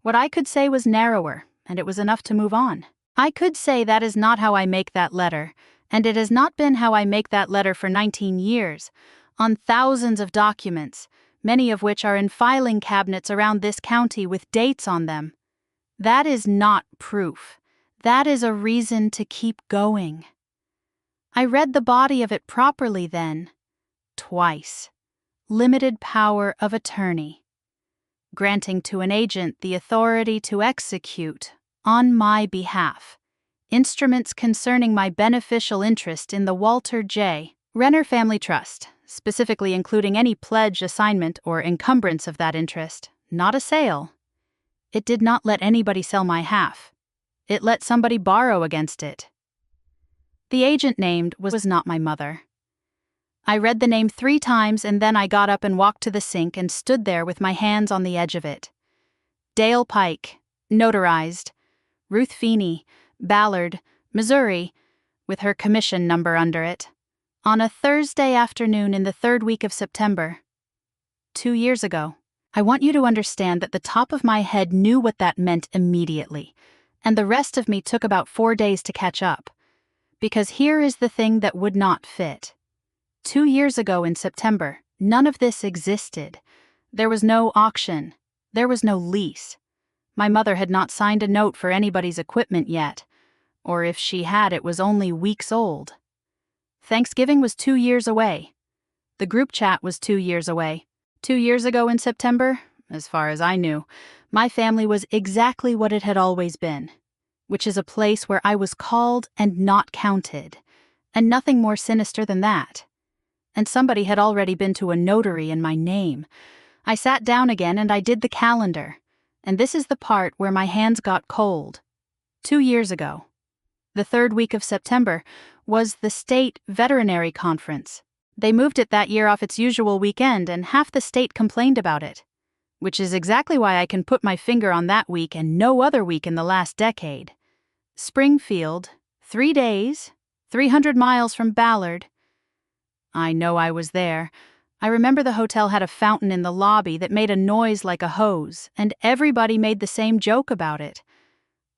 What I could say was narrower, and it was enough to move on. I could say that is not how I make that letter, and it has not been how I make that letter for 19 years, on thousands of documents, many of which are in filing cabinets around this county with dates on them. That is not proof. That is a reason to keep going. I read the body of it properly then, twice. Limited power of attorney, granting to an agent the authority to execute, on my behalf, instruments concerning my beneficial interest in the Walter J. Renner Family Trust, specifically including any pledge, assignment, or encumbrance of that interest, not a sale. It did not let anybody sell my half. It let somebody borrow against it. The agent named was not my mother. I read the name 3 times and then I got up and walked to the sink and stood there with my hands on the edge of it. Dale Pike, notarized, Ruth Feeney, Ballard, Missouri, with her commission number under it, on a Thursday afternoon in the 3rd week of September. 2 years ago. I want you to understand that the top of my head knew what that meant immediately, and the rest of me took about 4 days to catch up. Because here is the thing that would not fit. 2 years ago in September, none of this existed. There was no auction. There was no lease. My mother had not signed a note for anybody's equipment yet, or if she had, it was only weeks old. Thanksgiving was 2 years away. The group chat was 2 years away. 2 years ago in September, as far as I knew, my family was exactly what it had always been, which is a place where I was called and not counted, and nothing more sinister than that. And somebody had already been to a notary in my name. I sat down again and I did the calendar, and this is the part where my hands got cold. 2 years ago, the third week of September, was the state veterinary conference. They moved it that year off its usual weekend, and half the state complained about it, which is exactly why I can put my finger on that week and no other week in the last decade. Springfield, 3 days, 300 miles from Ballard. I know I was there. I remember the hotel had a fountain in the lobby that made a noise like a hose, and everybody made the same joke about it.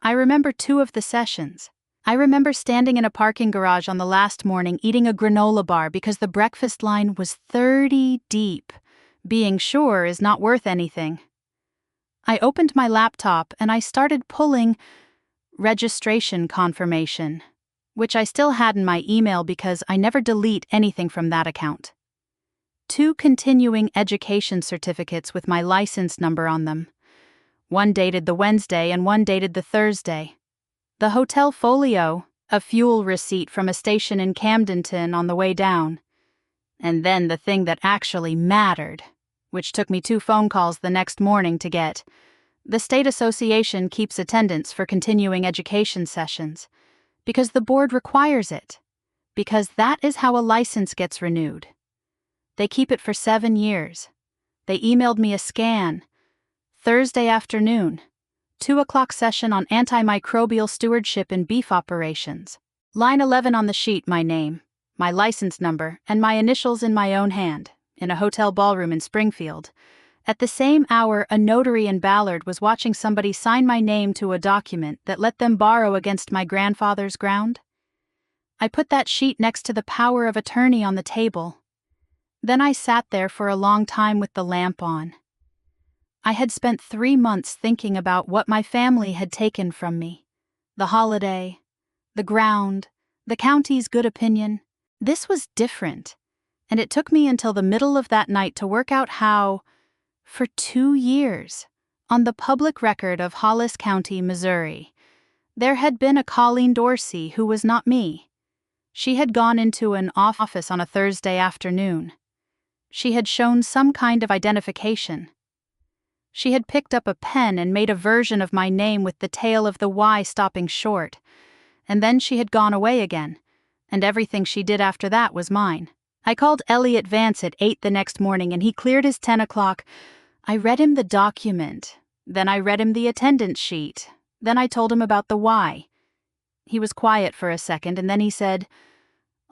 I remember 2 of the sessions. I remember standing in a parking garage on the last morning eating a granola bar because the breakfast line was 30 deep. Being sure is not worth anything. I opened my laptop and I started pulling registration confirmation, which I still had in my email because I never delete anything from that account. 2 continuing education certificates with my license number on them. One dated the Wednesday and one dated the Thursday. The hotel folio, a fuel receipt from a station in Camdenton on the way down. And then the thing that actually mattered, which took me 2 phone calls the next morning to get. The state association keeps attendance for continuing education sessions, because the board requires it, because that is how a license gets renewed. They keep it for 7 years. They emailed me a scan. Thursday afternoon, 2 o'clock session on antimicrobial stewardship in beef operations. Line 11 on the sheet, my name, my license number, and my initials in my own hand, in a hotel ballroom in Springfield. At the same hour, a notary in Ballard was watching somebody sign my name to a document that let them borrow against my grandfather's ground. I put that sheet next to the power of attorney on the table. Then I sat there for a long time with the lamp on. I had spent 3 months thinking about what my family had taken from me. The holiday, the ground, the county's good opinion. This was different, and it took me until the middle of that night to work out how, for 2 years, on the public record of Hollis County, Missouri, there had been a Colleen Dorsey who was not me. She had gone into an office on a Thursday afternoon. She had shown some kind of identification. She had picked up a pen and made a version of my name with the tail of the Y stopping short, and then she had gone away again, and everything she did after that was mine. I called Elliot Vance at 8 the next morning and he cleared his 10 o'clock. I read him the document, then I read him the attendance sheet, then I told him about the Y. He was quiet for a second and then he said,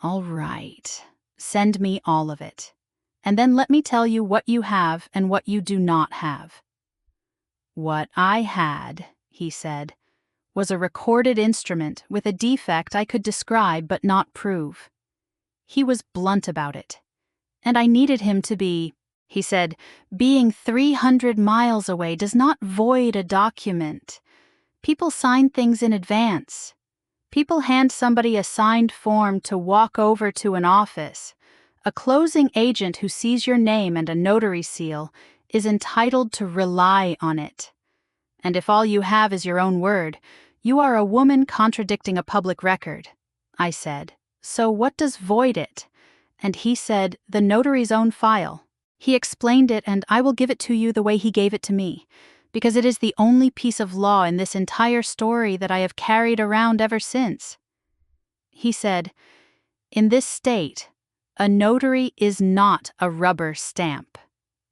"All right, send me all of it, and then let me tell you what you have and what you do not have." What I had, he said, was a recorded instrument with a defect I could describe but not prove. He was blunt about it, and I needed him to be. He said, "Being 300 miles away does not void a document. People sign things in advance. People hand somebody a signed form to walk over to an office. A closing agent who sees your name and a notary seal is entitled to rely on it. And if all you have is your own word, you are a woman contradicting a public record." I said, "So what does void it?" And he said, "The notary's own file." He explained it, and I will give it to you the way he gave it to me, because it is the only piece of law in this entire story that I have carried around ever since. He said, "In this state, a notary is not a rubber stamp.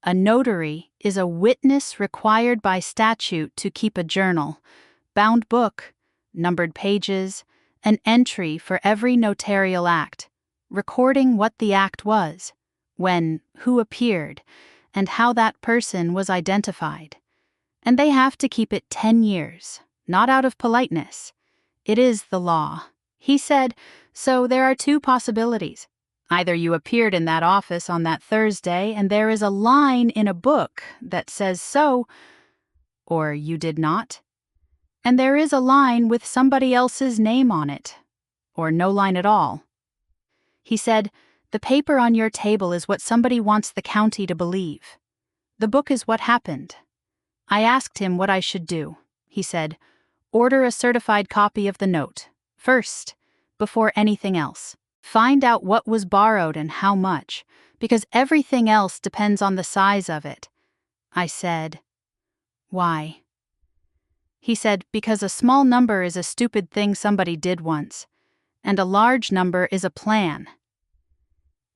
A notary is a witness required by statute to keep a journal, bound book, numbered pages, an entry for every notarial act, recording what the act was, when, who appeared, and how that person was identified. And they have to keep it 10 years, not out of politeness. It is the law." He said, "So there are 2 possibilities. Either you appeared in that office on that Thursday and there is a line in a book that says so, or you did not. And there is a line with somebody else's name on it, or no line at all." He said, "The paper on your table is what somebody wants the county to believe. The book is what happened. I asked him what I should do. He said, order a certified copy of the note, first, before anything else. Find out what was borrowed and how much, because everything else depends on the size of it. I said, why? He said, because a small number is a stupid thing somebody did once, and a large number is a plan.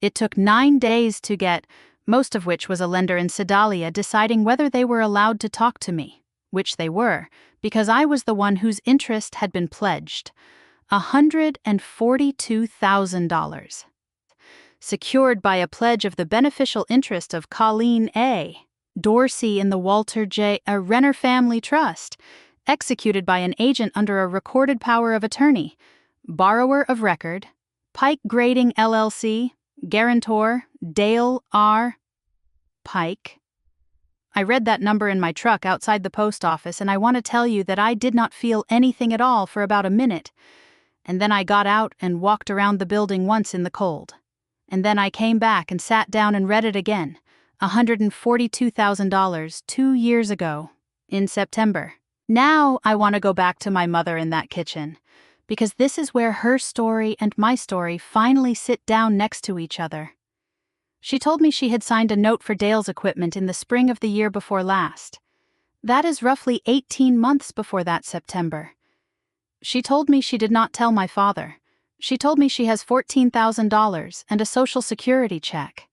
It took 9 days to get, most of which was a lender in Sedalia deciding whether they were allowed to talk to me, which they were, because I was the one whose interest had been pledged, $142,000, secured by a pledge of the beneficial interest of Colleen A. Dorsey in the Walter J. Renner Family Trust, executed by an agent under a recorded power of attorney, borrower of record, Pike Grading LLC, guarantor, Dale R. Pike. I read that number in my truck outside the post office, and I want to tell you that I did not feel anything at all for about a minute, and then I got out and walked around the building once in the cold. And then I came back and sat down and read it again, $142,000 2 years ago, in September. Now I want to go back to my mother in that kitchen, because this is where her story and my story finally sit down next to each other. She told me she had signed a note for Dale's equipment in the spring of the year before last. That is roughly 18 months before that September. She told me she did not tell my father. She told me she has $14,000 and a Social Security check.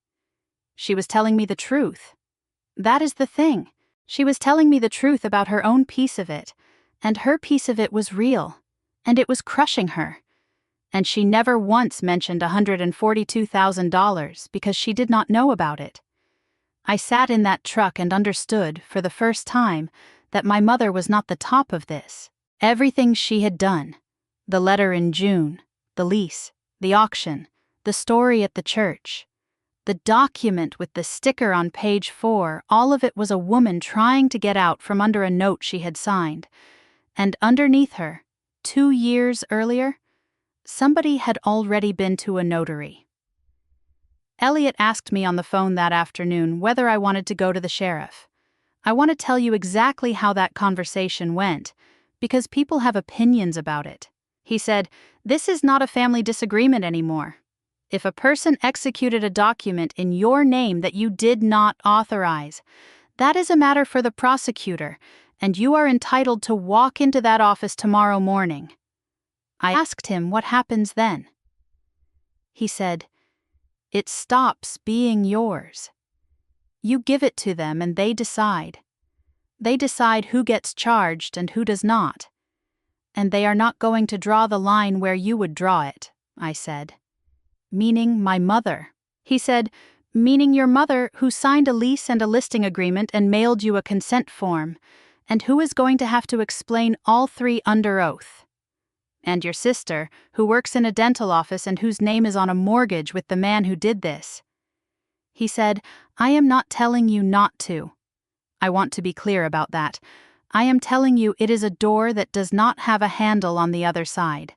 She was telling me the truth. That is the thing. She was telling me the truth about her own piece of it, and her piece of it was real, and it was crushing her. And she never once mentioned $142,000 because she did not know about it. I sat in that truck and understood, for the first time, that my mother was not the top of this. Everything she had done, the letter in June, the lease, the auction, the story at the church, the document with the sticker on page 4, all of it was a woman trying to get out from under a note she had signed. And underneath her, 2 years earlier, somebody had already been to a notary. Elliot asked me on the phone that afternoon whether I wanted to go to the sheriff. I want to tell you exactly how that conversation went, because people have opinions about it. He said, this is not a family disagreement anymore. If a person executed a document in your name that you did not authorize, that is a matter for the prosecutor, and you are entitled to walk into that office tomorrow morning. I asked him what happens then. He said, it stops being yours. You give it to them and they decide. They decide who gets charged and who does not. And they are not going to draw the line where you would draw it, I said. Meaning my mother. He said, meaning your mother who signed a lease and a listing agreement and mailed you a consent form, and who is going to have to explain all 3 under oath. And your sister, who works in a dental office and whose name is on a mortgage with the man who did this. He said, I am not telling you not to. I want to be clear about that. I am telling you it is a door that does not have a handle on the other side.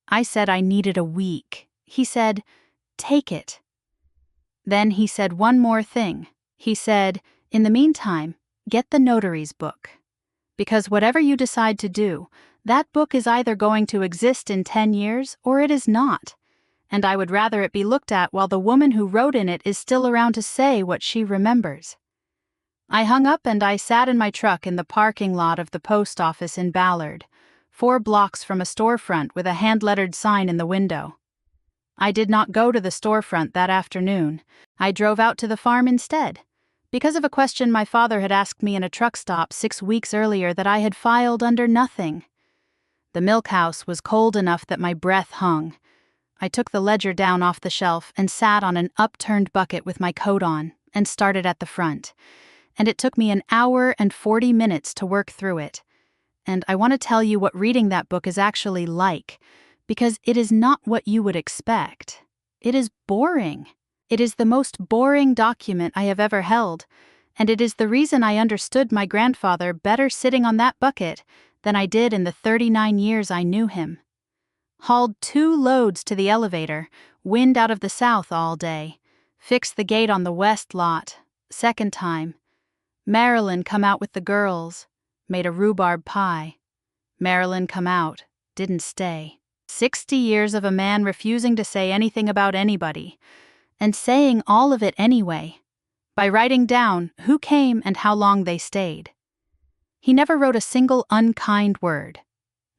I said I needed a week. He said, take it. Then he said one more thing. He said, in the meantime, get the notary's book. Because whatever you decide to do, that book is either going to exist in 10 years or it is not. And I would rather it be looked at while the woman who wrote in it is still around to say what she remembers. I hung up and I sat in my truck in the parking lot of the post office in Ballard, 4 blocks from a storefront with a hand-lettered sign in the window. I did not go to the storefront that afternoon. I drove out to the farm instead, because of a question my father had asked me in a truck stop 6 weeks earlier that I had filed under nothing. The milk house was cold enough that my breath hung. I took the ledger down off the shelf and sat on an upturned bucket with my coat on and started at the front. And it took me an hour and 40 minutes to work through it. And I want to tell you what reading that book is actually like, because it is not what you would expect. It is boring. It is the most boring document I have ever held, and it is the reason I understood my grandfather better sitting on that bucket than I did in the 39 years I knew him. Hauled 2 loads to the elevator, wind out of the south all day, fixed the gate on the west lot, Second time, Marilyn come out with the girls, made a rhubarb pie. Marilyn come out, didn't stay. 60 years of a man refusing to say anything about anybody, and saying all of it anyway, by writing down who came and how long they stayed. He never wrote a single unkind word.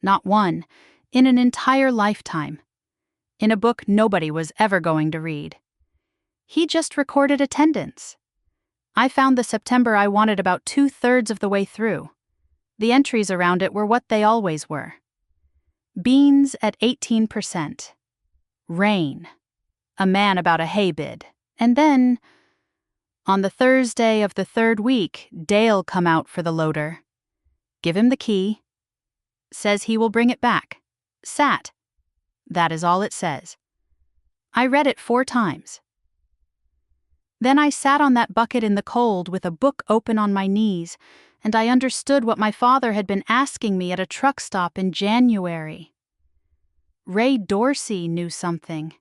Not one, in an entire lifetime. In a book nobody was ever going to read. He just recorded attendance. I found the September I wanted about 2/3 of the way through. The entries around it were what they always were. Beans at 18%. Rain. A man about a hay bid. And then, on the Thursday of the third week, Dale come out for the loader. Give him the key. Says he will bring it back. Sat. That is all it says. I read it 4 times. Then I sat on that bucket in the cold with a book open on my knees, and I understood what my father had been asking me at a truck stop in January. Ray Dorsey knew something.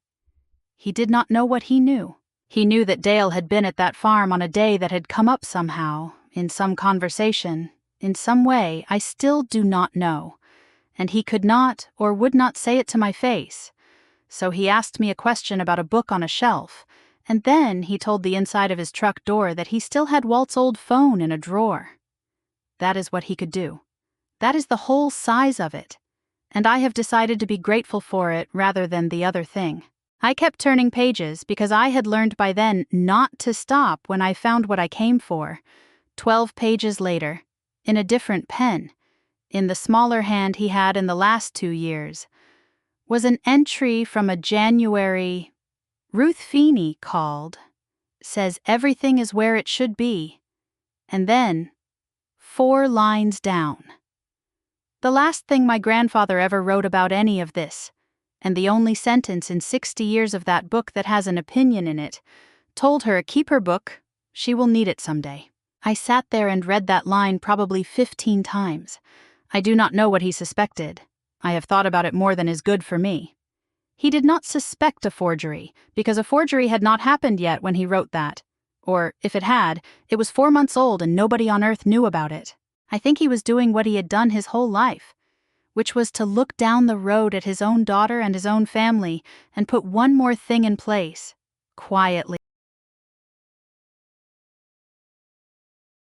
He did not know what he knew. He knew that Dale had been at that farm on a day that had come up somehow, in some conversation, in some way I still do not know, and he could not or would not say it to my face. So he asked me a question about a book on a shelf, and then he told the inside of his truck door that he still had Walt's old phone in a drawer. That is what he could do. That is the whole size of it, and I have decided to be grateful for it rather than the other thing. I kept turning pages because I had learned by then not to stop when I found what I came for. 12 pages later, in a different pen, in the smaller hand he had in the last 2 years, was an entry from a January. Ruth Feeney called, says everything is where it should be, and then 4 lines down. The last thing my grandfather ever wrote about any of this, and the only sentence in 60 years of that book that has an opinion in it, told her keep her book, she will need it someday. I sat there and read that line probably 15 times. I do not know what he suspected. I have thought about it more than is good for me. He did not suspect a forgery, because a forgery had not happened yet when he wrote that. Or, if it had, it was 4 months old and nobody on earth knew about it. I think he was doing what he had done his whole life, which was to look down the road at his own daughter and his own family and put one more thing in place, quietly